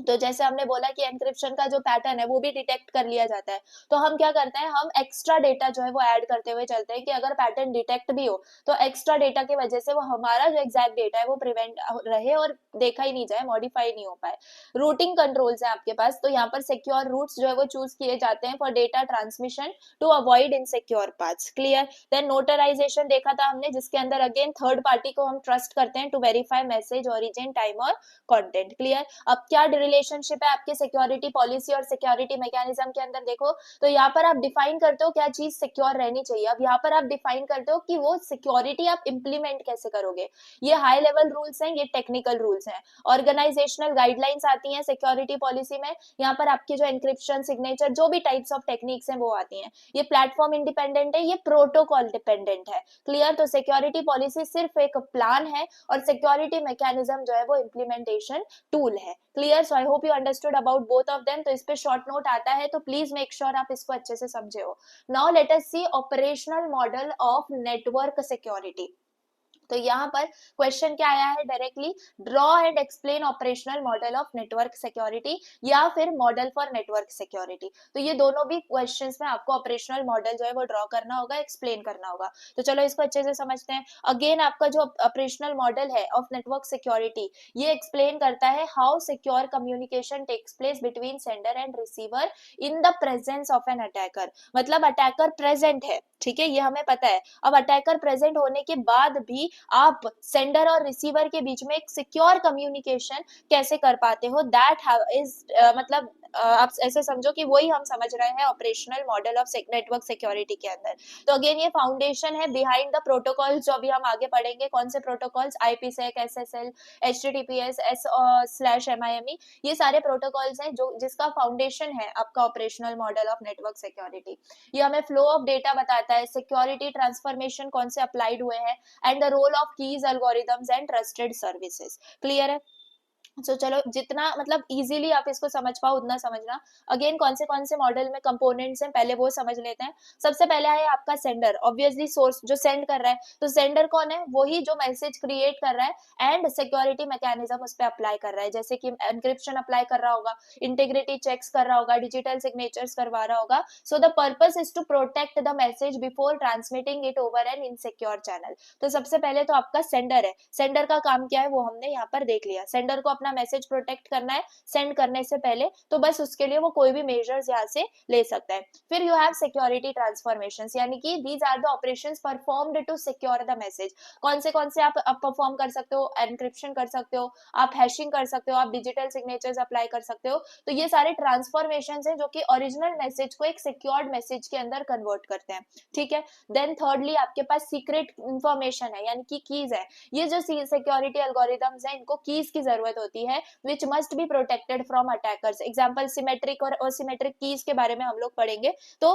तो जैसे हमने बोला कि एनक्रिप्शन का जो पैटर्न है वो भी डिटेक्ट कर लिया जाता है, तो हम क्या करते हैं, हम एक्स्ट्रा डेटा जो है वो ऐड करते हुए चलते हैं कि अगर पैटर्न डिटेक्ट भी हो तो एक्स्ट्रा डेटा की वजह से वो हमारा जो एग्जैक्ट डेटा है वो प्रिवेंट रहे और देखा ही नहीं जाए, मॉडिफाई नहीं हो पाए। रूटिंग कंट्रोल्स है आपके पास, तो यहाँ पर सिक्योर रूट्स जो है वो चूज किए जाते हैं for data transmission to avoid insecure paths. Clear? Then notarization देखा था हमने, जिसके अंदर अगेन थर्ड पार्टी को हम ट्रस्ट करते हैं to verify message, origin, time और कंटेंट। क्लियर? अब क्या रिलेशनशिप है आपके सिक्योरिटी पॉलिसी और सिक्योरिटी मैकेनिज्म के अंदर देखो तो यहाँ पर आप डिफाइन करते हो क्या चीज सिक्योर रहनी चाहिए। अब यहाँ पर आप डिफाइन करते हो कि वो सिक्योरिटी आप इम्प्लीमेंट कैसे करोगे। ये हाई लेवल रूल्स हैं, ये टेक्निकल रूल्स हैं। ऑर्गेनाइजेशनल गाइडलाइंस आती हैं सिक्योरिटी पॉलिसी में, यहाँ पर आपके जो एंक्रिप्शन सिग्नेचर जो भी टाइप्स ऑफ टेक्निक्स हैं वो आती हैं। ये प्लेटफॉर्म इंडिपेंडेंट है, ये प्रोटोकॉल डिपेंडेंट है। क्लियर। तो सिक्योरिटी पॉलिसी सिर्फ एक प्लान है और सिक्योरिटी मैकेनिज्म जो है वो इम्प्लीमेंटेशन टूल है। Clear. So I hope you understood about both of them. तो इस पे शॉर्ट नोट आता है तो प्लीज मेक श्योर आप इसको अच्छे से समझे हो। Now let us see operational model of network security. तो यहाँ पर क्वेश्चन क्या आया है directly, draw and explain operational model of network security या फिर मॉडल फॉर नेटवर्क सिक्योरिटी। तो ये दोनों भी क्वेश्चंस में आपको ऑपरेशनल मॉडल जो है वो ड्रॉ करना होगा, एक्सप्लेन करना होगा। तो चलो इसको अच्छे से समझते हैं। अगेन आपका जो ऑपरेशनल मॉडल है ऑफ नेटवर्क सिक्योरिटी ये एक्सप्लेन करता है how secure communication takes place between sender and receiver in the presence of an attacker. मतलब अटैकर प्रेजेंट है, ठीक है, ये हमें पता है। अब अटैकर प्रेजेंट होने के बाद भी आप सेंडर और रिसीवर के बीच में एक सिक्योर कम्युनिकेशन कैसे कर पाते हो, दैट इज मतलब आप ऐसे समझो कि वही हम समझ रहे हैं operational model of network security के अंदर। तो अगेन ये फाउंडेशन है बिहाइंड द प्रोटोकॉल्स जो अभी हम आगे पढ़ेंगे। कौन से protocols, IPsec, SSL, HTTPS, S/MIME, ये सारे प्रोटोकॉल्स हैं जो जिसका फाउंडेशन है आपका operational model of network security. ये हमें फ्लो ऑफ डेटा बताता है, सिक्योरिटी ट्रांसफॉर्मेशन कौन से अप्लाइड हुए हैं and the role of keys, algorithms and trusted services. Clear है। सो चलो जितना मतलब इजीली आप इसको समझ पाओ उतना समझना। अगेन कौन से मॉडल में कंपोनेंट्स हैं पहले वो समझ लेते हैं। सबसे पहला है आपका सेंडर, ऑब्वियसली सोर्स जो सेंड कर रहा है। तो सेंडर कौन है, वही जो मैसेज क्रिएट कर रहा है एंड सिक्योरिटी मैकेनिज्म उस पर अप्लाई कर रहा है, जैसे कि एनक्रिप्शन अप्लाई कर रहा होगा, इंटीग्रिटी चेक्स कर रहा होगा, डिजिटल सिग्नेचर्स करवा रहा होगा। So the purpose is to protect the message before transmitting it over an insecure channel. तो सबसे पहले तो आपका सेंडर है, सेंडर का काम क्या है वो हमने यहाँ पर देख लिया। सेंडर को अपना मैसेज प्रोटेक्ट करना है सेंड करने से पहले, तो बस उसके लिए वो कोई भी मेजर्स यहाँ से ले सकता है। फिर यू हैव सिक्योरिटी ट्रांसफॉर्मेशंस, यानी कि these are the operations performed to secure the message. कौन से आप परफॉर्म कर सकते हो, एनक्रिप्शन कर सकते हो, आप हैशिंग कर सकते हो, आप डिजिटल सिग्नेचर्स अप्लाई कर सकते हो। तो ये सारे ट्रांसफॉर्मेशंस हैं जो कि ओरिजिनल मैसेज को एक सिक्योर्ड मैसेज के अंदर कन्वर्ट करते हैं। ठीक है। देन थर्डली आपके पास सीक्रेट इंफॉर्मेशन है, यानी कि कीज है। ये जो सिक्योरिटी एल्गोरिथम्स हैं इनको कीज की जरूरत होती है which must be protected from attackers। Example symmetric और असिमेट्रिक कीज के बारे में हम लोग पढ़ेंगे। तो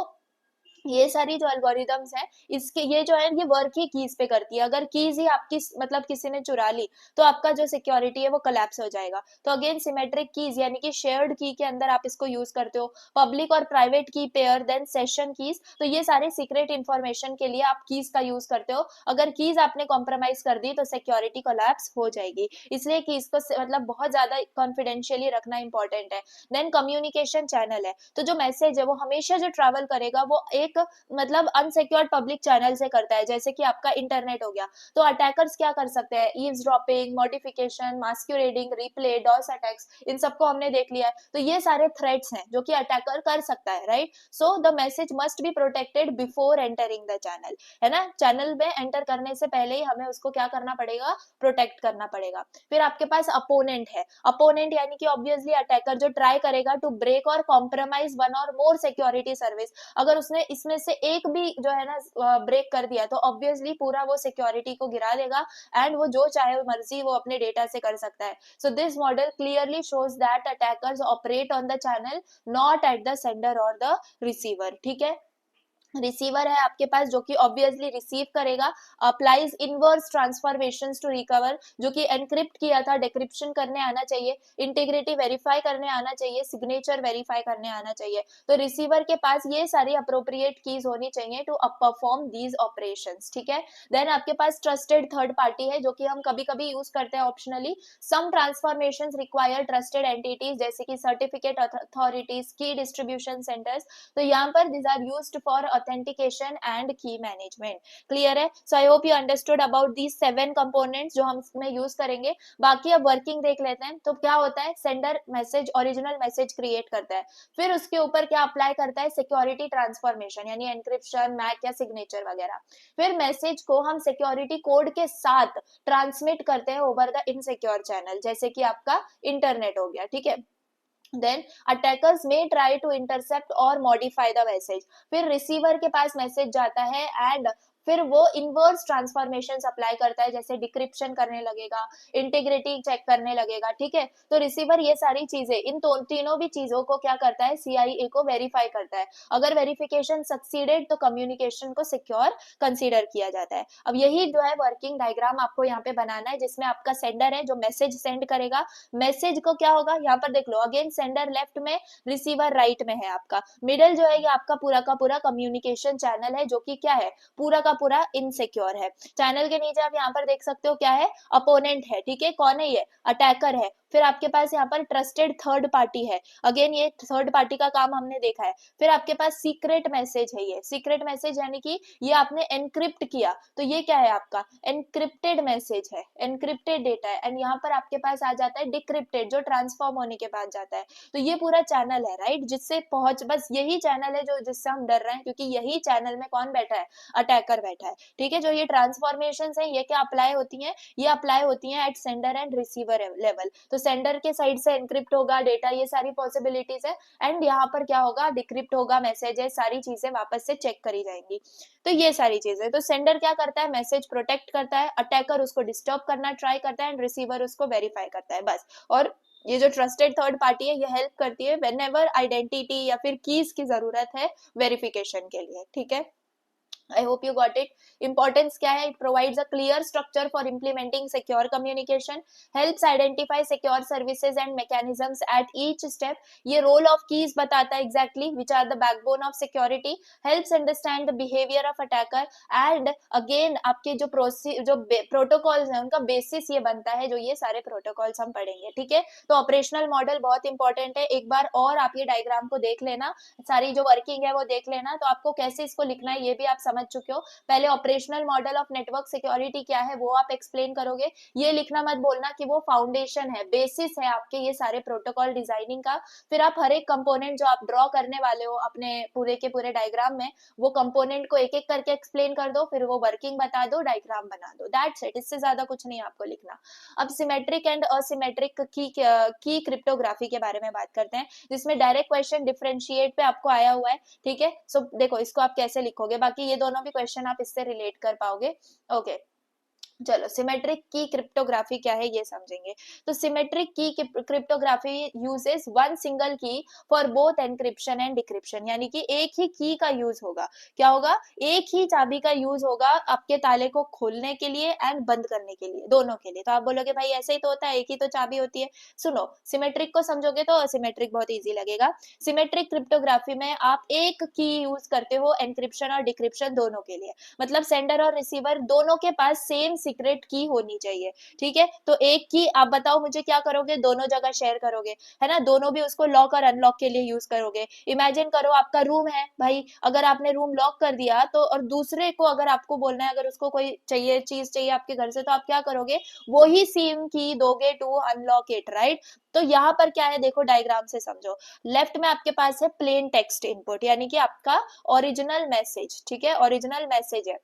ये सारी जो एल्गोरिदम्स हैं इसके ये जो है ये वर्क ही कीज पे करती है। अगर कीज ही आपकी मतलब किसी ने चुरा ली तो आपका जो सिक्योरिटी है वो कोलैप्स हो जाएगा। तो अगेन सिमेट्रिक कीज यानी कि शेयर्ड की के अंदर आप इसको यूज करते हो, पब्लिक और प्राइवेट की पेयर, देन सेशन कीज। तो ये सारे सीक्रेट इंफॉर्मेशन के लिए आप कीज का यूज करते हो। अगर कीज आपने कॉम्प्रोमाइज कर दी तो सिक्योरिटी कोलैप्स हो जाएगी, इसलिए कीज को मतलब बहुत ज्यादा कॉन्फिडेंशियली रखना इंपॉर्टेंट है। देन कम्युनिकेशन चैनल है, तो जो मैसेज है वो हमेशा जो ट्रेवल करेगा वो एक मतलब अनसिक्योर्ड पब्लिक चैनल से करता है, जैसे कि आपका इंटरनेट हो गया। तो अटैकर्स क्या कर सकते हैं, eavesdropping, modification, masquerading, replay, DoS attacks, इन सबको हमने देख लिया है। तो ये सारे थ्रेट्स हैं जो कि अटैकर कर सकता है, right. So the message must be protected before entering the channel, है ना। चैनल में एंटर करने से पहले ही हमें उसको क्या करना पड़ेगा, प्रोटेक्ट करना पड़ेगा। फिर आपके पास अपोनेंट है, अपोनेंट यानी कि ऑब्वियसली अटैकर जो ट्राई करेगा टू ब्रेक और कॉम्प्रोमाइज वन और मोर सिक्योरिटी सर्विस। अगर उसने इसमें से एक भी जो है ना ब्रेक कर दिया तो ऑब्वियसली पूरा वो सिक्योरिटी को गिरा देगा एंड वो जो चाहे मर्जी वो अपने डेटा से कर सकता है। So this model clearly shows that attackers operate on the channel not at the sender और द रिसीवर। ठीक है। रिसीवर है आपके पास जो कि ऑब्वियसली रिसीव करेगा, applies inverse transformations to recover, जो कि एनक्रिप्ट किया था डिक्रिप्शन करने आना चाहिए, इंटीग्रिटी वेरीफाई करने आना चाहिए, सिग्नेचर वेरीफाई करने आना चाहिए। तो रिसीवर के पास ये सारी अप्रोप्रिएट कीज होनी चाहिए टू परफॉर्म दीज ऑपरेशंस। ठीक है। देन आपके पास ट्रस्टेड थर्ड पार्टी है जो कि हम कभी कभी यूज करते हैं optionally. Some transformations require trusted entities जैसे कि certificate authorities, key distribution centres. तो यहाँ पर this are used for authentication and key management। Clear है। So I hope you understood about these 7 components जो हम इसमें यूज करेंगे। बाकी अब वर्किंग देख लेते हैं। तो क्या होता है, sender message original message create करता है, फिर उसके ऊपर क्या अप्लाई करता है, सिक्योरिटी ट्रांसफॉर्मेशन यानी एनक्रिप्शन, मैक या सिग्नेचर वगैरह। फिर मैसेज को हम सिक्योरिटी कोड के साथ ट्रांसमिट करते हैं ओवर द इनसिक्योर चैनल, जैसे कि आपका इंटरनेट हो गया। ठीक है। Then attackers may try to intercept और मॉडिफाई द मैसेज, फिर रिसीवर के पास मैसेज जाता है एंड फिर वो इनवर्स ट्रांसफॉर्मेशन अप्लाई करता है, जैसे डिक्रिप्शन करने लगेगा, इंटीग्रिटी चेक करने लगेगा, ठीक है। तो रिसीवर ये सारी चीजें, इन तीनों भी चीजों को क्या करता है, सीआईए को वेरीफाई करता है। अगर वेरिफिकेशन सक्सीडेड तो कम्युनिकेशन को सिक्योर कंसीडर किया जाता है। अब यही जो है वर्किंग डायग्राम आपको यहाँ पे बनाना है, जिसमें आपका सेंडर है जो मैसेज सेंड करेगा, मैसेज को क्या होगा यहाँ पर देख लो, अगेन सेंडर लेफ्ट में, रिसीवर राइट में है आपका, मिडिल जो है ये आपका पूरा का पूरा कम्युनिकेशन चैनल है, जो कि क्या है, पूरा का पूरा इनसिक्योर है। चैनल के नीचे आप यहाँ पर देख सकते हो क्या है, अपोनेंट है, ठीक है, कौन है ये, अटैकर है। फिर आपके पास यहाँ पर ट्रस्टेड थर्ड पार्टी है, अगेन ये थर्ड पार्टी का काम हमने देखा है। फिर आपके पास सीक्रेट मैसेज है, ये सीक्रेट मैसेज यानी कि ये आपने एनक्रिप्ट किया, तो ये क्या है आपका एनक्रिप्टेड मैसेज है, एनक्रिप्टेड डेटा है। एंड यहाँ पर आपके पास आ जाता है डिक्रिप्टेड, जो ट्रांसफॉर्म होने के बाद जाता है। तो ये पूरा चैनल है, राइट, जिससे पहुंच, बस यही चैनल है जो जिससे हम डर रहे हैं, क्योंकि यही चैनल में कौन बैठा है, अटैकर बैठा है, ठीक है। जो ये ट्रांसफॉर्मेशन है ये क्या अप्लाई होती है, ये अप्लाई होती है at sender and receiver level. तो सेंडर के साइड से एनक्रिप्ट होगा डेटा, ये सारी पॉसिबिलिटीज है, एंड यहाँ पर क्या होगा, डिक्रिप्ट होगा मैसेज है, सारी चीजें वापस से चेक करी जाएंगी। तो ये सारी चीजें, तो सेंडर क्या करता है, मैसेज प्रोटेक्ट करता है, अटैकर उसको डिस्टर्ब करना ट्राई करता है, एंड रिसीवर उसको वेरीफाई करता है, बस। और ये जो ट्रस्टेड थर्ड पार्टी है ये हेल्प करती है व्हेन एवर आइडेंटिटी या फिर कीज की जरूरत है वेरिफिकेशन के लिए, ठीक है। I hope you got it. Importance क्या है? It provides a clear structure for implementing secure communication, helps identify secure services and mechanisms at each step. ये role of keys बताता है exactly which are the backbone of security, helps understand the behavior of attacker, and again आपके जो protocols हैं उनका basis ये बनता है, जो ये सारे protocols हम पढ़ेंगे, ठीक है। तो ऑपरेशनल मॉडल बहुत इंपॉर्टेंट है, एक बार और आप ये डायग्राम को देख लेना, सारी जो वर्किंग है वो देख लेना, तो आपको कैसे इसको लिखना है ये भी आप समझ चुके हो। पहले operational model of network security क्या है वो आप एक्सप्लेन करोगे, ये लिखना मत बोलना कि वो फाउंडेशन है, बेसिस है आपके ये सारे प्रोटोकॉल डिजाइनिंग का। फिर आप हर एक कंपोनेंट जो आप ड्रॉ करने वाले हो अपने पूरे के पूरे डायग्राम में, वो कंपोनेंट को एक एक करके एक्सप्लेन कर दो, फिर वो वर्किंग बता दो, डायग्राम बना दो, दैट्स इट, इससे ज्यादा कुछ नहीं आपको लिखना। अब सिमेट्रिक एंड असिमेट्रिक की क्रिप्टोग्राफी के बारे में बात करते हैं, जिसमें डायरेक्ट क्वेश्चन डिफरेंशिएट पे आपको आया हुआ है, ठीक है। सो देखो इसको आप कैसे लिखोगे, बाकी ये दोनों भी क्वेश्चन आप इससे रिलेट कर पाओगे, ओके। चलो सिमेट्रिक की क्रिप्टोग्राफी क्या है ये समझेंगे। तो symmetric key cryptography uses one single key for both encryption and decryption, यानी कि एक ही की का यूज होगा, क्या होगा, एक ही चाबी का यूज होगा आपके ताले को खोलने के लिए एंड बंद करने के लिए, दोनों के लिए। तो आप बोलोगे भाई ऐसे ही तो होता है, एक ही तो चाबी होती है। सुनो, सिमेट्रिक को समझोगे तो असिमेट्रिक बहुत ईजी लगेगा। सिमेट्रिक क्रिप्टोग्राफी में आप एक की यूज करते हो एनक्रिप्शन और डिक्रिप्शन दोनों के लिए, मतलब सेंडर और रिसीवर दोनों के पास सेम सीक्रेट की होनी चाहिए, ठीक है। तो एक की आप बताओ मुझे क्या करोगे, दोनों जगह शेयर करोगे, है ना, दोनों भी उसको लॉक और अनलॉक के लिए यूज करोगे। इमेजिन करो आपका रूम है भाई, अगर आपने रूम लॉक कर दिया तो, और दूसरे को अगर आपको बोलना है, अगर उसको कोई चाहिए चीज चाहिए आपके घर से, तो आप क्या करोगे, वो ही सेम की दोगे टू अनलॉक इट, राइट। तो यहाँ पर क्या है देखो डायग्राम से समझो, लेफ्ट में आपके पास है प्लेन टेक्स्ट इनपुट, यानी कि आपका ओरिजिनल मैसेज, ठीक है, ओरिजिनल मैसेज है।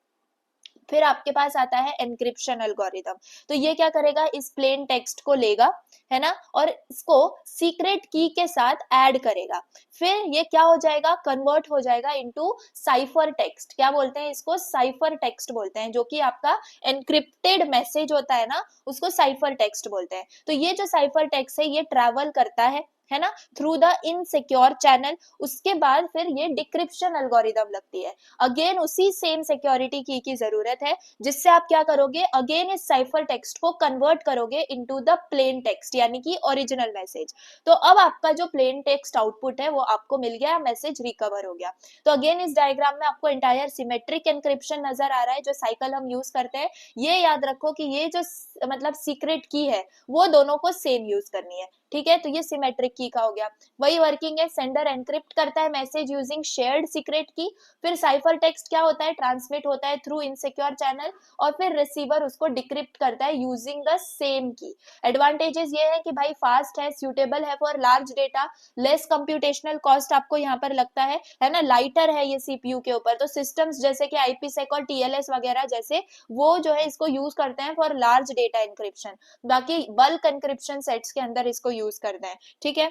फिर आपके पास आता है एनक्रिप्शन एल्गोरिदम, तो ये क्या करेगा, इस प्लेन टेक्स्ट को लेगा, है ना, और इसको सीक्रेट की के साथ ऐड करेगा, फिर ये क्या हो जाएगा, कन्वर्ट हो जाएगा इनटू साइफर टेक्स्ट। क्या बोलते हैं इसको, साइफर टेक्स्ट बोलते हैं, जो कि आपका एनक्रिप्टेड मैसेज होता है ना, उसको साइफर टेक्स्ट बोलते हैं। तो ये जो साइफर टेक्स्ट है ये ट्रैवल करता है ना, थ्रू द इनसिक्योर चैनल। उसके बाद फिर ये डिक्रिप्शन एल्गोरिदम लगती है, अगेन उसी सेम सिक्योरिटी की जरूरत है, जिससे आप क्या करोगे, अगेन इस साइफर टेक्स्ट को कन्वर्ट करोगे इनटू द प्लेन टेक्स्ट, यानी कि ओरिजिनल मैसेज। तो अब आपका जो प्लेन टेक्स्ट आउटपुट है वो आपको मिल गया, मैसेज रिकवर हो गया। तो अगेन इस डायग्राम में आपको एंटायर सिमेट्रिक एनक्रिप्शन नजर आ रहा है, जो साइकिल हम यूज करते हैं। ये याद रखो कि ये जो मतलब सीक्रेट की है वो दोनों को सेम यूज करनी है, ठीक है। तो ये सिमेट्रिक की का हो गया। वही वर्किंग है, सेंडर एनक्रिप्ट करता है मैसेज यूजिंग शेयर्ड सीक्रेट की, फिर साइफर टेक्स्ट क्या होता है, ट्रांसमिट होता है थ्रू इनसिक्योर चैनल, और फिर रिसीवर उसको डिक्रिप्ट करता है यूजिंग द सेम की। एडवांटेजेस ये है कि भाई फास्ट है, सूटेबल है for large data, less computational cost आपको यहाँ पर लगता है ना, लाइटर है ये सीपीयू के ऊपर। तो सिस्टम्स जैसे कि आईपीसेक और टीएलएस वगैरह जैसे, वो जो है इसको यूज करते हैं फॉर लार्ज डेटा एनक्रिप्शन, बाकी बल्क एनक्रिप्शन सेट्स के अंदर इसको यूज करते हैं, ठीक है।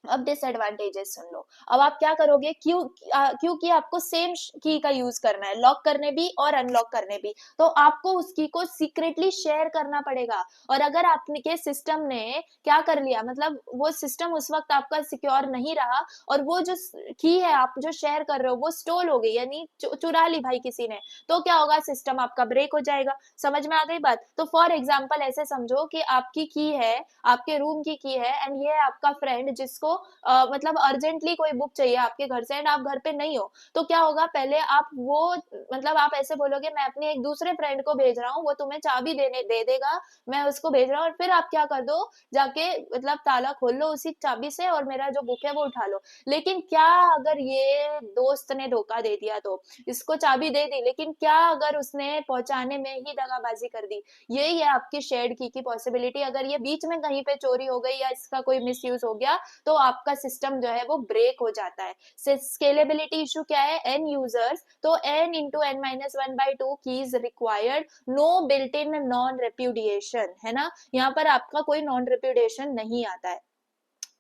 अब डिसएडवांटेजेस सुन लो। अब आप क्या करोगे, क्योंकि आपको सेम की का यूज करना है, लॉक करने भी और अनलॉक करने भी, तो आपको उस की को सीक्रेटली शेयर करना पड़ेगा। और अगर आपके सिस्टम ने क्या कर लिया, मतलब वो सिस्टम उस वक्त आपका सिक्योर नहीं रहा और वो जो की है आप जो शेयर कर रहे हो वो स्टोल हो गई, यानी चुरा ली भाई किसी ने, तो क्या होगा, सिस्टम आपका ब्रेक हो जाएगा। समझ में आ गई बात? तो फॉर एग्जाम्पल ऐसे समझो कि आपकी की है, आपके रूम की है, एंड ये है आपका फ्रेंड जिसको मतलब अर्जेंटली कोई बुक चाहिए आपके घर से एंड आप घर पे नहीं हो, तो क्या होगा, पहले आप वो मतलब आप ऐसे बोलोगे मैं अपने एक दूसरे फ्रेंड को भेज रहा हूँ, वो तुम्हें चाबी देने दे देगा, मैं उसको भेज रहा हूँ, और फिर आप क्या कर दो, जाके मतलब ताला खोल लो उसी चाबी से और मेरा जो बुक है वो उठा लो। लेकिन क्या अगर ये दोस्त ने धोखा दे दिया, तो इसको चाबी दे दी, लेकिन क्या अगर उसने पहुंचाने में ही दगाबाजी कर दी, यही है आपकी शेयर्ड की पॉसिबिलिटी। अगर ये बीच में कहीं पे चोरी हो गई या इसका कोई मिसयूज हो गया, तो आपका सिस्टम जो है वो ब्रेक हो जाता है। स्केलेबिलिटी इशू क्या है, n यूजर्स, तो n into n minus one by two keys required, no built in non repudiation, है ना, यहाँ पर आपका कोई नॉन रेप्यूडिएशन नहीं आता है।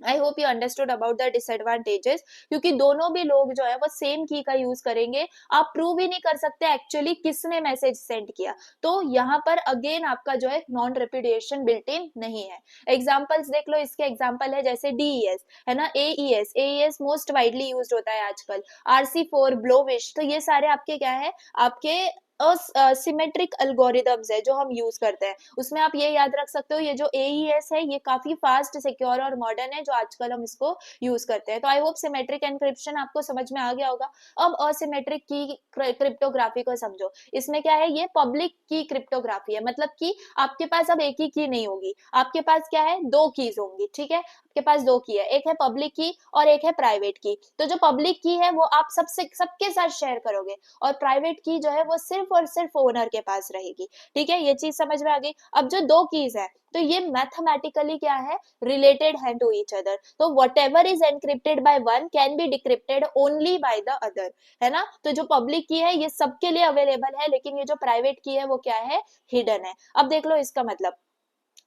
I hope you understood about the disadvantages, क्योंकि दोनों भी लोग जो है वो सेम की का यूज करेंगे, आप प्रूव ही नहीं कर सकते एक्चुअली किसने मैसेज सेंड किया, तो यहाँ पर अगेन आपका जो है नॉन रेप्यूडिएशन बिल्ट इन नहीं है। एग्जांपल्स देख लो, इसके एग्जांपल है जैसे डीईएस, है ना, एईएस मोस्ट वाइडली यूज्ड होता है आजकल, RC4, ब्लोविश, तो ये सारे आपके क्या है, आपके सिमेट्रिक अल्गोरिदम्स है जो हम यूज करते हैं। उसमें आप ये याद रख सकते हो, ये जो एईएस है ये काफी फास्ट, सिक्योर और मॉडर्न है, जो आजकल हम इसको यूज करते हैं। तो आई होप सिमेट्रिक एनक्रिप्शन आपको समझ में आ गया होगा। अब असिमेट्रिक की क्रिप्टोग्राफी को समझो। इसमें क्या है, ये पब्लिक की क्रिप्टोग्राफी है, मतलब कि आपके पास अब एक ही की नहीं होगी, आपके पास क्या है, दो कीज होंगी, ठीक है, आपके पास दो की है, एक है पब्लिक की और एक है प्राइवेट की। तो जो पब्लिक की है वो आप सबके साथ शेयर करोगे, और प्राइवेट की जो है वो सिर्फ और सिर्फ ओनर के पास रहेगी। ठीक है, ये चीज समझ में आ गई। अब जो दो कीज है, तो ये मैथमेटिकली क्या है, रिलेटेड है टू ईच अदर, तो what ever is encrypted by one can be decrypted only by the other, है ना। तो जो पब्लिक की है ये सबके लिए अवेलेबल है, लेकिन ये जो प्राइवेट की है वो क्या है, हिडन है। अब देख लो इसका मतलब,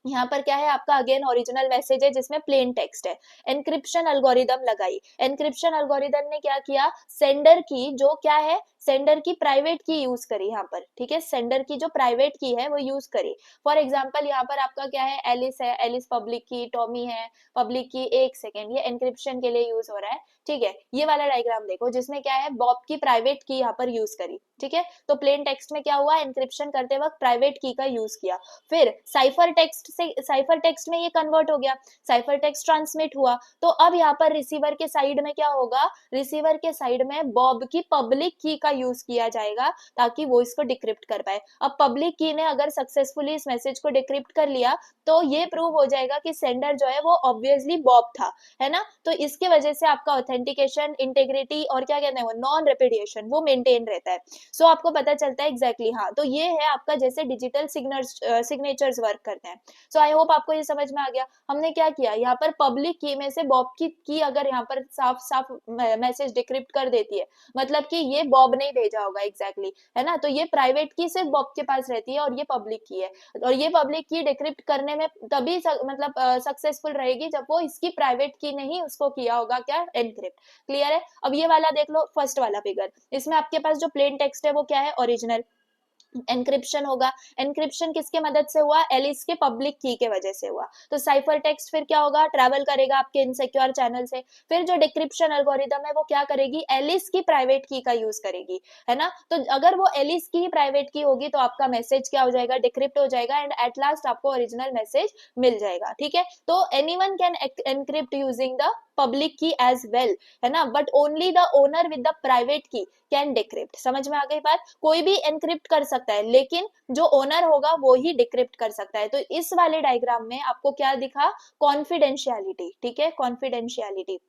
यहाँ पर क्या है, आपका अगेन ओरिजिनल मैसेज है जिसमें प्लेन टेक्स्ट है, एनक्रिप्शन अल्गोरिदम लगाई, एनक्रिप्शन अल्गोरिदम ने क्या किया, सेंडर की जो क्या है, सेंडर की प्राइवेट की यूज करी यहाँ पर, ठीक है, सेंडर की जो प्राइवेट की है वो यूज करी। फॉर एग्जांपल यहाँ पर आपका क्या है, एलिस है, एलिस पब्लिक की, टॉमी है पब्लिक की, एक सेकेंड, ये एनक्रिप्शन के लिए यूज हो रहा है, ठीक है। ये वाला डायग्राम देखो जिसमें क्या है, बॉब की प्राइवेट की यहाँ पर यूज करी, ठीक है, तो प्लेन टेक्स्ट में क्या हुआ, एनक्रिप्शन करते वक्त प्राइवेट की का यूज किया, फिर साइफर टेक्स्ट से साइफर टेक्स्ट में ये कन्वर्ट हो गया, साइफर टेक्स्ट ट्रांसमिट हुआ, तो अब यहाँ पर रिसीवर के साइड में क्या होगा, रिसीवर के साइड में बॉब की पब्लिक की का यूज किया जाएगा ताकि वो इसको डिक्रिप्ट कर पाए। अब पब्लिक की ने अगर सक्सेसफुली इस मैसेज को डिक्रिप्ट कर लिया, तो ये प्रूव हो जाएगा कि सेंडर जो है वो ऑब्वियसली बॉब था, है ना, तो इसके वजह से आपका ऑथेंटिकेशन, इंटेग्रिटी और क्या कहते हैं वो नॉन रेपिडिएशन वो मेंटेन रहता है। सो आपको पता चलता है एग्जैक्टली, हाँ, तो ये है आपका जैसे डिजिटल सिग्नेचर्स वर्क करते हैं। सो आई होप आपको ये समझ में आ गया। हमने क्या किया, यहाँ पर पब्लिक की में से बॉब की अगर यहाँ पर साफ साफ मैसेज डिक्रिप्ट कर देती है, मतलब कि ये बॉब ने भेजा होगा एग्जैक्टली, है ना, तो ये प्राइवेट की सिर्फ बॉब के पास रहती है और ये पब्लिक की है, और ये पब्लिक की डिक्रिप्ट करने में तभी मतलब सक्सेसफुल रहेगी जब वो इसकी प्राइवेट की नहीं उसको किया होगा क्या, एनक्रिप्ट। क्लियर है? अब ये वाला देख लो, फर्स्ट वाला फिगर, इसमें आपके पास जो प्लेन टेक्स्ट है वो क्या है, ओरिजिनल, एनक्रिप्शन होगा, एनक्रिप्शन किसके मदद से हुआ, एलिस के पब्लिक की के वजह से हुआ, तो साइफर टेक्स्ट फिर क्या होगा, ट्रैवल करेगा आपके इनसिक्योर चैनल से, फिर जो डिक्रिप्शन एल्गोरिदम है वो क्या करेगी, एलिस की प्राइवेट की का यूज करेगी, है ना, तो अगर वो एलिस की ही प्राइवेट की होगी तो आपका मैसेज क्या हो जाएगा, डिक्रिप्ट हो जाएगा, एंड एट लास्ट आपको ओरिजिनल मैसेज मिल जाएगा। ठीक है, तो anyone can encrypt using the public की एज वेल, है ना, but only the owner with the private की कैन डिक्रिप्ट। समझ में आ गई बात? कोई भी एनक्रिप्ट कर सकता है, लेकिन जो ओनर होगा वो ही डिक्रिप्ट कर सकता है। तो इस वाले डायग्राम में आपको क्या दिखा, कॉन्फिडेंशियलिटी, ठीक है, कॉन्फिडेंशियलिटी।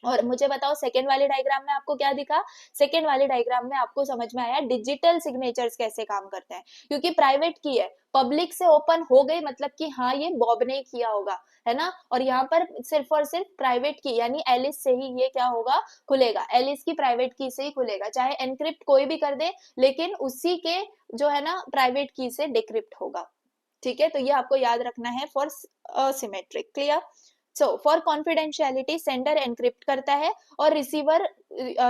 और मुझे बताओ सेकेंड वाले डायग्राम में आपको क्या दिखा, सेकेंड वाले डायग्राम में आपको समझ में आया डिजिटल सिग्नेचर्स कैसे काम करते हैं, क्योंकि प्राइवेट की है, पब्लिक से ओपन हो गई, मतलब कि हाँ ये बॉब ने किया होगा, है ना, और यहाँ पर सिर्फ और सिर्फ प्राइवेट की यानी एलिस से ही ये क्या होगा, खुलेगा, एलिस की प्राइवेट की से ही खुलेगा, चाहे एनक्रिप्ट कोई भी कर दे, लेकिन उसी के जो है ना प्राइवेट की से डिक्रिप्ट होगा। ठीक है, तो ये आपको याद रखना है for asymmetric. Clear? So for confidentiality sender encrypt करता है और receiver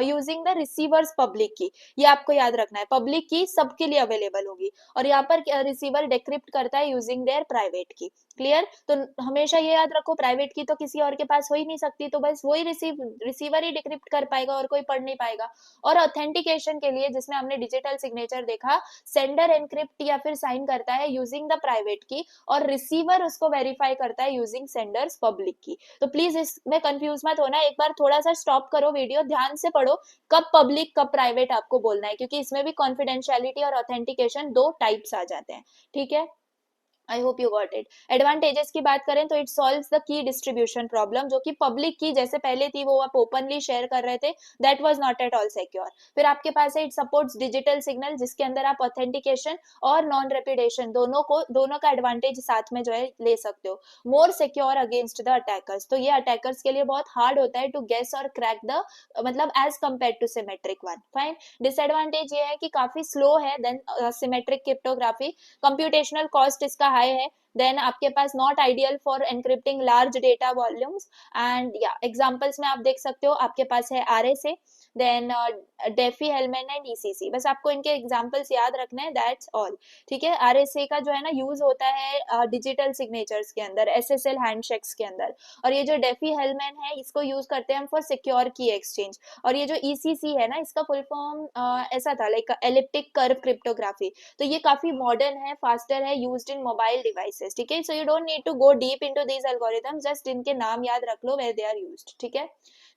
using the receiver's public key, ये आपको याद रखना है, पब्लिक की सबके लिए अवेलेबल होगी, और यहाँ पर रिसीवर डिक्रिप्ट करता है यूजिंग देयर प्राइवेट की। क्लियर? तो हमेशा ये याद रखो, प्राइवेट की तो किसी और के पास हो ही नहीं सकती, तो बस वही रिसीवर ही डिक्रिप्ट कर पाएगा और कोई पढ़ नहीं पाएगा। और ऑथेंटिकेशन के लिए, जिसमें हमने डिजिटल सिग्नेचर देखा, सेंडर एनक्रिप्ट या फिर साइन करता है यूजिंग द प्राइवेट की, और रिसीवर उसको वेरीफाई करता है यूजिंग सेंडर्स पब्लिक की। तो प्लीज इसमें कंफ्यूज मत होना, एक बार थोड़ा सा स्टॉप करो वीडियो, ध्यान से पढ़ो कब पब्लिक कब प्राइवेट आपको बोलना है, क्योंकि इसमें भी कॉन्फिडेंशियलिटी और ऑथेंटिकेशन दो टाइप्स आ जाते हैं। ठीक है, I hope you got it. Advantages की बात करें तो it solves the key distribution problem, जो कि पब्लिक की जैसे पहले थी वो आप ओपनली शेयर कर रहे थे, that was not at all secure. फिर आपके पास है इट सपोर्ट्स डिजिटल सिग्नल, जिसके अंदर आप ऑथेंटिकेशन और नॉन रेपिडेशन दोनों का एडवांटेज साथ में जो है ले सकते हो। More secure against the attackers, तो ये अटैकर्स के लिए बहुत हार्ड होता है टू गेस और क्रैक द, मतलब as compare to symmetric one. Fine. Disadvantage ये है कि काफी स्लो है then symmetric cryptography, computational cost इसका हाई है, देन आपके पास not ideal for encrypting large data volumes, and या एग्जांपल्स में आप देख सकते हो, आपके पास है RSA, then Diffie Hellman and ECC, बस आपको इनके एग्जांपल्स याद रखने हैं, दैट्स ऑल। ठीक है, आरएसए का जो है ना यूज होता है डिजिटल सिग्नेचर्स के अंदर, एसएसएल हैंडशेक्स के अंदर, और ये जो डेफी हेलमैन है इसको यूज करते हैं हम फॉर सिक्योर की एक्सचेंज, और ये जो ईसीसी है ना, इसका फुल फॉर्म ऐसा था लाइक एलिप्टिक कर्व क्रिप्टोग्राफी, तो ये काफी मॉडर्न है, फास्टर है, यूज्ड इन मोबाइल डिवाइसेस। ठीक है, so you don't need to go deep into these algorithms, just इनके नाम याद रख लो वेयर दे आर यूज्ड। ठीक है,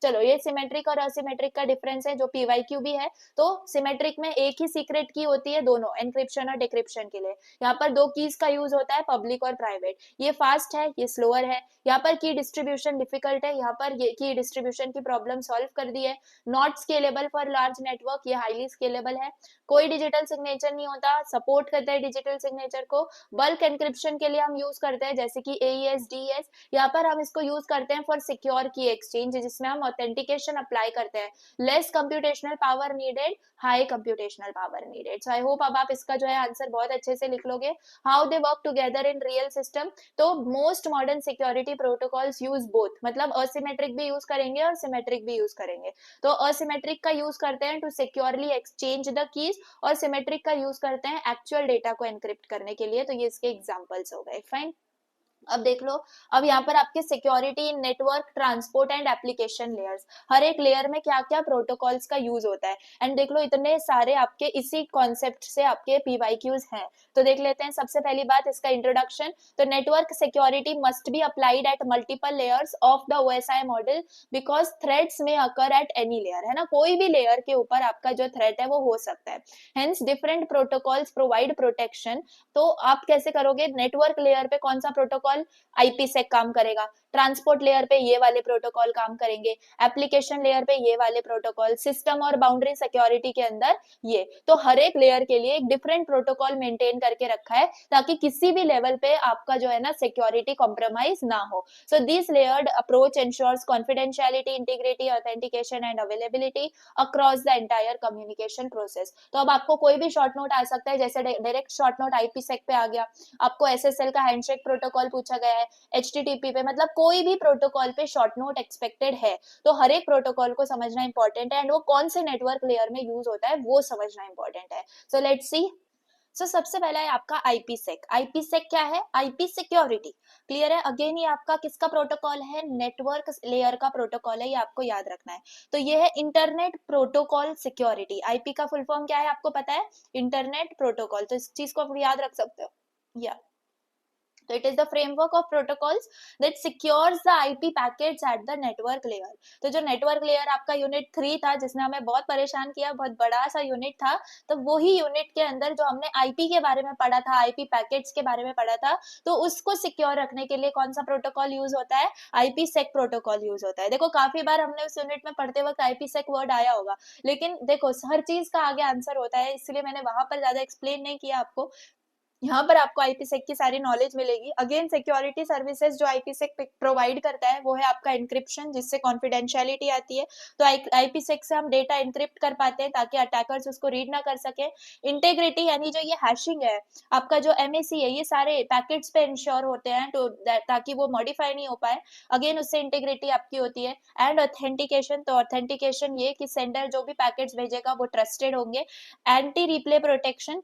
चलो ये सिमेट्रिक और असिमेट्रिक का डिफरेंस है, जो पीवाईक्यू भी है। तो सिमेट्रिक में एक ही सीक्रेट की होती है दोनों, एनक्रिप्शन और डिक्रिप्शन के लिए, यहाँ पर दो कीज का यूज होता है, पब्लिक और प्राइवेट। ये फास्ट है, ये स्लोअर है। यहाँ पर की डिस्ट्रीब्यूशन डिफिकल्ट है, यहाँ पर ये की डिस्ट्रीब्यूशन की प्रॉब्लम सॉल्व कर दी है। Not scalable for large network, ये हाईली स्केलेबल है। कोई डिजिटल सिग्नेचर नहीं होता, सपोर्ट करता है डिजिटल सिग्नेचर को। बल्क एनक्रिप्शन के लिए हम यूज करते हैं, जैसे कि एईएस, डीएस, यहाँ पर हम इसको यूज करते हैं फॉर सिक्योर की एक्सचेंज, जिसमें हम ऑथेंटिकेशन अप्लाई करते हैं। Less computational power needed, high computational power needed. So I hope अब आप इसका जो है आंसर बहुत अच्छे से लिख लोगे। How they work together in real system, तो most modern security protocols use both, मतलब असिमेट्रिक भी यूज करेंगे और सिमेट्रिक भी यूज करेंगे। तो असिमेट्रिक का यूज करते हैं to securely exchange the keys, और सिमेट्रिक का यूज करते हैं एक्चुअल डेटा को एनक्रिप्ट करने के लिए। तो ये इसके एग्जांपल्स हो गए। फाइन, अब देख लो, अब यहाँ पर आपके security in network, transport and application layers, हर एक लेयर में क्या क्या प्रोटोकॉल्स का यूज होता है, एंड देख लो इतने सारे आपके इसी कॉन्सेप्ट से आपके पीवाईक्यूज हैं। तो देख लेते हैं, सबसे पहली बात इसका इंट्रोडक्शन। तो network security must be applied at multiple layers of the OSI model, because threads में अकर एट एनी लेयर, है ना, कोई भी लेयर के ऊपर आपका जो थ्रेट है वो हो सकता है। Hence different protocols provide protection. तो आप कैसे करोगे, नेटवर्क लेयर पे कौन सा प्रोटोकॉल, आईपीसेक काम करेगा, ट्रांसपोर्ट लेयर पे ये वाले प्रोटोकॉल काम करेंगे, एप्लीकेशन लेयर पे ये वाले प्रोटोकॉल, सिस्टम और बाउंड्री सिक्योरिटी के अंदर ये। तो हर एक लेयर के लिए एक डिफरेंट प्रोटोकॉल मेंटेन करके रखा है, ताकि किसी भी लेवल पे आपका जो है ना सिक्योरिटी कॉम्प्रोमाइज ना हो। So this layered approach ensures confidentiality, integrity, authentication and availability across the entire communication process. तो अब आपको कोई भी शॉर्ट नोट आ सकता है, जैसे डायरेक्ट शॉर्ट नोट आईपीसेक पे आ गया, आपको एसएसएल का हैंडशेक प्रोटोकॉल पूछा गया है, एचटीटीपी पे, मतलब कोई भी प्रोटोकॉल पे शॉर्ट नोट एक्सपेक्टेड है। तो हर एक प्रोटोकॉल को समझना इंपॉर्टेंट है, एंड वो कौन से नेटवर्क लेयर में यूज होता है वो समझना इंपॉर्टेंट है। So let's see. सो सबसे पहला है आपका आईपीसेक। आईपीसेक क्या है, आईपी सिक्योरिटी। क्लियर है, अगेन ये आपका किसका प्रोटोकॉल है, नेटवर्क लेयर का प्रोटोकॉल है, ये आपको याद रखना है। तो ये है इंटरनेट प्रोटोकॉल सिक्योरिटी। आईपी का फुल फॉर्म क्या है आपको पता है, इंटरनेट प्रोटोकॉल, तो इस चीज को आप याद रख सकते हो या। तो it is the framework of protocols that secures the IP packets at the network layer। तो जो नेटवर्क लेयर आपका यूनिट 3 था, जिसने हमें बहुत परेशान किया, बहुत बड़ा सा यूनिट था, तो वही यूनिट के अंदर जो हमने आईपी के बारे में पढ़ा था, आईपी पैकेट्स के बारे में पढ़ा था, तो उसको सिक्योर रखने के लिए कौन सा प्रोटोकॉल यूज होता है, आईपी सेक प्रोटोकॉल यूज होता है। देखो काफी बार हमने उस यूनिट में पढ़ते वक्त आईपी सेक वर्ड आया होगा, लेकिन देखो हर चीज का आगे आंसर होता है, इसलिए मैंने वहां पर ज्यादा एक्सप्लेन नहीं किया आपको। यहाँ पर आपको आईपीसेक की सारी नॉलेज मिलेगी। अगेन सिक्योरिटी सर्विसेज जो आईपीसेक प्रोवाइड करता है वो है आपका एन्क्रिप्शन, जिससे कॉन्फिडेंशियलिटी आती है। तो आईपीसेक से हम डेटा एन्क्रिप्ट कर पाते हैं ताकि अटैकर्स उसको रीड ना कर सके। इंटेग्रिटी यानी जो ये हैशिंग है, आपका जो एमएसी है, ये सारे पैकेट्स पे इंश्योर होते हैं तो ताकि वो मॉडिफाई नहीं हो पाए। अगेन उससे इंटेग्रिटी आपकी होती है। एंड ऑथेंटिकेशन, तो ऑथेंटिकेशन ये कि सेंडर जो भी पैकेट्स भेजेगा वो ट्रस्टेड होंगे। एंटी रिप्ले प्रोटेक्शन,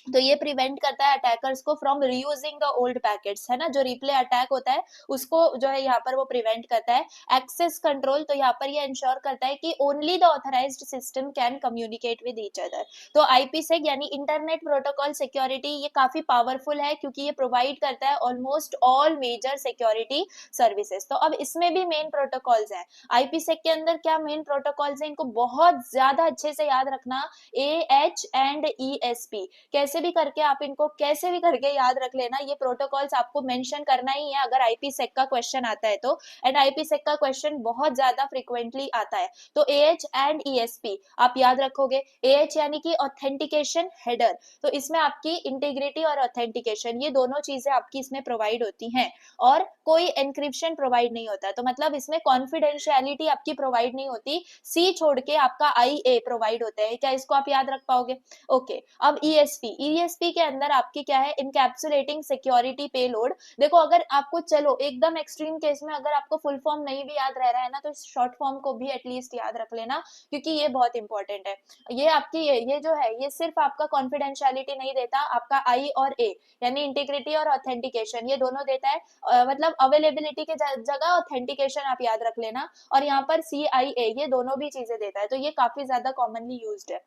तो ये प्रिवेंट करता है अटैकर्स को from reusing the old packets, है ना, जो रिप्ले अटैक होता है उसको जो है यहाँ पर वो प्रिवेंट करता है। एक्सेस कंट्रोल, तो यहाँ पर ये इंश्योर करता है कि only the authorized system can communicate with each other. तो आईपीसेक यानी इंटरनेट प्रोटोकॉल सिक्योरिटी ये काफी पावरफुल है क्योंकि ये प्रोवाइड करता है almost all major security services. तो अब इसमें भी मेन प्रोटोकॉल्स हैं। आईपीसेक के अंदर क्या मेन प्रोटोकॉल्स हैं, इनको बहुत ज्यादा अच्छे से याद रखना। एएच एंड ईएसपी, कैसे भी करके आप इनको कैसे भी करके याद रख लेना। ये प्रोटोकॉल्स आपको मेंशन करना ही है अगर आईपीसेक का क्वेश्चन आता है तो। एंड आईपीसेक का क्वेश्चन बहुत ज्यादा फ्रीक्वेंटली आता है। तो एएच एंड ईएसपी आप याद रखोगे। एएच यानी कि ऑथेंटिकेशन हेडर, तो इसमें आपकी इंटीग्रिटी और ऑथेंटिकेशन ये दोनों चीजें आपकी इसमें प्रोवाइड होती हैं। और कोई एनक्रिप्शन प्रोवाइड नहीं होता, तो मतलब इसमें कॉन्फिडेंशियलिटी आपकी प्रोवाइड नहीं होती। सी छोड़ के आपका आईए प्रोवाइड होता है। क्या इसको आप याद रख पाओगे? ओके। अब ईएसपी के अंदर आपकी क्या है, इनकैप्सुलेटिंग सिक्योरिटी पेलोड। देखो अगर आपको, चलो एकदम एक्सट्रीम केस में अगर आपको फुल फॉर्म नहीं भी याद रह रहा है ना, तो शॉर्ट फॉर्म को भी एटलीस्ट याद रख लेना क्योंकि ये बहुत इंपॉर्टेंट है। ये आपकी ये जो है ये सिर्फ आपका कॉन्फिडेंशियलिटी नहीं देता, आपका आई और ए यानी इंटीग्रिटी और ऑथेंटिकेशन ये दोनों देता है। मतलब अवेलेबिलिटी के जगह ऑथेंटिकेशन आप याद रख लेना। और यहाँ पर CIA ये दोनों भी चीजें देता है, तो ये काफी ज्यादा कॉमनली यूज्ड है।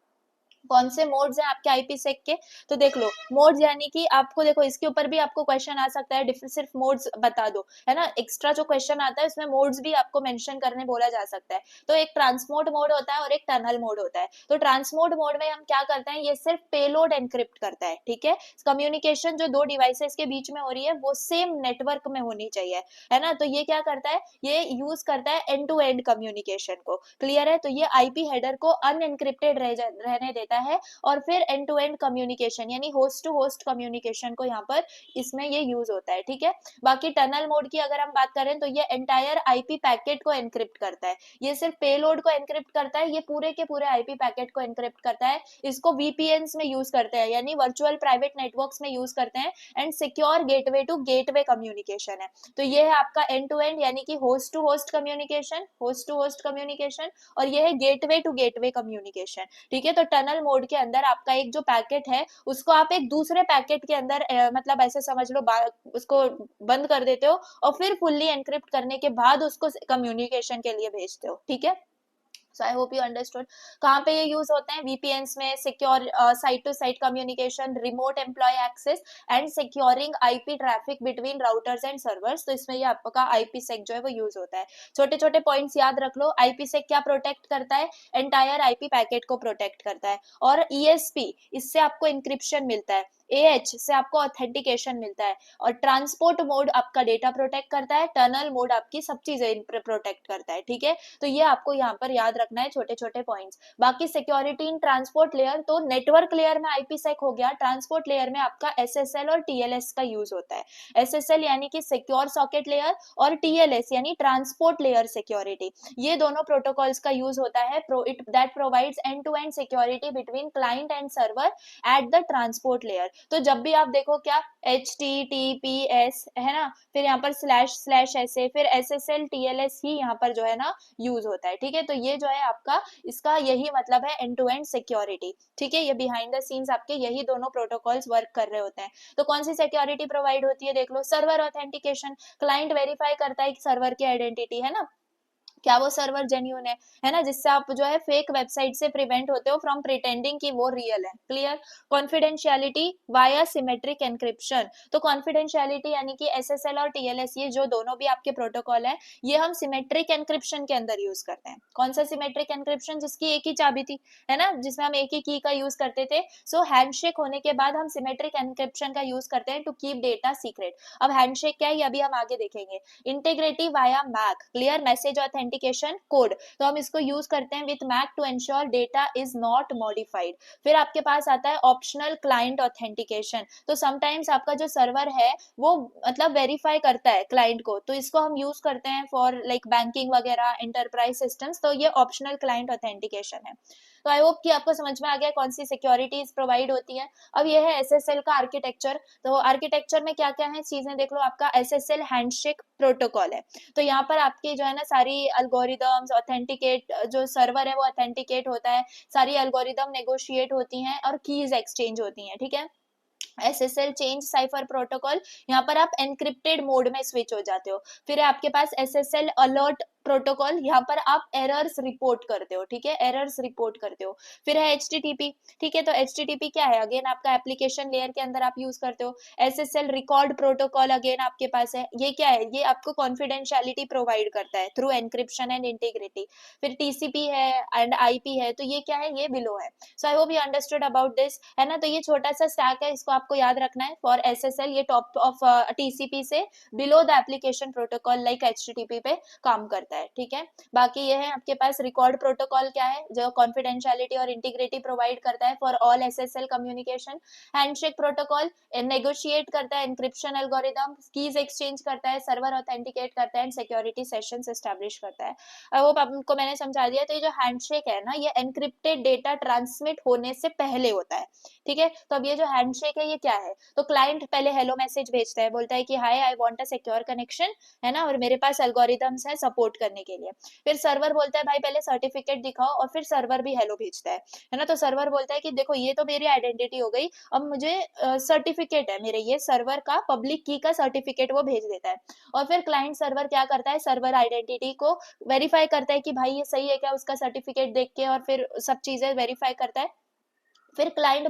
कौन से मोड्स हैं आपके आईपीसेक के, तो देख लो मोड्स यानी कि आपको देखो इसके ऊपर भी आपको क्वेश्चन आ सकता है, सिर्फ मोड्स बता दो, है ना। एक्स्ट्रा जो क्वेश्चन आता है उसमें मोड्स भी आपको मेंशन करने बोला जा सकता है। तो एक ट्रांसमोड मोड होता है और एक टनल मोड होता है। तो ट्रांसमोड मोड में हम क्या करते हैं, ये सिर्फ पेलोड एनक्रिप्ट करता है, ठीक है। कम्युनिकेशन जो दो डिवाइसेस के बीच में हो रही है वो सेम नेटवर्क में होनी चाहिए, है ना। तो ये क्या करता है, ये यूज करता है एंड टू एंड कम्युनिकेशन को। क्लियर है? तो ये आईपी हेडर को अनएनक्रिप्टेड रहने देता है और फिर एंड टू एंड कम्युनिकेशन यानी होस्ट टू होस्ट कम्युनिकेशन को यहाँ पर इसमें ये यूज होता है, ठीक है। बाकी टनल मोड की अगर हम बात करें तो ये एंटायर आईपी पैकेट को एनक्रिप्ट करता है। ये सिर्फ पेलोड को एनक्रिप्ट करता है, ये पूरे के पूरे आईपी पैकेट को एनक्रिप्ट करता है। इसको वीपीएन्स में यूज करते हैं यानी वर्चुअल प्राइवेट नेटवर्क्स में यूज करते हैं। And secure gateway to gateway communication है। तो ये है आपका एंड टू एंड यानी कि host to host communication, host to host communication, और ये है गेटवे टू गेटवे कम्युनिकेशन, ठीक है। तो टनल मोड के अंदर आपका एक जो पैकेट है उसको आप एक दूसरे पैकेट के अंदर मतलब ऐसे समझ लो उसको बंद कर देते हो और फिर फुल्ली एनक्रिप्ट करने के बाद उसको कम्युनिकेशन के लिए भेजते हो, ठीक है। So I hope you understood. कहाँ पे ये यूज होते हैं, वीपीएन्स में, secure site to site communication, remote employ access and securing IP traffic between routers and servers. तो इसमें ये आपका आईपीसेक जो है वो यूज होता है। छोटे छोटे पॉइंट्स याद रख लो। आईपीसेक क्या प्रोटेक्ट करता है, एंटायर आईपी पैकेट को प्रोटेक्ट करता है। और ईएसपी, इससे आपको इंक्रिप्शन मिलता है। एएच से आपको ऑथेंटिकेशन मिलता है। और ट्रांसपोर्ट मोड आपका डेटा प्रोटेक्ट करता है। टनल मोड आपकी सब चीजें प्रोटेक्ट करता है, ठीक है। तो ये आपको यहाँ पर याद रखना है, छोटे छोटे पॉइंट्स। बाकी सिक्योरिटी इन ट्रांसपोर्ट लेयर, तो नेटवर्क लेयर में आईपीसेक हो गया, ट्रांसपोर्ट लेयर में आपका एसएसएल और टीएलएस का यूज होता है। एसएसएल यानी कि सिक्योर सॉकेट लेयर, और टीएलएस यानी ट्रांसपोर्ट लेयर सिक्योरिटी। ये दोनों प्रोटोकॉल्स का यूज होता है that provides end to end security between client and server at the transport layer. तो जब भी आप देखो क्या HTTPS है ना, फिर यहाँ पर // फिर SSL TLS ही यहाँ पर जो है ना यूज होता है, ठीक है। तो ये जो है आपका इसका यही मतलब है एंड टू एंड सिक्योरिटी, ठीक है। ये बिहाइंड द सीन्स आपके यही दोनों प्रोटोकॉल्स वर्क कर रहे होते हैं। तो कौन सी सिक्योरिटी प्रोवाइड होती है, देख लो। सर्वर ऑथेंटिकेशन, क्लाइंट वेरीफाई करता है कि सर्वर की आइडेंटिटी, है ना, क्या वो सर्वर जेन्यून है ना, जिससे आप जो है फेक वेबसाइट से प्रिवेंट होते हो फ्रॉम प्रिटेंडिंग कि वो रियल है। Clear? Confidentiality via symmetric encryption, तो कॉन्फिडेंशियलिटी यानी कि एसएसएल और टीएलएस ये जो दोनों भी आपके प्रोटोकॉल है ये हम सिमेट्रिक एनक्रिप्शन के अंदर यूज करते हैं। कौन सा सिमेट्रिक एनक्रिप्शन, जिसकी एक ही चाबी थी, है ना, जिसमें हम एक ही की का यूज करते थे। सो हैंडशेक होने के बाद हम सिमेट्रिक एनक्रिप्शन का यूज करते हैं टू कीप डेटा सीक्रेट। अब हैंडशेक क्या है ये अभी हम आगे देखेंगे। Integrity via MAC, clear, message authentication authentication code, तो हम इसको यूज करते हैं with MAC to ensure data is not modified. फिर आपके पास आता है ऑप्शनल क्लाइंट ऑथेंटिकेशन, तो समटाइम्स आपका जो सर्वर है वो मतलब वेरीफाई करता है क्लाइंट को, तो इसको हम यूज करते हैं फॉर लाइक बैंकिंग वगैरह एंटरप्राइज सिस्टम्स, तो ये ऑप्शनल क्लाइंट ऑथेंटिकेशन है। तो आई होप कि आपको समझ में आ गया कौन सी सिक्योरिटीज प्रोवाइड होती हैं। अब ये है एसएसएल का आर्किटेक्चर, तो आर्किटेक्चर में क्या क्या है चीजें देख लो। आपका एसएसएल हैंडशेक प्रोटोकॉल है, तो यहाँ पर आपकी जो है ना सारी अल्गोरिदम्स ऑथेंटिकेट, जो सर्वर है वो ऑथेंटिकेट होता है, सारी अल्गोरिदम नेगोशिएट होती हैं और कीज एक्सचेंज होती हैं, ठीक है। एसएसएल चेंज साइफर प्रोटोकॉल, यहाँ पर आप एनक्रिप्टेड मोड में स्विच हो जाते हो। फिर है आपके पास एसएसएल अलर्ट प्रोटोकॉल, यहाँ पर आप एरर्स रिपोर्ट करते हो, ठीक है, एरर्स रिपोर्ट करते हो। फिर है एचटीटीपी, ठीक है, तो एचटीटीपी क्या है, अगेन आपका एप्लीकेशन लेयर के अंदर आप यूज करते हो। एसएसएल रिकॉर्ड प्रोटोकॉल अगेन आपके पास है, ये क्या है, ये आपको कॉन्फिडेंशियलिटी प्रोवाइड करता है थ्रू एनक्रिप्शन एंड इंटीग्रिटी। फिर टीसीपी है एंड आईपी है, तो ये क्या है, ये बिलो है। So I hope you understood about this, है ना। तो ये छोटा सा स्टैक है, इसको आपको याद रखना है फॉर एसएसएल, ये टॉप ऑफ टीसीपी से below the application protocol like HTTP पे काम करता है, ठीक है। बाकी ये है आपके पास रिकॉर्ड प्रोटोकॉल, क्या है, जो कॉन्फिडेंशियलिटी और इंटीग्रिटी प्रोवाइड करता है for all SSL communication. Handshake protocol negotiate करता है एनक्रिप्शन एल्गोरिदम, कीज एक्सचेंज करता है, सर्वर ऑथेंटिकेट करता है एंड सिक्योरिटी सेशंस एस्टैब्लिश करता है। आई होप आपको मैंने समझा दिया। तो ये जो हैंडशेक है ना, ये एनक्रिप्टेड डेटा ट्रांसमिट होने से पहले होता है, ठीक है। तो अब ये जो हैंडशेक है ये क्या है, तो क्लाइंट पहले हेलो मैसेज भेजता है, बोलता है कि hi I want a secure connection, है ना, और मेरे पास एल्गोरिदम्स है सपोर्ट करने के लिए। फिर सर्वर बोलता है भाई पहले सर्टिफिकेट दिखाओ, और फिर सर्वर भी हेलो भेजता है ना। तो सर्वर बोलता है कि देखो ये तो मेरी आइडेंटिटी हो गई, अब मुझे सर्टिफिकेट है मेरे, ये सर्वर का पब्लिक की का सर्टिफिकेट वो भेज देता है। और फिर क्लाइंट सर्वर क्या करता है, सर्वर आइडेंटिटी को वेरीफाई करता है कि भाई ये सही है क्या, उसका सर्टिफिकेट देख के, और फिर सब चीजें वेरीफाई करता है। फिर क्लाइंट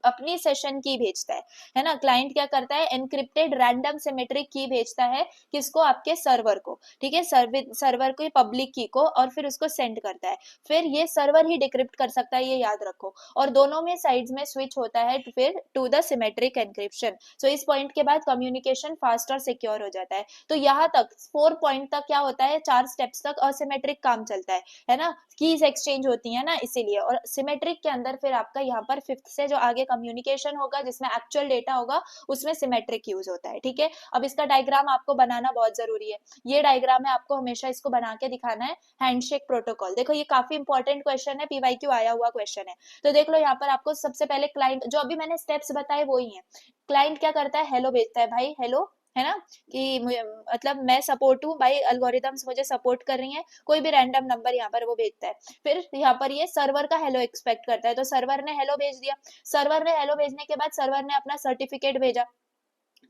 अपनी सेशन की भेजता है ना। क्लाइंट क्या करता है, एनक्रिप्टेड रैंडम सिमेट्रिक की भेजता है, किसको, आपके सर्वर को, ठीक है, सर्वर को पब्लिक की को, और फिर उसको सेंड करता है। फिर ये सर्वर ही डिक्रिप्ट कर सकता है, ये याद रखो, और दोनों में साइड्स में स्विच होता है फिर टू द सिमेट्रिक एनक्रिप्शन। सो इस पॉइंट के बाद कम्युनिकेशन फास्ट और सिक्योर हो जाता है। तो यहाँ तक 4 पॉइंट तक क्या होता है, 4 स्टेप्स तक असिमेट्रिक काम चलता है ना, कीज एक्सचेंज होती है ना इसीलिए। और सिमेट्रिक के अंदर फिर आपका यहाँ पर 5th से जो आगे कम्युनिकेशन होगा जिसमें एक्चुअल डेटा होगा, उसमें सिमेट्रिक यूज होता है, ठीक है। अब इसका डायग्राम आपको बनाना बहुत जरूरी है, ये डायग्राम है, आपको हमेशा इसको बना के दिखाना है। हैंडशेक प्रोटोकॉल, देखो ये काफी इंपॉर्टेंट क्वेश्चन है, पीवाईक्यू आया हुआ क्वेश्चन है। तो देख लो यहाँ पर आपको सबसे पहले क्लाइंट, जो अभी मैंने स्टेप्स बताए वो ही है। क्लाइंट क्या करता है, हेलो भेजता है, भाई हेलो, है ना, कि मतलब मैं सपोर्ट हूँ भाई, अल्गोरिदम्स मुझे सपोर्ट कर रही हैं, कोई भी रैंडम नंबर यहाँ पर वो भेजता है। फिर यहाँ पर ये सर्वर का हेलो एक्सपेक्ट करता है, तो सर्वर ने हेलो भेज दिया। सर्वर ने हेलो भेजने के बाद सर्वर ने अपना सर्टिफिकेट भेजा,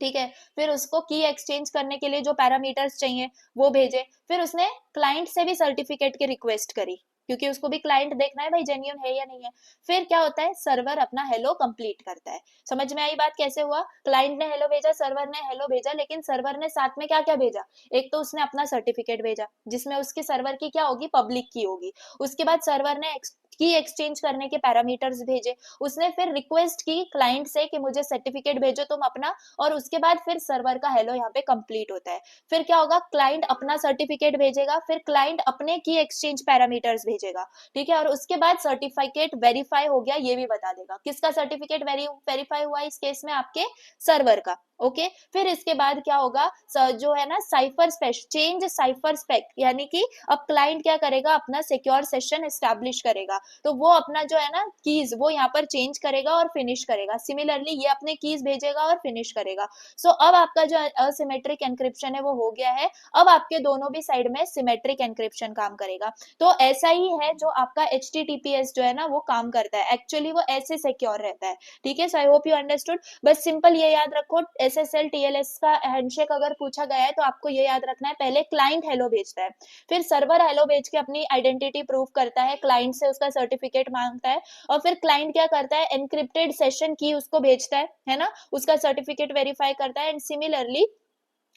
ठीक है। फिर उसको की एक्सचेंज करने के लिए जो पैरामीटर्स चाहिए वो भेजे। फिर उसने क्लाइंट से भी सर्टिफिकेट की रिक्वेस्ट करी, क्योंकि उसको भी क्लाइंट देखना है भाई जेन्युइन है या नहीं है। फिर क्या होता है, सर्वर अपना हेलो कंप्लीट करता है। समझ में आई बात कैसे हुआ, क्लाइंट ने हेलो भेजा, सर्वर ने हेलो भेजा, लेकिन सर्वर ने साथ में क्या क्या भेजा, एक तो उसने अपना सर्टिफिकेट भेजा जिसमें उसके सर्वर की क्या होगी, पब्लिक की होगी। उसके बाद सर्वर ने की एक्सचेंज करने के पैरामीटर्स भेजे। उसने फिर रिक्वेस्ट की क्लाइंट से कि मुझे सर्टिफिकेट भेजो तुम अपना, और उसके बाद फिर सर्वर का हेलो यहाँ पे कंप्लीट होता है। फिर क्या होगा, क्लाइंट अपना सर्टिफिकेट भेजेगा, फिर क्लाइंट अपने की एक्सचेंज पैरामीटर्स भेजेगा, ठीक है। और उसके बाद सर्टिफिकेट वेरीफाई हो गया ये भी बता देगा, किसका सर्टिफिकेट वेरीफाई हुआ इस केस में, आपके सर्वर का, ओके। फिर इसके बाद क्या होगा, जो है ना cipher spec, change cipher spec, यानी कि अब क्लाइंट क्या करेगा, अपना सिक्योर सेशन एस्टैब्लिश करेगा, तो वो अपना जो है ना कीज वो यहाँ पर चेंज करेगा और फिनिश करेगा। सिमिलरली ये अपने कीज भेजेगा और फिनिश करेगा। सो अब आपका जो असिमेट्रिक एनक्रिप्शन है वो हो गया है। अब आपके दोनों भी साइड में सिमेट्रिक एनक्रिप्शन काम करेगा। तो ऐसा ही है जो आपका HTTPS जो है ना वो काम करता है, एक्चुअली वो ऐसे सिक्योर रहता है, ठीक है। So I hope you understood. बस सिंपल ये याद रखो, SSL TLS का हैंडशेक अगर पूछा गया है तो आपको ये याद रखना है, पहले क्लाइंट हेलो भेजता है, फिर सर्वर हेलो भेज के अपनी आइडेंटिटी प्रूव करता है, क्लाइंट से उसका सर्टिफिकेट मांगता है, और फिर क्लाइंट क्या करता है, एनक्रिप्टेड सेशन की उसको भेजता है ना, उसका सर्टिफिकेट वेरीफाई करता है। एंड सिमिलरली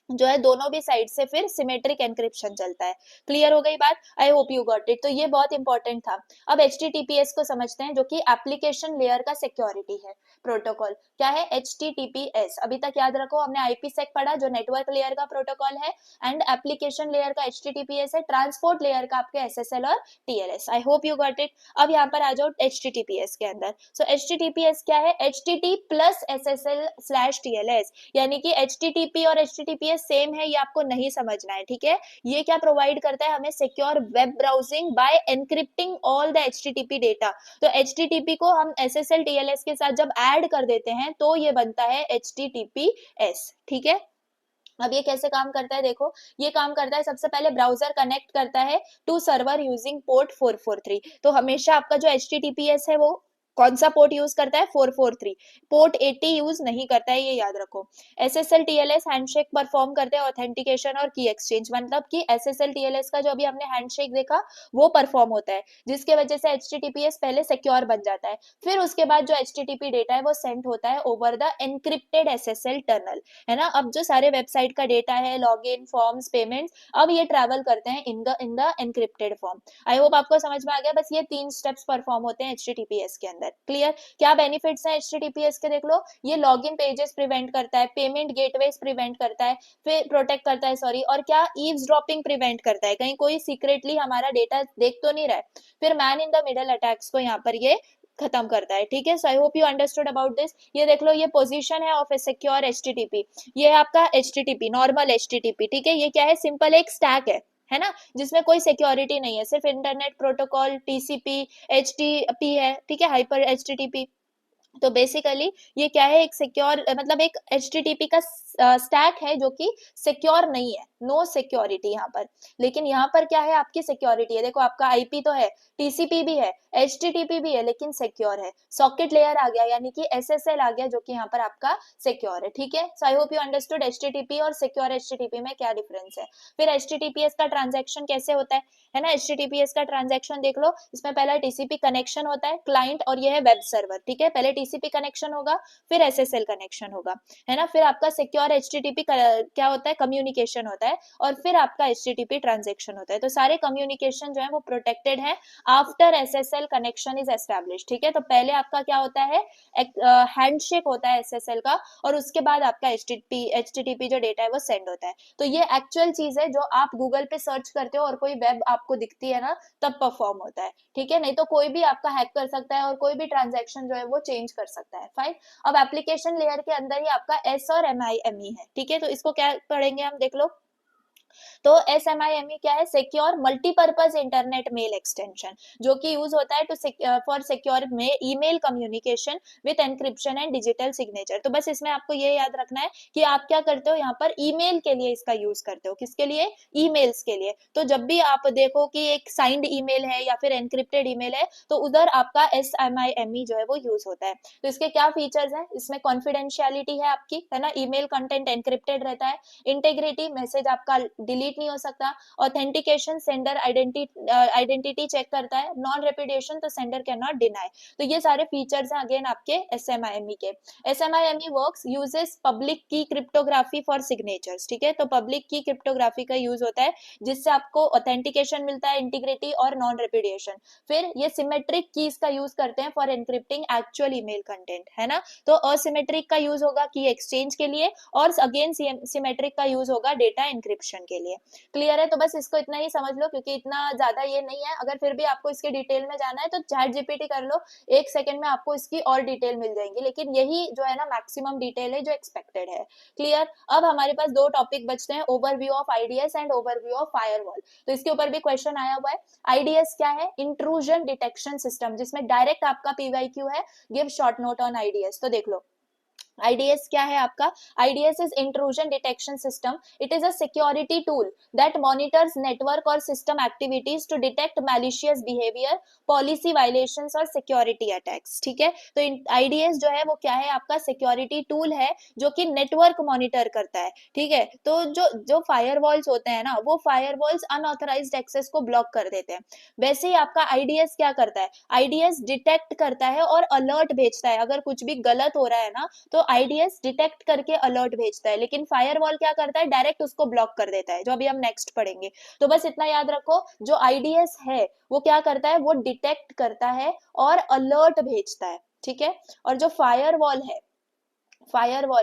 जो है दोनों भी साइड से फिर सिमेट्रिक एनक्रिप्शन चलता है। क्लियर हो गई बात? आई होप यू गॉट इट। तो ये बहुत इंपॉर्टेंट था। अब HTTPS को समझते हैं, जो कि एप्लीकेशन लेयर का सिक्योरिटी है प्रोटोकॉल। क्या है HTTPS? अभी तक याद रखो, हमने IPsec पढ़ा जो नेटवर्क लेयर का प्रोटोकॉल है, एंड एप्लीकेशन लेयर का HTTPS है, ट्रांसपोर्ट लेयर का आपके SSL और TLS। I hope you got it. अब यहाँ पर आ जाओ HTTPS के अंदर। सो HTTPS क्या है? HTT प्लस SSL/TLS, यानी कि HTTP और HTTPS सेम है, ये आपको नहीं समझना है, ठीक है। ये क्या प्रोवाइड करता है हमें? Secure web browsing by encrypting all the HTTP data. तो HTTP को हम SSL TLS के साथ जब ऐड कर देते हैं तो ये बनता है HTTPS, ठीक है। अब ये कैसे काम करता है देखो, ये काम करता है, सबसे पहले ब्राउजर कनेक्ट करता है टू सर्वर यूजिंग पोर्ट 443। तो हमेशा आपका जो HTTPS है वो कौन सा पोर्ट यूज करता है? 443। पोर्ट 80 यूज नहीं करता है, ये याद रखो। SSL TLS हैंडशेक परफॉर्म करते हैं, ऑथेंटिकेशन और की एक्सचेंज, मतलब कि SSL TLS का जो अभी हमने हैंडशेक देखा वो परफॉर्म होता है, जिसके वजह से HTTPS पहले सिक्योर बन जाता है। फिर उसके बाद जो HTTP डेटा है वो सेंड होता है over the encrypted SSL tunnel, है ना। अब जो सारे वेबसाइट का डेटा है, लॉगिन, फॉर्म्स, पेमेंट्स, अब ये ट्रैवल करते हैं in the encrypted form. I hope आपको समझ में आ गया। बस ये 3 स्टेप्स परफॉर्म होते हैं HTTPS के अंदर। क्लियर? क्या बेनिफिट्स हैं HTTPS के देख लो। ये लॉगिन पेजेस प्रिवेंट करता है, पेमेंट गेटवेज प्रिवेंट करता है, फिर प्रोटेक्ट करता है, सॉरी, और क्या? ईव्सड्रॉपिंग प्रिवेंट करता है, कहीं कोई सीक्रेटली हमारा डेटा देख तो नहीं रहा है। फिर man in the middle attacks को यहाँ पर ये खत्म करता है, ठीक है। So I hope you understood about this. ये देख लो, ये पोजीशन है ऑफ ए सिक्योर HTTP। ये है आपका HTTP, नॉर्मल HTTP, ठीक है। ये क्या है? सिंपल एक स्टैक है ना, जिसमें कोई सिक्योरिटी नहीं है, सिर्फ इंटरनेट प्रोटोकॉल TCP HTTP है, ठीक है, हाइपर HTTP। तो बेसिकली ये क्या है? एक सिक्योर, मतलब एक HTTP का स्टैक है जो कि सिक्योर नहीं है, नो सिक्योरिटी यहाँ पर। लेकिन यहाँ पर क्या है? आपकी सिक्योरिटी है। देखो, आपका IP तो है, TCP भी है, HTTP भी है, लेकिन सिक्योर है। सॉकेट लेयर आ गया, यानी कि SSL आ गया, जो कि यहाँ पर आपका सिक्योर है, ठीक है। So I hope you understood HTTP और सिक्योर HTTP में क्या डिफरेंस है। फिर HTTPS का ट्रांजेक्शन कैसे होता है ना। HTTPS का ट्रांजेक्शन देख लो, इसमें पहला TCP कनेक्शन होता है, क्लाइंट, और ये है वेब सर्वर, ठीक है। पहले TCP कनेक्शन होगा, फिर SSL कनेक्शन होगा, है ना। फिर आपका सिक्योर HTTP क्या होता है? कम्युनिकेशन होता है, और फिर आपका HTTP ट्रांजेक्शन होता है। तो सारे कम्युनिकेशन जो है वो प्रोटेक्टेड है after SSL connection is establish, ठीक है। तो पहले आपका क्या होता है? हैंडशेक होता है SSL का, और उसके बाद आपका HTTP जो डेटा है वो सेंड होता है। तो ये एक्चुअल चीज है जो आप गूगल पे सर्च करते हो और कोई वेब आपको दिखती है ना, तब परफॉर्म होता है, ठीक है। नहीं तो कोई भी आपका हैक कर सकता है और कोई भी ट्रांजैक्शन जो है वो चेंज कर सकता है, फाइन। अब एप्लीकेशन लेयर के अंदर ही आपका S और MIME है, ठीक है। तो इसको क्या पढ़ेंगे हम, देख लो। तो SMIME क्या है? Secure multipurpose internet mail extension, जो कि यूज होता है टू फॉर सिक्योर में email communication with encryption and digital signature. तो बस इसमें आपको ये याद रखना है कि आप क्या करते हो, यहाँ पर ईमेल के लिए इसका यूज करते हो। किसके लिए? ईमेल्स के लिए। तो जब भी आप देखो कि एक साइंड ईमेल है या फिर एनक्रिप्टेड ईमेल है, तो उधर आपका SMIME जो है वो यूज होता है। तो इसके क्या फीचर्स हैं? इसमें कॉन्फिडेंशियलिटी है आपकी, है ना, ईमेल कंटेंट एनक्रिप्टेड रहता है, इंटेग्रिटी, मैसेज आपका डिलीट नहीं हो सकता, ऑथेंटिकेशन, सेंडर आइडेंटिटी चेक करता है, नॉन रेपुडिएशन, तो सेंडर कैन नॉट डिनाई। तो ये सारे फीचर्स हैं अगेन आपके SMIME के। SMIME वर्क्स यूजेस पब्लिक की क्रिप्टोग्राफी फॉर सिग्नेचर्स, ठीक है। तो पब्लिक की क्रिप्टोग्राफी का यूज होता है, जिससे आपको ऑथेंटिकेशन मिलता है, इंटीग्रिटी और नॉन रेपुडिएशन। फिर ये सिमेट्रिक कीज का यूज करते हैं फॉर एनक्रिप्टिंग एक्चुअल ईमेल कंटेंट, है ना। तो असिमेट्रिक का यूज होगा की एक्सचेंज के लिए, और अगेन सिमेट्रिक का यूज होगा डेटा इंक्रिप्शन के लिए। क्लियर है? तो बस इसको इतना ही समझ लो, क्योंकि इतना ज्यादा ये नहीं है। अगर फिर भी आपको इसके डिटेल में जाना है तो चैट जीपीटी कर लो, 1 सेकंड में आपको इसकी और डिटेल मिल जाएंगी, लेकिन यही जो है ना मैक्सिमम डिटेल है जो एक्सपेक्टेड है। क्लियर? अब हमारे पास 2 टॉपिक बचते हैं, overview of IDS and overview of firewall. तो इसके ऊपर भी क्वेश्चन आया हुआ है। IDS क्या है? इंट्रूजन डिटेक्शन सिस्टम, जिसमें डायरेक्ट आपका PYQ है, give short note on IDS। तो देख लो, IDS क्या है आपका? IDS is intrusion detection system. It is a security tool that monitors network or system activities to detect malicious behavior, policy violations और security attacks, ठीक है। तो IDS जो है वो क्या है? आपका security tool है जो कि नेटवर्क मॉनिटर करता है, ठीक है। तो जो जो फायरवॉल्स होते हैं ना, वो फायरवॉल्स अनऑथराइज्ड एक्सेस को ब्लॉक कर देते हैं। वैसे ही आपका IDS क्या करता है? IDS डिटेक्ट करता है और अलर्ट भेजता है। अगर कुछ भी गलत हो रहा है ना, तो आईडीएस डिटेक्ट करके अलर्ट भेजता है, लेकिन फायरवॉल क्या करता है, डायरेक्ट उसको ब्लॉक कर देता है, जो अभी हम नेक्स्ट पढ़ेंगे। तो बस इतना याद रखो, जो आईडीएस है वो क्या करता है, वो डिटेक्ट करता है और अलर्ट भेजता है, ठीक है। और जो फायरवॉल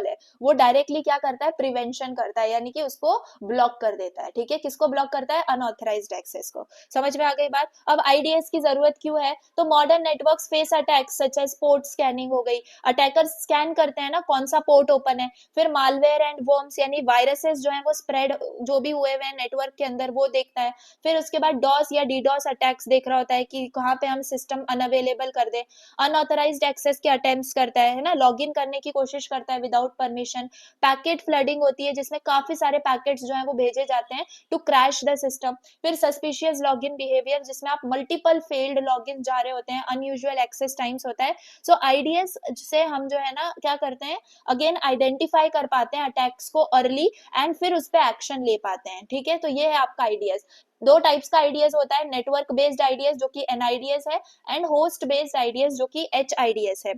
है वो डायरेक्टली क्या करता है, प्रिवेंशन करता है, यानी कि उसको ब्लॉक कर देता है, ठीक है। किसको ब्लॉक करता है, अनऑथराइज्ड एक्सेस को। समझ में आ गई बात। अब आईडीएस की जरूरत क्यों है, तो modern networks face attacks such as port scanning हो गई, अटैकर स्कैन करते हैं ना कौन सा पोर्ट ओपन है, फिर मालवेयर एंड वर्म्स यानी वायरसेस जो है वो स्प्रेड जो भी हुए हुए हैं नेटवर्क के अंदर वो देखता है, फिर उसके बाद डॉस या डीडॉस अटैक्स देख रहा होता है कि कहाँ पे हम सिस्टम अनअवेलेबल कर दे, अनऑथराइज्ड एक्सेस के अटेम्प्ट्स करता है ना, लॉगिन करने की कोशिश करता है विदाउट परमिशन, पैकेट फ्लडिंग होती है जिसमें काफी सारे पैकेट्स जो है वो भेजे जाते हैं टू क्रैश द सिस्टम, फिर सस्पिशियस लॉगिन बिहेवियर जिसमें आप मल्टीपल फेल्ड लॉगिन जा रहे होते हैं, अनयूजुअल एक्सेस टाइम्स होता है। सो आईडीएस से हम जो है ना क्या करते हैं, अगेन आइडेंटिफाई कर पाते हैं अटैक्स को अर्ली एंड फिर उस पर एक्शन ले पाते हैं, ठीक है। तो ये है आपका आईडीएस। दो टाइप्स का आईडीएस होता है, नेटवर्क बेस्ड आईडीएस जो कि एनआईडीएस है, एंड होस्ट बेस्ड आईडीएस जो कि एचआईडीएस है।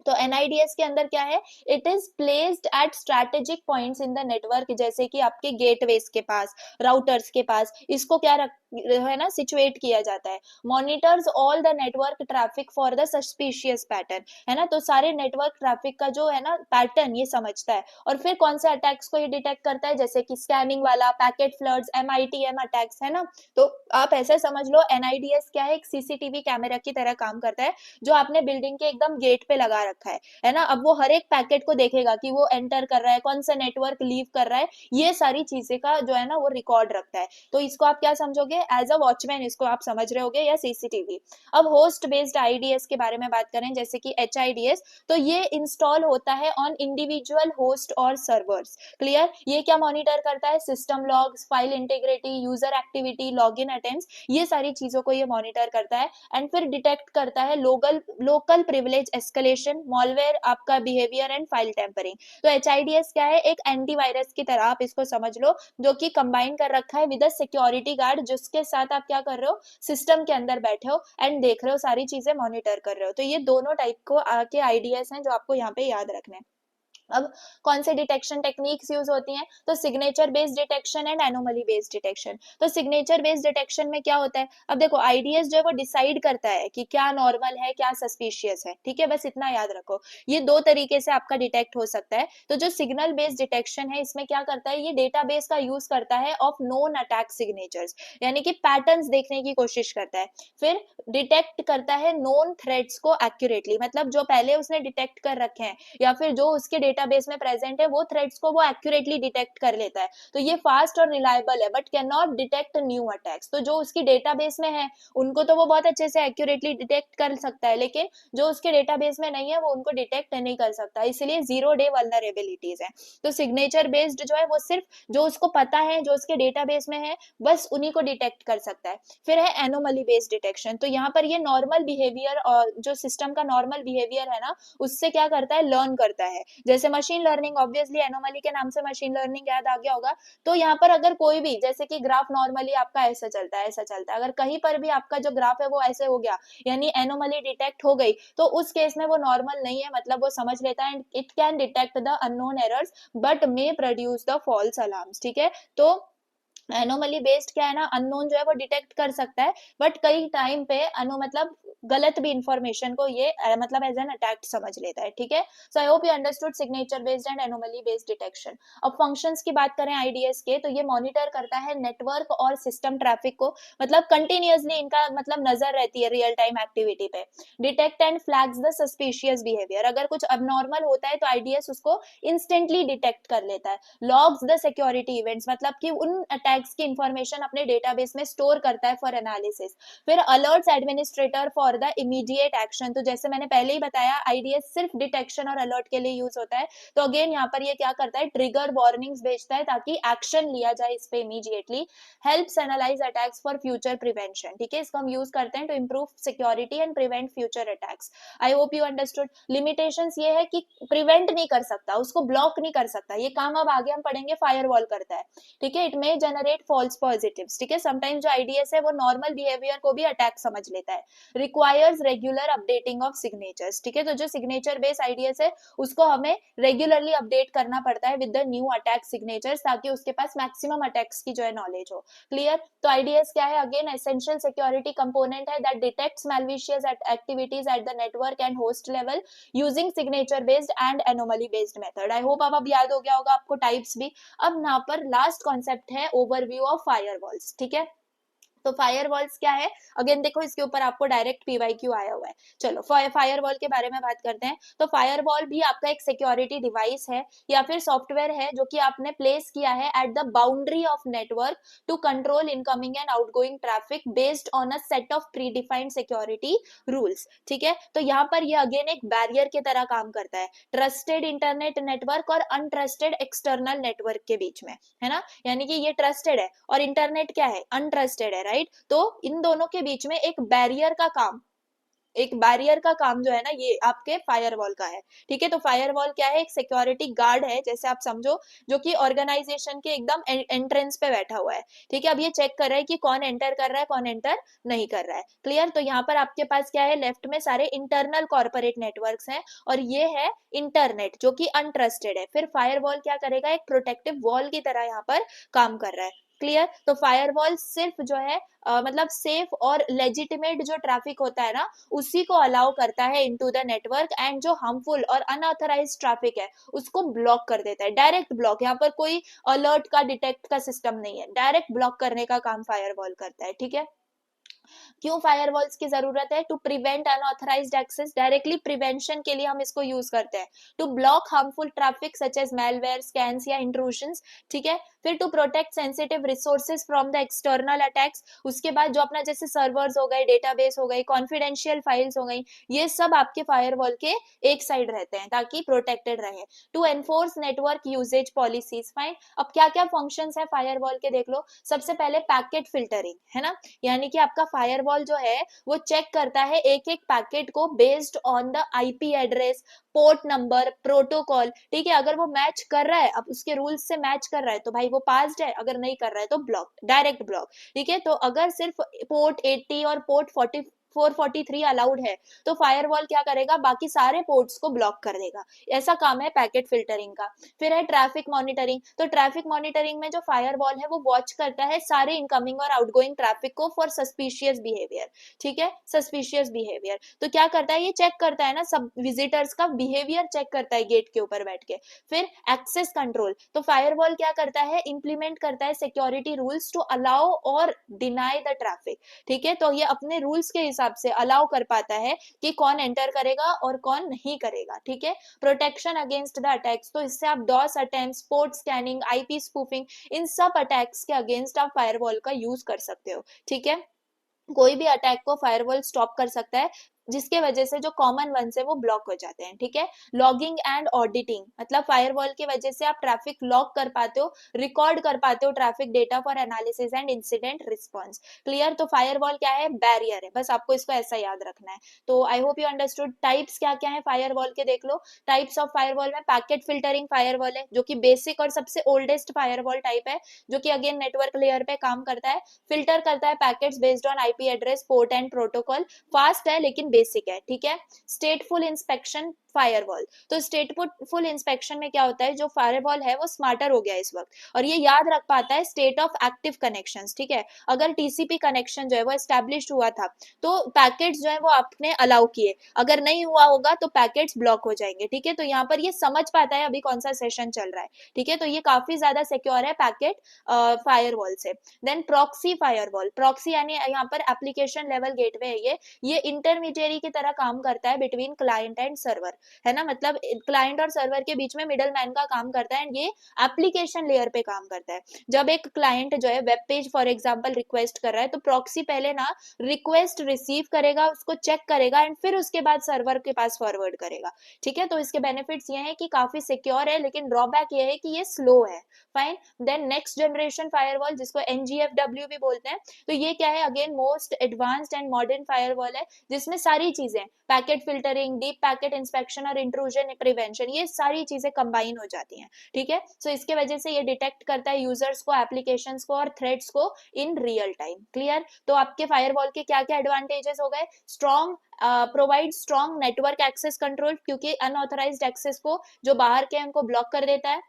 तो एनआईडीएस के अंदर क्या है, it is placed at strategic points in the network, जैसे कि आपके गेटवेज के पास, राउटर्स के पास, इसको क्या रख है ना सिचुएट किया जाता है। Monitors all the network traffic for the suspicious pattern, है ना, तो सारे नेटवर्क ट्रैफिक का जो है ना पैटर्न ये समझता है, और फिर कौन से अटैक्स को ये डिटेक्ट करता है, जैसे कि स्कैनिंग वाला, पैकेट फ्लड्स, एमआईटीएम अटैक्स, है ना। तो आप ऐसे समझ लो एनआईडीएस क्या है, एक सीसीटीवी कैमरा की तरह काम करता है, जो आपने बिल्डिंग के एकदम गेट पे लगा रखा है ना। अब वो हर एक पैकेट को देखेगा कि वो एंटर कर रहा है, कौन सा नेटवर्क लीव कर रहा है, ये सारी चीजें का जो है ना वो रिकॉर्ड रखता है। तो इसको आप क्या समझोगे, एज अ वॉचमैन इसको आप समझ रहे होगे, या सीसीटीवी। अब होस्ट बेस्ड आईडीएस के बारे में बात करें, जैसे कि एचआईडीएस, तो ये इंस्टॉल होता है ऑन इंडिविजुअल होस्ट और सर्वर्स। क्लियर, ये क्या मॉनिटर करता है, system logs, file integrity, user activity, login attempts, ये सारी चीजों को ये मॉनिटर करता है, एंड फिर डिटेक्ट करता है लोकल प्रिविलेज एस्केलेशन, मॉलवेयर आपका बिहेवियर एंड फाइल टेम्परिंग। तो एचआईडीएस क्या है, एक एंटीवायरस की तरह आप इसको समझ लो, जो कि कंबाइन कर रखा है विद अ सिक्योरिटी गार्ड, जिसके साथ आप क्या कर रहे हो, सिस्टम के अंदर बैठे हो एंड देख रहे हो, सारी चीजें मॉनिटर कर रहे हो। तो ये दोनों टाइप को के आईडीएस हैं जो आपको यहाँ पे याद रखने हैं। अब कौन से डिटेक्शन टेक्निक्स यूज होती हैं, तो signature based detection and anomaly based detection. तो सिग्नेचर बेस्ड डिटेक्शन में क्या होता है, अब देखो आईडीएस जो है वो डिसाइड करता है कि क्या नॉर्मल है क्या सस्पिशियस है, ठीक है, बस इतना याद रखो। ये दो तरीके से आपका डिटेक्ट हो सकता है। तो जो सिग्नल बेस्ड डिटेक्शन है इसमें क्या करता है, ये डेटाबेस का यूज करता है ऑफ नोन अटैक सिग्नेचर्स, यानी कि पैटर्न्स देखने की कोशिश करता है। फिर डिटेक्ट करता है नोन थ्रेड्स को एक्यूरेटली, मतलब जो पहले उसने डिटेक्ट कर रखे हैं या फिर जो उसके डेटाबेस में प्रेजेंट है वो थ्रेड्स को वो एक्यूरेटली डिटेक्ट कर लेता है। तो ये फास्ट और रिलायबल है, but can not detect new attacks. तो जो उसकी डेटाबेस में है उनको तो वो बहुत अच्छे से एक्यूरेटली डिटेक्ट कर सकता है, लेकिन जो उसके डेटाबेस में नहीं है वो उनको डिटेक्ट नहीं कर सकता, इसलिए 0 डे वल्नरेबिलिटीज है। तो सिग्नेचर बेस्ड जो है वो सिर्फ जो उसको पता है, जो उसके डेटाबेस में है, बस उन्हीं को डिटेक्ट कर सकता है। फिर है एनोमली बेस्ड डिटेक्शन, तो यहाँ पर ये नॉर्मल बिहेवियर और जो सिस्टम का नॉर्मल बिहेवियर है ना उससे क्या करता है, लर्न करता है। जैसे मशीन लर्निंग, ऑब्वियसली एनोमली के नाम से मशीन लर्निंग याद आ गया होगा। तो यहाँ पर अगर कोई भी, जैसे कि ग्राफ नॉर्मली आपका ऐसा चलता है ऐसा चलता है, अगर कहीं पर भी आपका जो ग्राफ है वो ऐसे हो गया, यानी एनोमली डिटेक्ट हो गई, तो उस केस में वो नॉर्मल नहीं है, मतलब वो समझ लेता है and it can detect the unknown errors but may produce the false alarms, ठीक है। तो एनोमली बेस्ड क्या है ना, अननोन जो है वो डिटेक्ट कर सकता है, बट कई टाइम पे अनु मतलब गलत भी इंफॉर्मेशन को ये मतलब एज एन अटैक समझ लेता है, ठीक है। So I hope you understood signature based and anomaly based detection. अब फंक्शंस की बात करें आईडीएस के, तो ये मॉनिटर करता है नेटवर्क और सिस्टम ट्रैफिक को, मतलब कंटिन्यूअसली इनका मतलब नजर रहती है रियल टाइम एक्टिविटी पे। Detect and flags the suspicious behaviour, अगर कुछ अबनॉर्मल होता है तो आईडीएस उसको इंस्टेंटली डिटेक्ट कर लेता है। लॉग्स द सिक्योरिटी इवेंट्स, मतलब कि उन अटैक्स की इंफॉर्मेशन अपने डेटाबेस में स्टोर करता है फॉर एनालिसिस। फिर alerts administrator for the immediate action, तो जैसे मैंने पहले ही बताया आईडीएस सिर्फ डिटेक्शन और अलर्ट के लिए यूज होता है। तो अगेन यहाँ पर ये क्या करता है, ट्रिगर वार्निंग्स भेजता है ताकि एक्शन लिया जाए इस पे immediately. Helps analyze attacks for future prevention, ठीक है, इसको हम यूज करते हैं to improve security and prevent future attacks. I hope you understood. Limitations ये है कि प्रिवेंट नहीं कर सकता, उसको ब्लॉक नहीं कर सकता, ये काम अब आगे हम पढ़ेंगे फायरवॉल करता है, ठीक है। It may generate false positives, ठीक है, समटाइम्स जो आईडीएस है वो नॉर्मल बिहेवियर को भी अटैक समझ लेता है। Requires regular updating of signatures, ठीक है। तो जो सिग्नेचर बेस्ड आईडीएस है उसको हमें रेगुलरली अपडेट करना पड़ता है with the new attack signatures, ताकि उसके पास मैक्सिमम अटैक्स की जो है नॉलेज हो। क्लियर। तो आईडीएस क्या है, अगेन एसेंशियल सिक्योरिटी कंपोनेंट है that detects malicious activities at the network and host level using signature based and anomaly based method. I hope अब याद हो गया होगा आपको टाइप्स भी। अब यहाँ पर लास्ट कॉन्सेप्ट है ओवरव्यू ऑफ फायरवॉल्स, ठीक है। तो फायरवॉल्स क्या है, अगेन देखो इसके ऊपर आपको डायरेक्ट पीवाईक्यू आया हुआ है। चलो फायरवॉल के बारे में बात करते हैं। तो फायरवॉल भी आपका एक सिक्योरिटी डिवाइस है या फिर सॉफ्टवेयर है जो कि आपने प्लेस किया है at the boundary of network to control incoming and outgoing traffic based on a set of predefined security rules, ठीक है। तो यहाँ पर ये अगेन एक बैरियर की तरह काम करता है ट्रस्टेड इंटरनेट नेटवर्क और अनट्रस्टेड एक्सटर्नल नेटवर्क के बीच में, है ना। यानी कि ये ट्रस्टेड है और इंटरनेट क्या है, अनट्रस्टेड है, राइट। तो इन दोनों के बीच में एक बैरियर का काम जो है ना, ये आपके फायरवॉल का है, ठीक है। तो फायरवॉल क्या है, एक सिक्योरिटी गार्ड है जैसे आप समझो, जो कि ऑर्गेनाइजेशन के एकदम एंट्रेंस पे बैठा हुआ है, ठीक है। अब ये चेक कर रहा है कि कौन एंटर कर रहा है, कौन एंटर नहीं कर रहा है। क्लियर। तो यहाँ पर आपके पास क्या है, लेफ्ट में सारे इंटरनल कॉर्पोरेट नेटवर्क्स हैं और ये है इंटरनेट जो कि अनट्रस्टेड है। फिर फायरवॉल क्या करेगा, एक प्रोटेक्टिव वॉल की तरह यहाँ पर काम कर रहा है। क्लियर। तो फायरवॉल सिर्फ जो है मतलब सेफ और लेजिटिमेट जो ट्रैफिक होता है ना, उसी को अलाउ करता है इनटू द नेटवर्क, एंड जो हार्मफुल और अनऑथराइज्ड ट्रैफिक है उसको ब्लॉक कर देता है। डायरेक्ट ब्लॉक, यहाँ पर कोई अलर्ट का डिटेक्ट का सिस्टम नहीं है, डायरेक्ट ब्लॉक करने का काम फायरवॉल करता है, ठीक है। क्यों फायरवॉल्स की जरूरत है, to prevent unauthorized access, directly prevention के लिए हम इसको यूज करते हैं। To block harmful traffic such as malware, scans या इंट्रूजन्स, ठीक है। फिर to protect sensitive resources from the external attacks, उसके बाद जो अपना जैसे सर्वर्स हो गए, डेटाबेस हो गई, कॉन्फिडेंशियल फाइल्स हो गई, ये सब आपके फायरवॉल के एक साइड रहते हैं ताकि प्रोटेक्टेड रहे। To enforce network usage policies, fine. अब क्या क्या फंक्शंस है फायरवॉल के देख लो। सबसे पहले पैकेट फिल्टरिंग, है ना, यानी कि आपका फायरवॉल जो है वो चेक करता है एक एक पैकेट को based on the IP address, port number, protocol, ठीक है। अगर वो मैच कर रहा है, अब उसके रूल्स से मैच कर रहा है तो भाई वो पास्ड है, अगर नहीं कर रहा है तो ब्लॉक, डायरेक्ट ब्लॉक, ठीक है। तो अगर सिर्फ पोर्ट 80 और पोर्ट 443 अलाउड है तो फायरवॉल क्या करेगा, बाकी सारे पोर्ट्स को ब्लॉक कर देगा। ऐसा काम है पैकेट फिल्टरिंग का। फिर है ट्रैफिक मॉनिटरिंग। तो ट्रैफिक मॉनिटरिंग में जो फायरवॉल है वो वॉच करता है सारे इनकमिंग और आउटगोइंग ट्रैफिक को फॉर सस्पिशियस बिहेवियर, ठीक है, सस्पिशियस बिहेवियर। तो क्या करता है, ये चेक करता है ना, सब विजिटर्स का बिहेवियर चेक करता है गेट के ऊपर बैठ के। फिर एक्सेस कंट्रोल। तो फायरवॉल क्या करता है, इंप्लीमेंट करता है सिक्योरिटी रूल्स टू अलाउ और डिनाई द ट्रैफिक, ठीक है। तो ये अपने रूल्स के हिसाब से अलाउ कर पाता है कि कौन एंटर करेगा और कौन नहीं करेगा, ठीक है। Protection against the attacks. तो इससे आप DoS attempts, port scanning, IP spoofing, इन सब अटैक्स के अगेंस्ट आप फायरवॉल का यूज कर सकते हो, ठीक है। कोई भी अटैक को फायरवॉल स्टॉप कर सकता है जिसके वजह से जो कॉमन वंस है वो ब्लॉक हो जाते हैं, ठीक है। लॉगिंग एंड ऑडिटिंग, मतलब फायरवॉल की वजह से आप ट्रैफिक लॉग कर पाते हो, रिकॉर्ड कर पाते हो traffic data for analysis and incident response. Clear. तो फायरवॉल क्या है, बैरियर है, बस आपको इसको ऐसा याद रखना है। तो I hope you understood. Types क्या क्या है फायरवॉल के देख लो। टाइप्स ऑफ फायरवॉल में पैकेट फिल्टरिंग फायरवॉल है जो कि बेसिक और सबसे ओल्डेस्ट फायरवॉल टाइप है, जो कि अगेन नेटवर्क लेयर पे काम करता है, फिल्टर करता है packets based on IP address, port and protocol, fast है लेकिन बेसिक है, ठीक है। स्टेटफुल इंस्पेक्शन फायरवॉल। तो स्टेटफुल इंस्पेक्शन में क्या होता है, जो फायरवॉल है वो स्मार्टर हो गया इस वक्त और ये याद रख पाता है स्टेट ऑफ एक्टिव कनेक्शंस, ठीक है। अगर टीसीपी कनेक्शन जो है वो एस्टैब्लिश्ड हुआ था तो पैकेट्स जो है वो आपने अलाउ किए, अगर नहीं हुआ होगा तो पैकेट्स ब्लॉक हो जाएंगे, ठीक है। तो यहाँ पर ये समझ पाता है अभी कौन सा सेशन चल रहा है, ठीक है। तो ये काफी ज्यादा सिक्योर है पैकेट फायरवॉल से। Then proxy firewall. प्रॉक्सी यानी यहाँ पर एप्लीकेशन लेवल गेटवे है, ये इंटरमीडियरी की तरह काम करता है बिटवीन क्लाइंट एंड सर्वर, है ना, मतलब क्लाइंट और सर्वर के बीच में मिडल मैन का काम करता है एंड ये एप्लीकेशन लेयर पे काम करता है। जब एक क्लाइंट जो है web page for example request कर रहा है तो प्रॉक्सी पहले ना रिक्वेस्ट रिसीव करेगा, उसको चेक करेगा एंड फिर उसके बाद सर्वर के पास फॉरवर्ड करेगा, ठीक है। तो इसके बेनिफिट्स ये हैं कि काफी सिक्योर है, लेकिन ड्रॉबैक ये है कि ये स्लो है, fine. Then next generation firewall जिसको एनजीएफडब्ल्यू भी बोलते हैं, तो ये क्या है, again most advanced and modern firewall है जिसमें सारी चीजें packet filtering, deep packet inspection, detection और इंट्रूजन प्रिवेंशन, ये सारी चीजें कंबाइन हो जाती हैं, ठीक है। सो इसके वजह से ये डिटेक्ट करता है यूजर्स को, एप्लीकेशंस को और थ्रेड्स को इन रियल टाइम। क्लियर? तो आपके फायरवॉल के क्या क्या एडवांटेजेस हो गए? Strong provide strong network access control, क्योंकि अनऑथराइज्ड एक्सेस को जो बाहर के हैं उनको ब्लॉक कर देता है।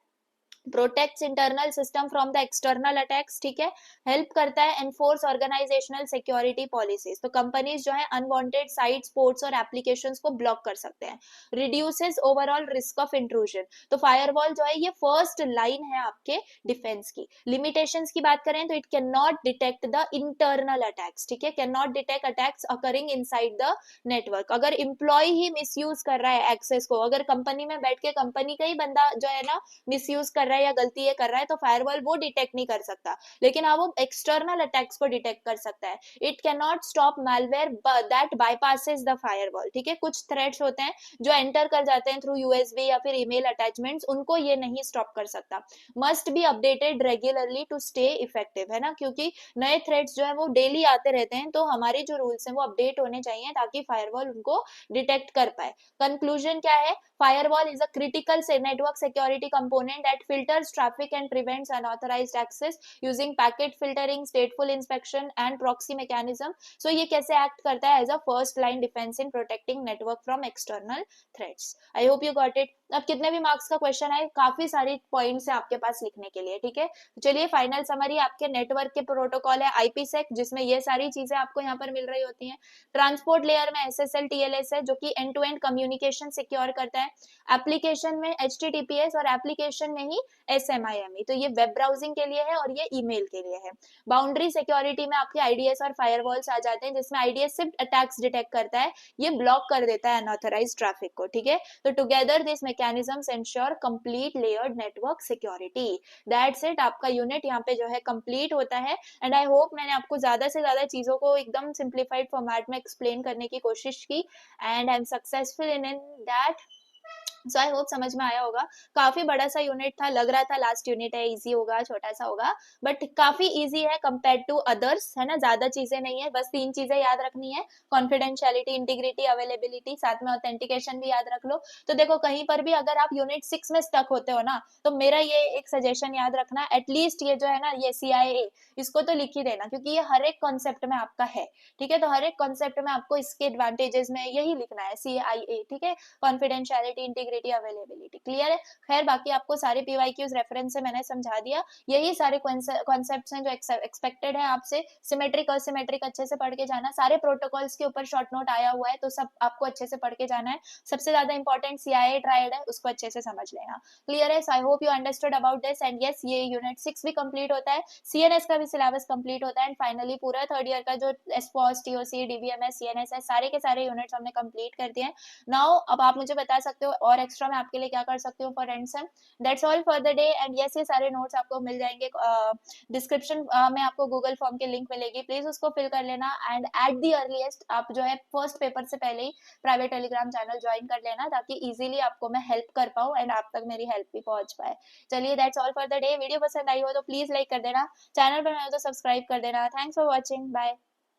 Protects internal system from the external attacks, ठीक है। हेल्प करता है एनफोर्स ऑर्गेनाइजेशनल सिक्योरिटी पॉलिसीज, तो कंपनीज जो है अनवांटेड साइट्स, पोर्ट्स और एप्लीकेशंस को ब्लॉक कर सकते हैं। Reduces overall risk of intrusion, तो फायरवॉल जो है ये फर्स्ट लाइन है आपके डिफेंस की। लिमिटेशंस की बात करें तो it can not detect the internal attacks, ठीक है, can not detect attacks occurring inside the network. अगर एम्प्लॉय ही मिसयूज कर रहा है एक्सेस को, अगर कंपनी में बैठ के कंपनी का ही बंदा जो है ना मिसयूज कर रहा है या गलती ये कर रहा है, तो फायरवॉल वो डिटेक्ट नहीं कर सकता, लेकिन हाँ वो एक्सटर्नल अटैक्स को डिटेक्ट कर सकता है। It can not stop malware that bypasses the firewall, ठीक है। कुछ थ्रेड्स होते हैं जो एंटर कर जाते हैं थ्रू यूएसबी या फिर ईमेल अटैचमेंट्स, उनको ये नहीं स्टॉप कर सकता। Must be updated regularly to stay effective, है ना, क्योंकि नए थ्रेड्स जो है वो डेली आते रहते हैं, तो हमारे जो रूल्स हैं वो अपडेट होने चाहिए ताकि फायरवॉल उनको डिटेक्ट कर पाए। कंक्लूजन क्या है? Firewall is a critical network security component that filters traffic and prevents unauthorized access using packet filtering, stateful inspection and proxy mechanism. So ये कैसे act करता है as a first line defense in protecting network from external threats. I hope you got it. अब कितने भी marks का question है, काफी सारे पॉइंट्स है आपके पास लिखने के लिए, ठीक है। तो चलिए फाइनल समरी, आपके नेटवर्क के प्रोटोकॉल है आईपीसेक, जिसमें ये सारी चीजें आपको यहाँ पर मिल रही होती हैं। ट्रांसपोर्ट लेयर में एसएसएल टीएलएस है जो कि end to end communication secure करता है। एप्लीकेशन में एचटीटीपीएस और एप्लीकेशन में ही एसएमआईएमई, तो ये वेब ब्राउजिंग के लिए है और ये ईमेल के लिए है। बाउंड्री सिक्योरिटी में आपके आईडीएस और फायरवॉल्स आ जाते हैं, जिसमें आईडीएस सिर्फ अटैक्स डिटेक्ट करता है, ये ब्लॉक कर देता है अनऑथराइज्ड ट्रैफिक को, ठीक है। तो together this mechanisms ensure complete layered network security. That's it, आपका यूनिट यहाँ पे जो है कंप्लीट होता है। एंड आई होप मैंने आपको ज्यादा से ज्यादा चीजों को एकदम सिंप्लीफाइड फॉर्मेट में एक्सप्लेन करने की कोशिश की, and I am successful in that. So I hope समझ में आया होगा। काफी बड़ा सा यूनिट था, लग रहा था लास्ट यूनिट है इजी होगा, छोटा सा होगा, बट काफी इजी है कंपेयर टू अदर्स, है ना। ज्यादा चीजें नहीं है, बस 3 चीजें याद रखनी है, कॉन्फिडेंशियलिटी, इंटीग्रिटी, अवेलेबिलिटी, साथ में ऑथेंटिकेशन भी याद रख लो। तो देखो कहीं पर भी अगर आप यूनिट 6 में स्टक होते हो ना, तो मेरा ये एक सजेशन याद रखना, एटलीस्ट ये जो है ना ये CIA, इसको तो लिख ही देना, क्योंकि ये हर एक कॉन्सेप्ट में आपका है, ठीक है। तो हर एक कॉन्सेप्ट में आपको इसके एडवांटेजेस में यही लिखना है, CIA, ठीक है, कॉन्फिडेंशियलिटी, इंटीग्रिटी, अवेलेबिलिटी। क्लियर है? खैर बाकी आपको सारे पीवाईक्यूज रेफरेंस से मैंने समझा दिया, यही सारे कॉन्सेप्ट्स हैं जो एक्सपेक्टेड है आपसे। सिमेट्रिक और सिमेट्रिक अच्छे से पढ़ के जाना, सारे प्रोटोकॉल्स के ऊपर शॉर्ट नोट आया हुआ है, तो सब आपको अच्छे से पढ़ के जाना है। सबसे ज्यादा इंपॉर्टेंट CIA ट्रायड है, उसको अच्छे से समझ लेना। क्लियर है? So I hope you understood about this, and yes ये यूनिट 6 भी कंप्लीट होता है, CNS का भी सिलेबस कंप्लीट होता है, एंड फाइनली पूरा थर्ड ईयर का जो एसपॉस, TOC, DBMS, CNS है, सारे के सारे यूनिट्स हमने कंप्लीट कर दिए हैं। नाउ अब आप मुझे बता सकते हो और एक्स्ट्रा मैं आपके लिए क्या कर सकती हूँ for and same. That's all for the day, and yes ये सारे नोट्स आपको मिल जाएंगे डिस्क्रिप्शन में, आपको गूगल फॉर्म की लिंक मिलेगी, प्लीज उसको फिल कर लेना, एंड एट दी अर्लीस्ट आप जो है फर्स्ट पेपर से पहले ही प्राइवेट टेलीग्राम चैनल ज्वाइन कर लेना, ताकि इजीली आपको मैं हेल्प कर पाऊँ एंड आप तक मेरी हेल्प भी पहुंच पाए। चलिए that's all for the day. Video पसंद आई हो तो प्लीज लाइक कर देना, चैनल पर नए हो तो सब्सक्राइब कर देना। Thanks for watching, bye.